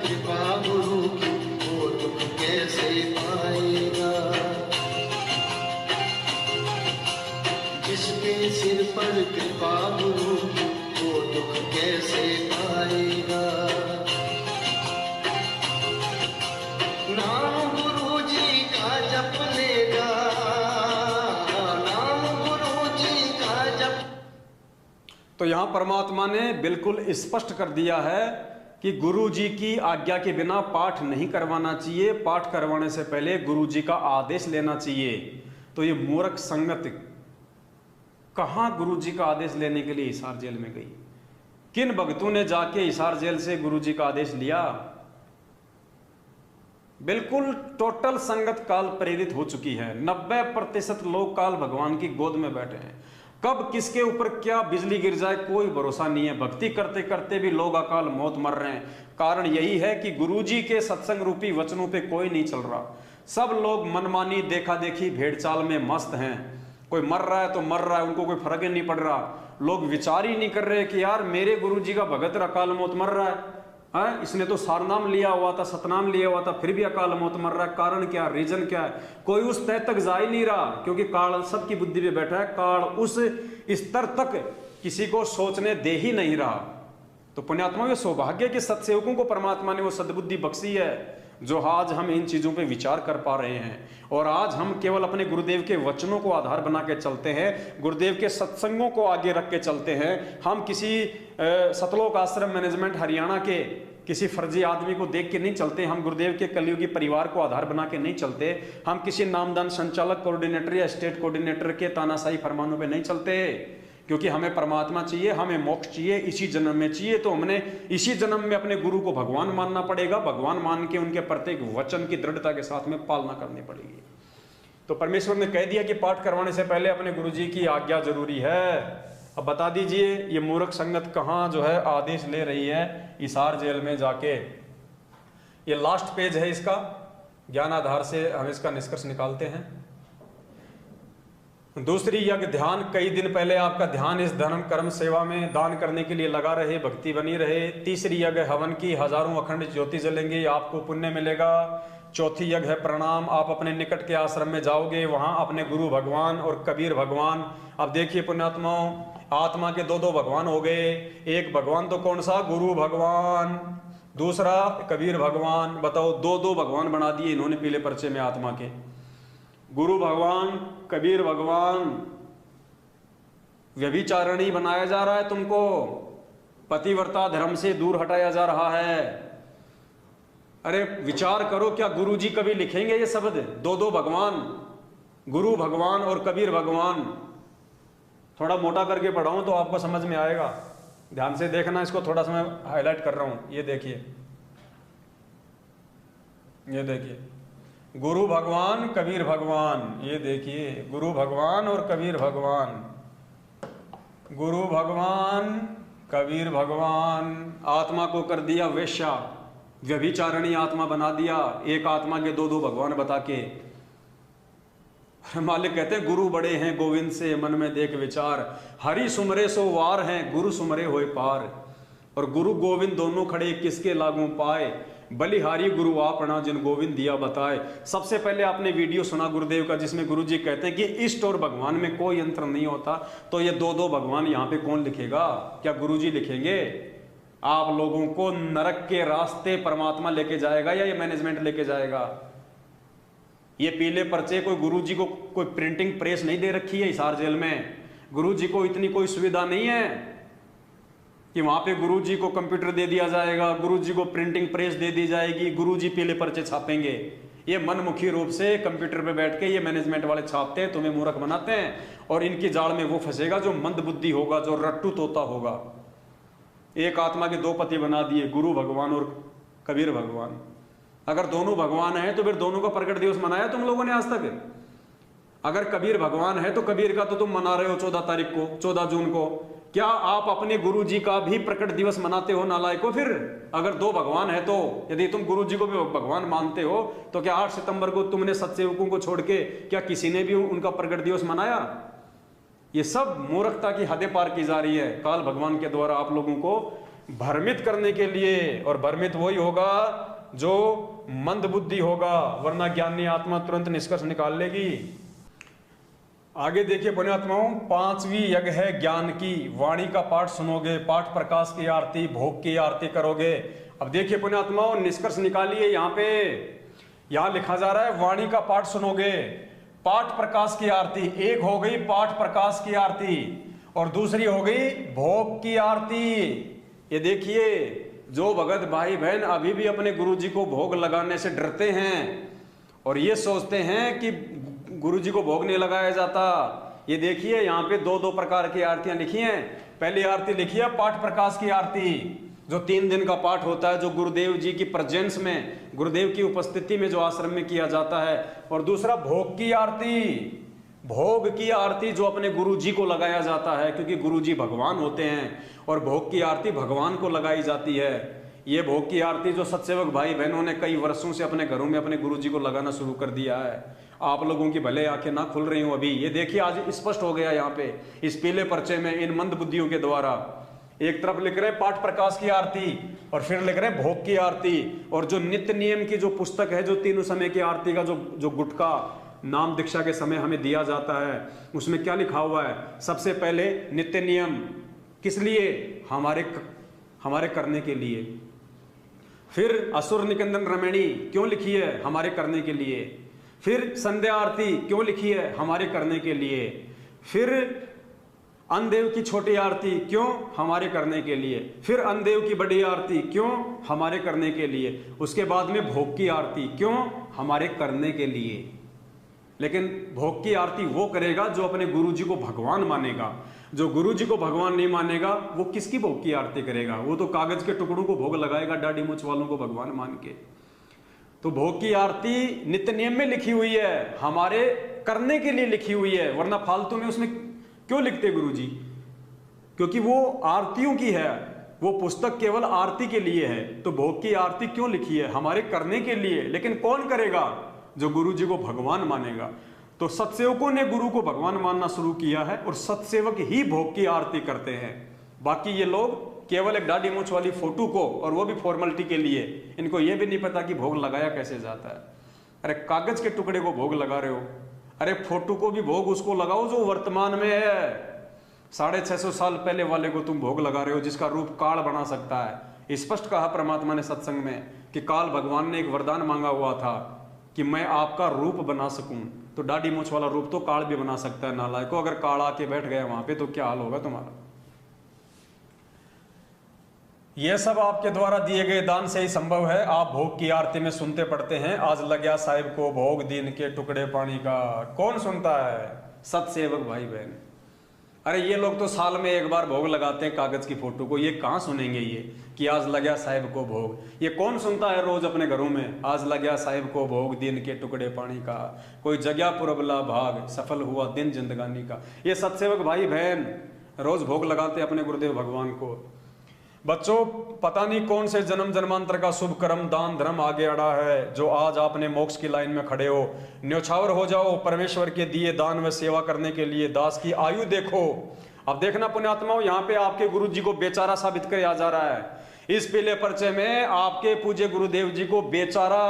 कृपा गुरु की, वो दुख कैसे पाएगा। जिसके सिर पर कृपा गुरु की, वो दुख कैसे पाएगा। नाम गुरु जी का जप लेगा, नाम गुरु जी का जप। तो यहां परमात्मा ने बिल्कुल स्पष्ट कर दिया है कि गुरु जी की आज्ञा के बिना पाठ नहीं करवाना चाहिए, पाठ करवाने से पहले गुरु जी का आदेश लेना चाहिए। तो ये मूर्ख संगत कहां गुरु जी का आदेश लेने के लिए हिसार जेल में गई? किन भक्तों ने जाके हिसार जेल से गुरु जी का आदेश लिया? बिल्कुल टोटल संगत काल प्रेरित हो चुकी है। 90% लोग काल भगवान की गोद में बैठे हैं। कब किसके ऊपर क्या बिजली गिर जाए कोई भरोसा नहीं है। भक्ति करते करते भी लोग अकाल मौत मर रहे हैं। कारण यही है कि गुरुजी के सत्संग रूपी वचनों पे कोई नहीं चल रहा। सब लोग मनमानी देखा देखी भेड़चाल में मस्त हैं। कोई मर रहा है तो मर रहा है, उनको कोई फर्क ही नहीं पड़ रहा। लोग विचार ही नहीं कर रहे कि यार मेरे गुरुजी का भगत अकाल मौत मर रहा है, इसने तो सारनाम लिया हुआ था, सतनाम लिया हुआ था, फिर भी अकाल मौत मर रहा है। कारण क्या, रीजन क्या है? कोई उस तय तक जा ही नहीं रहा, क्योंकि काल सबकी बुद्धि पे बैठा है। काल उस स्तर तक किसी को सोचने दे ही नहीं रहा। तो पुण्यात्मा के सौभाग्य के सत्सेवकों को परमात्मा ने वो सद्बुद्धि बख्शी है, जो आज हम इन चीजों पे विचार कर पा रहे हैं। और आज हम केवल अपने गुरुदेव के वचनों को आधार बना के चलते हैं, गुरुदेव के सत्संगों को आगे रख के चलते हैं। हम किसी सतलोक आश्रम मैनेजमेंट हरियाणा के किसी फर्जी आदमी को देख के नहीं चलते। हम गुरुदेव के कलयुगी परिवार को आधार बना के नहीं चलते। हम किसी नामदान संचालक कोऑर्डिनेटर या स्टेट कोऑर्डिनेटर के तानाशाही फरमानों पे नहीं चलते, क्योंकि हमें परमात्मा चाहिए, हमें मोक्ष चाहिए, इसी जन्म में चाहिए। तो हमने इसी जन्म में अपने गुरु को भगवान मानना पड़ेगा। भगवान मान के उनके प्रत्येक वचन की दृढ़ता के साथ में पालना करनी पड़ेगी। तो परमेश्वर ने कह दिया कि पाठ करवाने से पहले अपने गुरु जी की आज्ञा जरूरी है। अब बता दीजिए ये मूर्ख संगत कहाँ जो है आदेश ले रही है? हिसार जेल में जाके। ये लास्ट पेज है इसका, ज्ञान आधार से हम इसका निष्कर्ष निकालते हैं। दूसरी यज्ञ ध्यान, कई दिन पहले आपका ध्यान इस धर्म कर्म सेवा में दान करने के लिए लगा रहे, भक्ति बनी रहे। तीसरी यज्ञ हवन की, हजारों अखंड ज्योति जलेंगे, आपको पुण्य मिलेगा। चौथी यज्ञ है प्रणाम। आप अपने निकट के आश्रम में जाओगे, वहां अपने गुरु भगवान और कबीर भगवान। अब देखिए पुण्यात्माओं, आत्मा के दो दो भगवान हो गए। एक भगवान तो कौन सा, गुरु भगवान, दूसरा कबीर भगवान। बताओ, दो दो भगवान बना दिए इन्होंने पीले पर्चे में आत्मा के। गुरु भगवान, कबीर भगवान। व्यभिचारणी बनाया जा रहा है तुमको, पतिव्रता धर्म से दूर हटाया जा रहा है। अरे विचार करो, क्या गुरुजी कभी लिखेंगे ये शब्द, दो दो भगवान, गुरु भगवान और कबीर भगवान? थोड़ा मोटा करके पढ़ाऊं तो आपको समझ में आएगा, ध्यान से देखना, इसको थोड़ा सा मैं हाईलाइट कर रहा हूं। ये देखिए, ये देखिए, गुरु भगवान कबीर भगवान। ये देखिए, गुरु भगवान और कबीर भगवान, गुरु भगवान कबीर भगवान। आत्मा को कर दिया वेश्या, व्यभिचारणी आत्मा बना दिया, एक आत्मा के दो दो भगवान बता के। मालिक कहते हैं गुरु बड़े हैं गोविंद से मन में देख विचार, हरि सुमरे सो वार हैं गुरु सुमरे होए पार। और गुरु गोविंद दोनों खड़े किसके लागू पाए, बलिहारी गुरु आपना जिन गोविंद दिया बताए। सबसे पहले आपने वीडियो सुना गुरुदेव का जिसमें गुरुजी कहते हैं कि इष्ट और भगवान में कोई अंतर नहीं होता। तो ये दो दो भगवान यहाँ पे कौन लिखेगा, क्या गुरुजी लिखेंगे? आप लोगों को नरक के रास्ते परमात्मा लेके जाएगा या ये मैनेजमेंट लेके जाएगा? ये पीले पर्चे कोई गुरुजी को कोई प्रिंटिंग प्रेस नहीं दे रखी है हिसार जेल में। गुरुजी को इतनी कोई सुविधा नहीं है कि वहां पे गुरुजी को कंप्यूटर दे दिया जाएगा, गुरुजी को प्रिंटिंग प्रेस दे दी जाएगी, गुरुजी पीले पर्चे छापेंगे। ये मनमुखी रूप से कंप्यूटर पे बैठ के ये मैनेजमेंट वाले छापते हैं, तुम्हें मूर्ख बनाते हैं, और इनकी जाल में वो फंसेगा जो मंद बुद्धि होगा, जो रट्टू तोता होगा। एक आत्मा के दो पति बना दिए, गुरु भगवान और कबीर भगवान। अगर दोनों भगवान है तो फिर दोनों का प्रकट दिवस मनाया तुम लोगों ने आज तक? अगर कबीर भगवान है तो कबीर का तो तुम मना रहे हो 14 तारीख को, 14 जून को। क्या आप अपने गुरु जी का भी प्रकट दिवस मनाते हो नालायको? फिर अगर दो भगवान है तो, यदि तुम गुरु जी को भी भगवान मानते हो तो क्या 8 सितंबर को तुमने सत्सेवकों को छोड़ के क्या किसी ने भी उनका प्रकट दिवस मनाया? ये सब मूर्खता की हदें पार की जा रही है काल भगवान के द्वारा आप लोगों को भ्रमित करने के लिए। और भ्रमित वही होगा जो मंद बुद्धि होगा, वरना ज्ञानी आत्मा तुरंत निष्कर्ष निकाल लेगी। आगे देखिए पुण्यात्माओं, 5वीं यज्ञ है ज्ञान की। वाणी का पाठ सुनोगे, पाठ प्रकाश की आरती, भोग की आरती करोगे। अब देखिए पुण्यात्माओं, निष्कर्ष निकालिए। यहां लिखा जा रहा है वाणी का पाठ सुनोगे, पाठ प्रकाश की आरती। एक हो गई पाठ प्रकाश की आरती और दूसरी हो गई भोग की आरती। ये देखिए, जो भगत भाई बहन अभी भी अपने गुरुजी को भोग लगाने से डरते हैं और ये सोचते हैं कि गुरुजी को भोग नहीं लगाया जाता, ये देखिए यहाँ पे दो दो प्रकार की आरतियां लिखी हैं। पहली आरती लिखी है पाठ प्रकाश की आरती, जो 3 दिन का पाठ होता है, जो गुरुदेव जी की प्रेजेंस में, गुरुदेव की उपस्थिति में जो आश्रम में किया जाता है। और दूसरा भोग की आरती, भोग की आरती जो अपने गुरु जी को लगाया जाता है, क्योंकि गुरु जी भगवान होते हैं और भोग की आरती भगवान को लगाई जाती है। ये भोग की आरती जो सत्सेवक भाई बहनों ने कई वर्षों से अपने घरों में अपने गुरु जी को लगाना शुरू कर दिया है। आप लोगों की भले आंखें ना खुल रही हूं अभी, ये देखिए आज स्पष्ट हो गया यहाँ पे इस पीले पर्चे में इन मंद बुद्धियों के द्वारा। एक तरफ लिख रहे पाठ प्रकाश की आरती और फिर लिख रहे भोग की आरती। और जो नित्य नियम की जो पुस्तक है, जो तीनों समय की आरती का जो गुटका नाम दीक्षा के समय हमें दिया जाता है, उसमें क्या लिखा हुआ है? सबसे पहले नित्य नियम किस लिए? हमारे करने के लिए। फिर असुर निकंदन रमणी क्यों लिखी है? हमारे करने के लिए। फिर संध्या आरती क्यों लिखी है? हमारे करने के लिए। फिर अनदेव की छोटी आरती क्यों? हमारे करने के लिए। फिर अनदेव की बड़ी आरती क्यों? हमारे करने के लिए। उसके बाद में भोग की आरती क्यों? हमारे करने के लिए। लेकिन भोग की आरती वो करेगा जो अपने गुरु जी को भगवान मानेगा। जो गुरु जी को भगवान नहीं मानेगा वो किसकी भोग की आरती करेगा? वो तो कागज के टुकड़ों को भोग लगाएगा, दाढ़ी मूंछ वालों को भगवान मान के। तो भोग की आरती नित्य नियम में लिखी हुई है, हमारे करने के लिए लिखी हुई है, वरना फालतू में उसमें क्यों लिखते गुरु जी? क्योंकि वो आरतियों की है, वो पुस्तक केवल आरती के लिए है। तो भोग की आरती क्यों लिखी है? हमारे करने के लिए। लेकिन कौन करेगा? जो गुरु जी को भगवान मानेगा। तो सत्सेवकों ने गुरु को भगवान मानना शुरू किया है और सत्सेवक ही भोग की आरती करते हैं। बाकी ये लोग केवल एक दाढ़ी मूंछ वाली फोटो को, और वो भी फॉर्मेलिटी के लिए, इनको ये भी नहीं पता कि भोग लगाया कैसे जाता है। अरे कागज के टुकड़े को भोग लगा रहे हो, अरे फोटो को भी भोग उसको लगाओ जो वर्तमान में है। 650 साल पहले वाले को तुम भोग लगा रहे हो जिसका रूप काल बना सकता है। स्पष्ट कहा परमात्मा ने सत्संग में कि काल भगवान ने एक वरदान मांगा हुआ था कि मैं आपका रूप बना सकूं, तो दाढ़ी मूछ वाला रूप तो काल भी बना सकता है। नालायक को अगर काल आके बैठ गया वहां पे तो क्या हाल होगा तुम्हारा। यह सब आपके द्वारा दिए गए दान से ही संभव है। आप भोग की आरती में सुनते पढ़ते हैं, आज लग्या साहिब को भोग दीन के टुकड़े पानी का। कौन सुनता है? सत्सेवक भाई बहन। अरे ये लोग तो साल में एक बार भोग लगाते हैं कागज की फोटो को, ये कहाँ सुनेंगे ये कि आज लग्या साहिब को भोग। ये कौन सुनता है रोज अपने घरों में, आज लग्या साहिब को भोग दीन के टुकड़े पानी का, कोई जगह पुरबला भाग, सफल हुआ दिन जिंदगानी का। ये सत्सेवक भाई बहन रोज भोग लगाते अपने गुरुदेव भगवान को। बच्चों, पता नहीं कौन से जन्म जन्मांतर का शुभ कर्म दान धर्म आगे अड़ा है जो आज आपने मोक्ष की लाइन में खड़े हो। न्योछावर हो जाओ परमेश्वर के दिए दान व सेवा करने के लिए। दास की आयु देखो। अब देखना पुण्यात्माओं, यहाँ पे आपके गुरु जी को बेचारा साबित किया जा रहा है। इस पीले पर्चे में आपके पूज्य गुरुदेव जी को बेचारा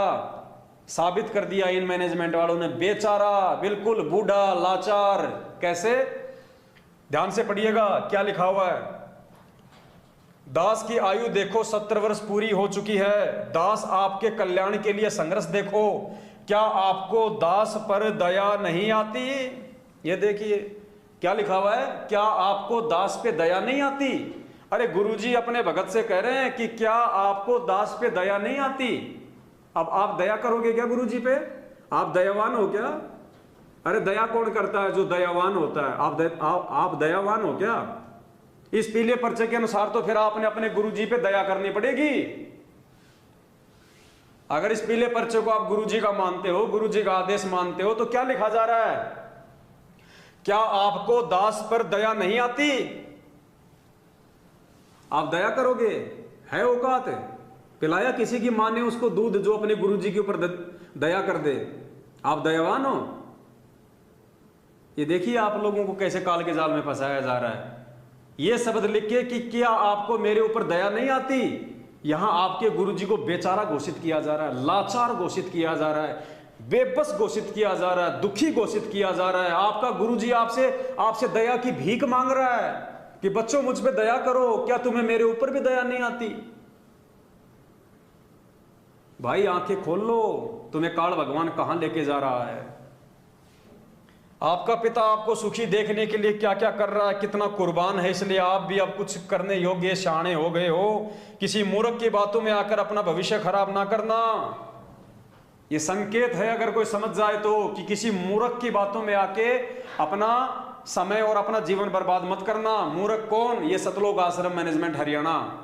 साबित कर दिया इन मैनेजमेंट वालों ने। बेचारा, बिल्कुल बूढ़ा लाचार। कैसे? ध्यान से पढ़िएगा क्या लिखा हुआ है। दास की आयु देखो 70 वर्ष पूरी हो चुकी है। दास आपके कल्याण के लिए संघर्ष देखो। क्या आपको दास पर दया नहीं आती? ये देखिए क्या लिखा हुआ है, क्या आपको दास पे दया नहीं आती? अरे गुरुजी अपने भगत से कह रहे हैं कि क्या आपको दास पे दया नहीं आती? अब आप दया करोगे क्या गुरुजी पे? आप दयावान हो क्या? अरे दया कौन करता है? जो दयावान होता है। आप दयावान हो क्या? इस पीले पर्चे के अनुसार तो फिर आपने अपने गुरुजी पे दया करनी पड़ेगी। अगर इस पीले पर्चे को आप गुरुजी का मानते हो, गुरुजी का आदेश मानते हो, तो क्या लिखा जा रहा है? क्या आपको दास पर दया नहीं आती? आप दया करोगे? है औकात? पिलाया किसी की मां ने उसको दूध जो अपने गुरुजी के ऊपर दया कर दे। आप दयावान हो? ये देखिए आप लोगों को कैसे काल के जाल में फंसाया जा रहा है। ये शब्द लिखिए कि क्या आपको मेरे ऊपर दया नहीं आती। यहां आपके गुरुजी को बेचारा घोषित किया जा रहा है, लाचार घोषित किया जा रहा है, बेबस घोषित किया जा रहा है, दुखी घोषित किया जा रहा है। आपका गुरुजी आपसे दया की भीख मांग रहा है कि बच्चों मुझ पे दया करो। क्या तुम्हें मेरे ऊपर भी दया नहीं आती? भाई आंखें खोल लो, तुम्हें काल भगवान कहां लेके जा रहा है। आपका पिता आपको सुखी देखने के लिए क्या क्या कर रहा है, कितना कुर्बान है, इसलिए आप भी अब कुछ करने योग्य शाणे हो गए हो। किसी मूर्ख की बातों में आकर अपना भविष्य खराब ना करना। ये संकेत है अगर कोई समझ जाए तो, कि किसी मूर्ख की बातों में आके अपना समय और अपना जीवन बर्बाद मत करना। मूर्ख कौन? ये सतलोक आश्रम मैनेजमेंट हरियाणा।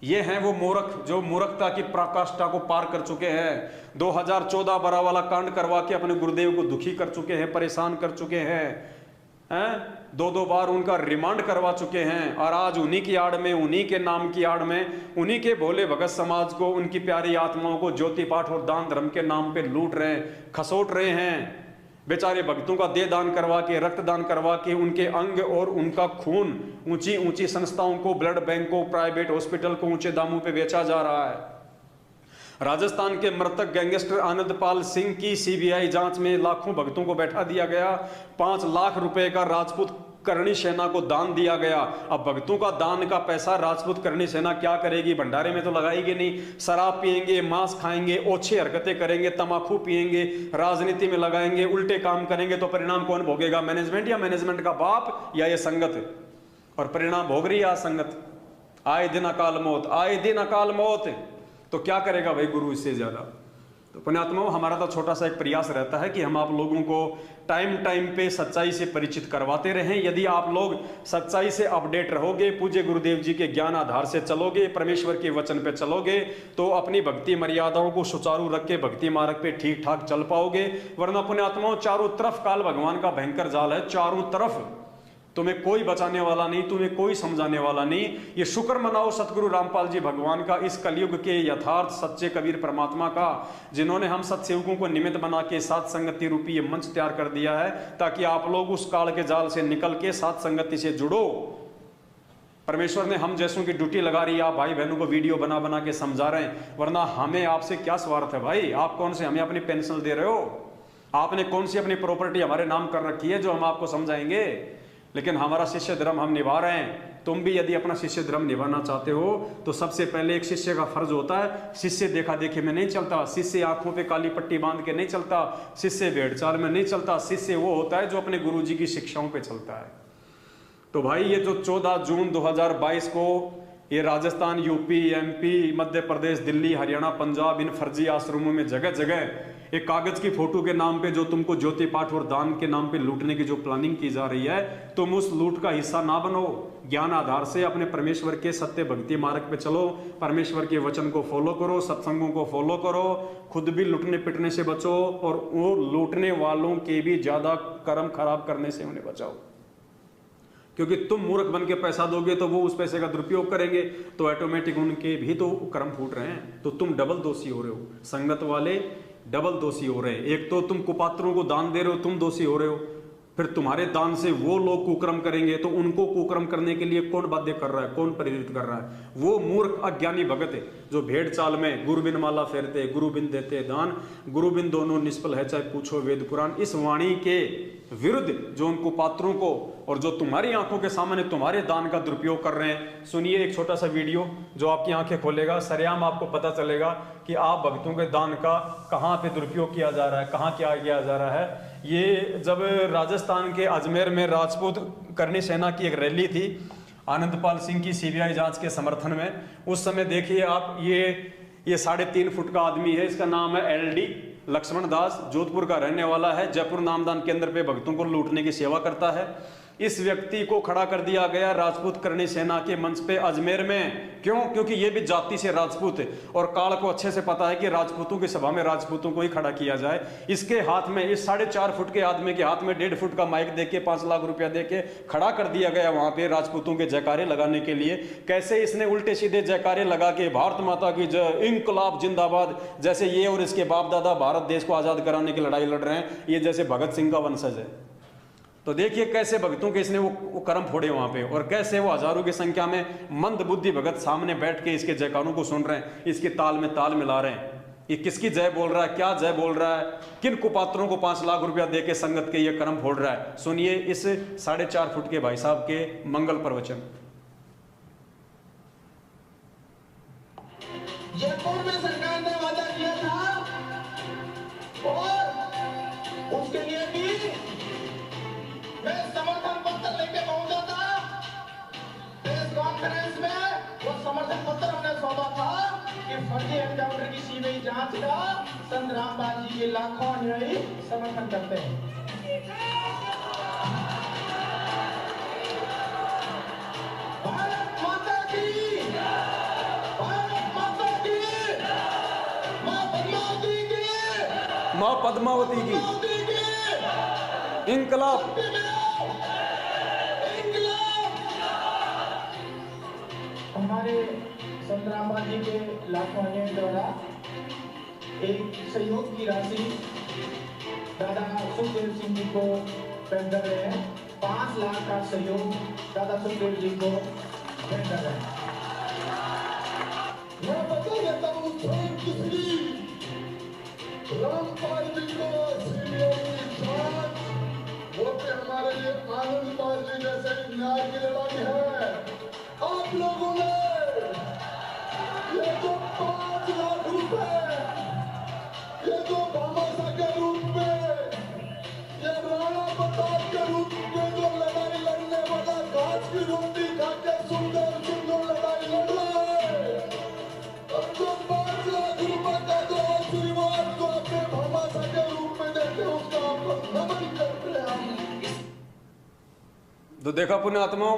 ये हैं वो मूर्ख जो मूर्खता की पराकाष्ठा को पार कर चुके हैं। 2014 बड़ा वाला कांड करवा के अपने गुरुदेव को दुखी कर चुके हैं, परेशान कर चुके हैं। 2 बार उनका रिमांड करवा चुके हैं और आज उन्हीं की आड़ में, उन्हीं के नाम की आड़ में, उन्हीं के भोले भगत समाज को, उनकी प्यारी आत्माओं को ज्योति पाठ और दान धर्म के नाम पे लूट रहे हैं, खसोट रहे हैं। बेचारे भक्तों का देह दान करवा के, रक्तदान करवा के उनके अंग और उनका खून ऊंची ऊंची संस्थाओं को, ब्लड बैंक को, प्राइवेट हॉस्पिटल को ऊंचे दामों पे बेचा जा रहा है। राजस्थान के मृतक गैंगस्टर आनंदपाल सिंह की सीबीआई जांच में लाखों भक्तों को बैठा दिया गया। 5 लाख रुपए का राजपूत करणी सेना को दान दिया गया। अब भक्तों का दान का पैसा राजपूत करणी सेना क्या करेगी? भंडारे में तो लगाएगी नहीं। शराब पिएंगे, मांस खाएंगे, ओछी हरकतें करेंगे, तमाकू पिएंगे, राजनीति में लगाएंगे, उल्टे काम करेंगे, तो परिणाम कौन भोगेगा? मैनेजमेंट या मैनेजमेंट का बाप या ये संगत? और परिणाम भोग रही है संगत। आए दिन अकाल मौत, आए दिन अकाल मौत। तो क्या करेगा भाई गुरु इससे ज्यादा? तो पुण्यात्माओं, हमारा तो छोटा सा एक प्रयास रहता है कि हम आप लोगों को टाइम टाइम पे सच्चाई से परिचित करवाते रहें। यदि आप लोग सच्चाई से अपडेट रहोगे, पूज्य गुरुदेव जी के ज्ञान आधार से चलोगे, परमेश्वर के वचन पे चलोगे, तो अपनी भक्ति मर्यादाओं को सुचारू रख के भक्ति मार्ग पे ठीक ठाक चल पाओगे। वरना पुण्यात्माओं, चारों तरफ काल भगवान का भयंकर जाल है, चारों तरफ। तुम्हें कोई बचाने वाला नहीं, तुम्हें कोई समझाने वाला नहीं। ये शुक्र मनाओ सतगुरु रामपाल जी भगवान का, इस कलयुग के यथार्थ सच्चे कबीर परमात्मा का, जिन्होंने हम सत्सेवकों को निमित्त बना के साथ संगति रूपी ये मंच तैयार कर दिया है, ताकि आप लोग उस काल के जाल से निकल के साथ संगति से जुड़ो। परमेश्वर ने हम जैसों की ड्यूटी लगा रही है, आप भाई बहनों को वीडियो बना बना के समझा रहे हैं, वरना हमें आपसे क्या स्वार्थ है भाई? आप कौन से हमें अपनी पेंशन दे रहे हो? आपने कौन सी अपनी प्रॉपर्टी हमारे नाम कर रखी है जो हम आपको समझाएंगे? लेकिन हमारा शिष्य धर्म हम निभा रहे हैं। तुम भी यदि अपना शिष्य धर्म निभाना चाहते हो तो सबसे पहले एक शिष्य का फर्ज होता है, शिष्य देखा देखी में नहीं चलता, शिष्य आंखों पे काली पट्टी बांध के नहीं चलता, शिष्य भेड़ चाल में नहीं चलता। शिष्य वो होता है जो अपने गुरुजी की शिक्षाओं पे चलता है। तो भाई ये जो 14 जून 2022 को ये राजस्थान, यूपी, एमपी, मध्य प्रदेश, दिल्ली, हरियाणा, पंजाब, इन फर्जी आश्रमों में जगह जगह एक कागज की फोटो के नाम पे जो तुमको ज्योति पाठ और दान के नाम पे लूटने की जो प्लानिंग की जा रही है, तुम उस लूट का हिस्सा ना बनो। ज्ञान आधार से अपने परमेश्वर के सत्य भक्ति मार्ग पे चलो, परमेश्वर के वचन को फॉलो करो, सत्संगों को फॉलो करो, खुद भी लूटने पिटने से बचो और वो लूटने वालों के भी ज्यादा कर्म खराब करने से उन्हें बचाओ। क्योंकि तुम मूर्ख बन के पैसा दोगे तो वो उस पैसे का दुरुपयोग करेंगे, तो ऑटोमेटिक उनके भी तो कर्म फूट रहे हैं। तो तुम डबल दोषी हो रहे हो, संगत वाले डबल दोषी हो रहे हैं। एक तो तुम कुपात्रों को दान दे रहे हो, तुम दोषी हो रहे हो, फिर तुम्हारे दान से वो लोग कुकर्म करेंगे, तो उनको कुकर्म करने के लिए कौन बाध्य कर रहा है, कौन प्रेरित कर रहा है? वो मूर्ख अज्ञानी भगत है जो भेड़ चाल में गुरुबिन माला फेरते, गुरुबिन देते दान, गुरुबिन दोनों निष्फल है चाहे पूछो वेद पुराण। इस वाणी के विरुद्ध जो उन कुपात्रों को और जो तुम्हारी आंखों के सामने तुम्हारे दान का दुरुपयोग कर रहे हैं, सुनिए एक छोटा सा वीडियो जो आपकी आंखें खोलेगा। सरेआम आपको पता चलेगा कि आप भक्तों के दान का कहाँ पे दुरुपयोग किया जा रहा है, कहाँ क्या किया जा रहा है। ये जब राजस्थान के अजमेर में राजपूत करनी सेना की एक रैली थी आनंदपाल सिंह की सीबीआई जांच के समर्थन में, उस समय देखिए आप, ये 3.5 फुट का आदमी है, इसका नाम है LD लक्ष्मण दास, जोधपुर का रहने वाला है, जयपुर नामदान केंद्र पे भक्तों को लूटने की सेवा करता है। इस व्यक्ति को खड़ा कर दिया गया राजपूत करणी सेना के मंच पे अजमेर में। क्यों? क्योंकि ये भी जाति से राजपूत है और काल को अच्छे से पता है कि राजपूतों की सभा में राजपूतों को ही खड़ा किया जाए। इसके हाथ में, इस 4.5 फुट के आदमी के हाथ में 1.5 फुट का माइक देके 5 लाख रुपया देके खड़ा कर दिया गया वहां पे राजपूतों के जयकारे लगाने के लिए। कैसे इसने उल्टे सीधे जयकारे लगा के भारत माता की जय, इंकलाब जिंदाबाद, जैसे ये और इसके बाप दादा भारत देश को आजाद कराने की लड़ाई लड़ रहे हैं, ये जैसे भगत सिंह का वंशज है। तो देखिए कैसे भक्तों के इसने वो कर्म फोड़े वहां पे, और कैसे वो हजारों की संख्या में मंद बुद्धि भगत सामने बैठ के इसके जयकारों को सुन रहे हैं, इसके ताल में ताल मिला रहे हैं। ये किसकी जय बोल रहा है, क्या जय बोल रहा है, किन कुपात्रों को 5 लाख रुपया देके संगत के ये कर्म फोड़ रहा है? सुनिए इस 4.5 फुट के भाई साहब के मंगल प्रवचन। जयपुर में सरकार ने वादा किया था और उसके लिए भी मैं समर्थन पत्र लेके पहुंचा था। प्रेस कॉन्फ्रेंस में वो समर्थन पत्र हमने सौंपा था कि फर्जी एनकाउंटर की सीबीआई जांच का संत रामपाल जी के लाखों अनुयायी समर्थन करते हैं। भारत माता की, भारत माता की, मां पद्मावती की, मां पद्मावती की इंकलाब। हमारे संत रामपाल जी के लाखों अनुयायी द्वारा एक सहयोग की राशि दादा सुखदेव सिंह जी को पेश कर रहे हैं। 5 लाख का सहयोग दादा सुखदेव जी को पेश कर रहे हैं। मैं बता देता हूँ किसी रामपाल जी को वो भी हमारे लिए आनंदपाल जी जैसे न्याय की लड़ाई है। आप लोगों ने ये जो 5 लाख रुपए, ये जो भामाशाह के रूप में, ये राणा प्रताप के रूप में जो लड़ाई लड़ने वाला घास की रोटी खा के सुंदर सुंदर लड़ाई लड़ रहा है, और जो 5 लाख रुपए का जो आशीर्वाद जो अपने भामाशाह के रूप में देते हैं उसका आप लोग नमन करते हैं। तो देखा पुण्यात्माओं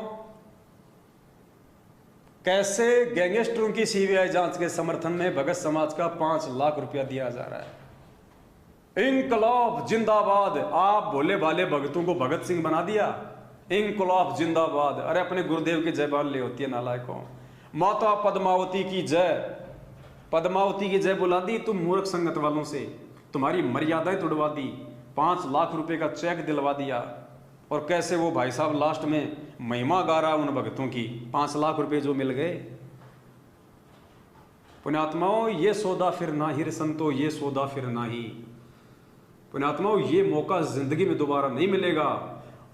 कैसे गैंगस्टरों की सीबीआई जांच के समर्थन में भगत समाज का 5 लाख रुपया दिया जा रहा है। इंकलाब जिंदाबाद। आप भोले भाले भगतों को भगत सिंह बना दिया। इंकलाब जिंदाबाद। अरे अपने गुरुदेव की जय बाल ले होती है नालायकों। माता पद्मावती की जय, पद्मावती की जय बुला दी तुम मूर्ख संगत वालों से, तुम्हारी मर्यादाएं तोड़वा दी, 5 लाख रुपए का चेक दिलवा दिया। और कैसे वो भाई साहब लास्ट में महिमा गा रहा उन भक्तों की, 5 लाख रुपए जो मिल गए। पुण्यात्माओं, ये सौदा फिर ना ही रे संतो, ये सौदा फिर ना ही। पुण्यात्माओं, ये मौका जिंदगी में दोबारा नहीं मिलेगा।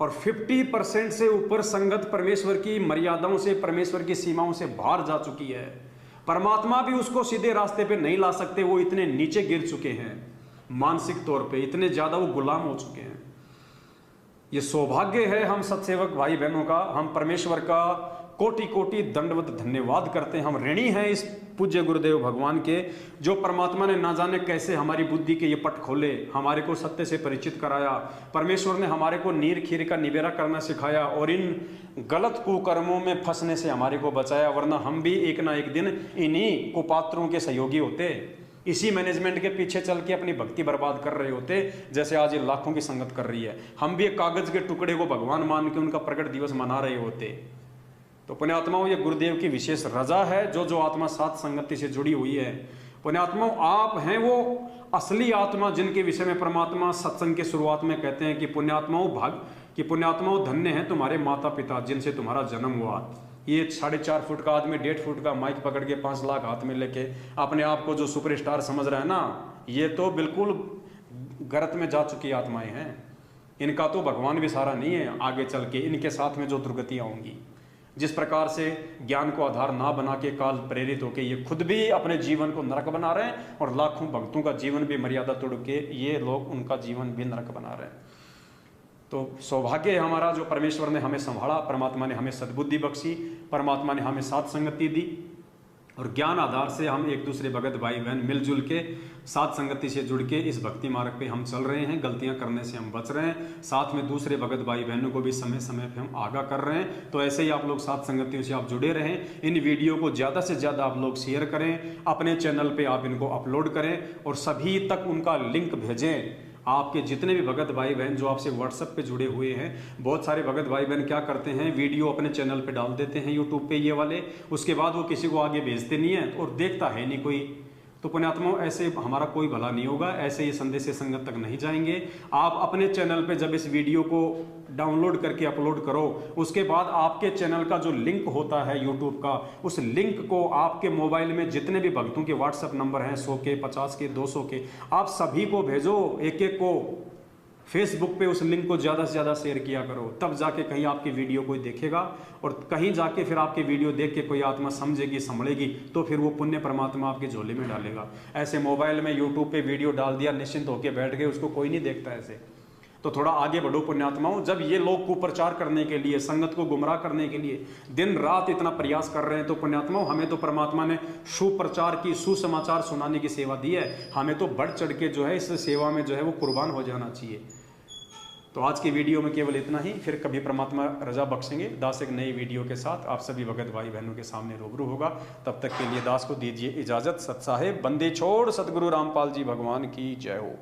और 50% से ऊपर संगत परमेश्वर की मर्यादाओं से, परमेश्वर की सीमाओं से बाहर जा चुकी है। परमात्मा भी उसको सीधे रास्ते पे नहीं ला सकते, वो इतने नीचे गिर चुके हैं मानसिक तौर पे, इतने ज्यादा वो गुलाम हो चुके हैं। ये सौभाग्य है हम सत्सेवक भाई बहनों का, हम परमेश्वर का कोटि कोटि दंडवत धन्यवाद करते हैं। हम ऋणी हैं इस पूज्य गुरुदेव भगवान के, जो परमात्मा ने ना जाने कैसे हमारी बुद्धि के ये पट खोले, हमारे को सत्य से परिचित कराया। परमेश्वर ने हमारे को नीर खीर का निबेरा करना सिखाया और इन गलत कुकर्मों में फंसने से हमारे को बचाया, वरना हम भी एक ना एक दिन इन्हीं कुपात्रों के सहयोगी होते, इसी मैनेजमेंट के पीछे चल के अपनी भक्ति बर्बाद कर रहे होते, जैसे आज ये लाखों की संगत कर रही है। हम भी एक कागज के टुकड़े को भगवान मान के उनका प्रकट दिवस मना रहे होते। तो पुण्यात्माओं, ये गुरुदेव की विशेष रजा है, जो आत्मा सात संगति से जुड़ी हुई है। पुण्यात्माओं, आप हैं वो असली आत्मा जिनके विषय में परमात्मा सत्संग के शुरुआत में कहते हैं कि पुण्यात्माओं धन्य हैं तुम्हारे माता पिता जिनसे तुम्हारा जन्म हुआ। ये 4.5 फुट का आदमी 1.5 फुट का माइक पकड़ के 5 लाख हाथ में लेके अपने आप को जो सुपरस्टार समझ रहा है ना, ये तो बिल्कुल गलत में जा चुकी आत्माएं हैं। इनका तो भगवान भी सहारा नहीं है आगे चल के, इनके साथ में जो दुर्गतियां होंगी। जिस प्रकार से ज्ञान को आधार ना बना के काल प्रेरित होके ये खुद भी अपने जीवन को नरक बना रहे हैं और लाखों भक्तों का जीवन भी मर्यादा तोड़ के ये लोग उनका जीवन भी नरक बना रहे हैं। तो सौभाग्य है हमारा जो परमेश्वर ने हमें संभाला, परमात्मा ने हमें सद्बुद्धि बख्शी, परमात्मा ने हमें साथ संगति दी और ज्ञान आधार से हम एक दूसरे भगत भाई बहन मिलजुल के साथ संगति से जुड़ के इस भक्ति मार्ग पे हम चल रहे हैं। गलतियां करने से हम बच रहे हैं, साथ में दूसरे भगत भाई बहनों को भी समय समय पे हम आगाह कर रहे हैं। तो ऐसे ही आप लोग साथ संगतियों से आप जुड़े रहें। इन वीडियो को ज़्यादा से ज़्यादा आप लोग शेयर करें, अपने चैनल पे आप इनको अपलोड करें और सभी तक उनका लिंक भेजें। आपके जितने भी भगत भाई बहन जो आपसे व्हाट्सएप पे जुड़े हुए हैं, बहुत सारे भगत भाई बहन क्या करते हैं, वीडियो अपने चैनल पे डाल देते हैं यूट्यूब पे ये वाले, उसके बाद वो किसी को आगे भेजते नहीं है और देखता है नहीं कोई। तो पुण्यात्माओं, ऐसे हमारा कोई भला नहीं होगा, ऐसे ये संदेश से संगत तक नहीं जाएंगे। आप अपने चैनल पे जब इस वीडियो को डाउनलोड करके अपलोड करो, उसके बाद आपके चैनल का जो लिंक होता है यूट्यूब का, उस लिंक को आपके मोबाइल में जितने भी भक्तों के व्हाट्सएप नंबर हैं, 100 के, 50 के, 200 के, आप सभी को भेजो, एक एक को। फेसबुक पे उस लिंक को ज़्यादा से ज़्यादा शेयर किया करो, तब जाके कहीं आपकी वीडियो कोई देखेगा और कहीं जाके फिर आपकी वीडियो देख के कोई आत्मा समझेगी, संभलेगी, तो फिर वो पुण्य परमात्मा आपके झोले में डालेगा। ऐसे मोबाइल में यूट्यूब पे वीडियो डाल दिया, निश्चिंत होके बैठ गए, उसको कोई नहीं देखता ऐसे। तो थोड़ा आगे बढ़ो पुण्यात्माओं। जब ये लोग कुप्रचार करने के लिए, संगत को गुमराह करने के लिए दिन रात इतना प्रयास कर रहे हैं, तो पुण्यात्माओं हमें तो परमात्मा ने सुप्रचार की, सुसमाचार सुनाने की सेवा दी है। हमें तो बढ़ चढ़ के जो है इस सेवा में जो है वो कुर्बान हो जाना चाहिए। तो आज की वीडियो में केवल इतना ही, फिर कभी परमात्मा रजा बख्शेंगे, दास एक नई वीडियो के साथ आप सभी भगत भाई बहनों के सामने रूबरू होगा। तब तक के लिए दास को दीजिए इजाजत। सत साहेब बंदे छोड़ सतगुरु रामपाल जी भगवान की जय हो।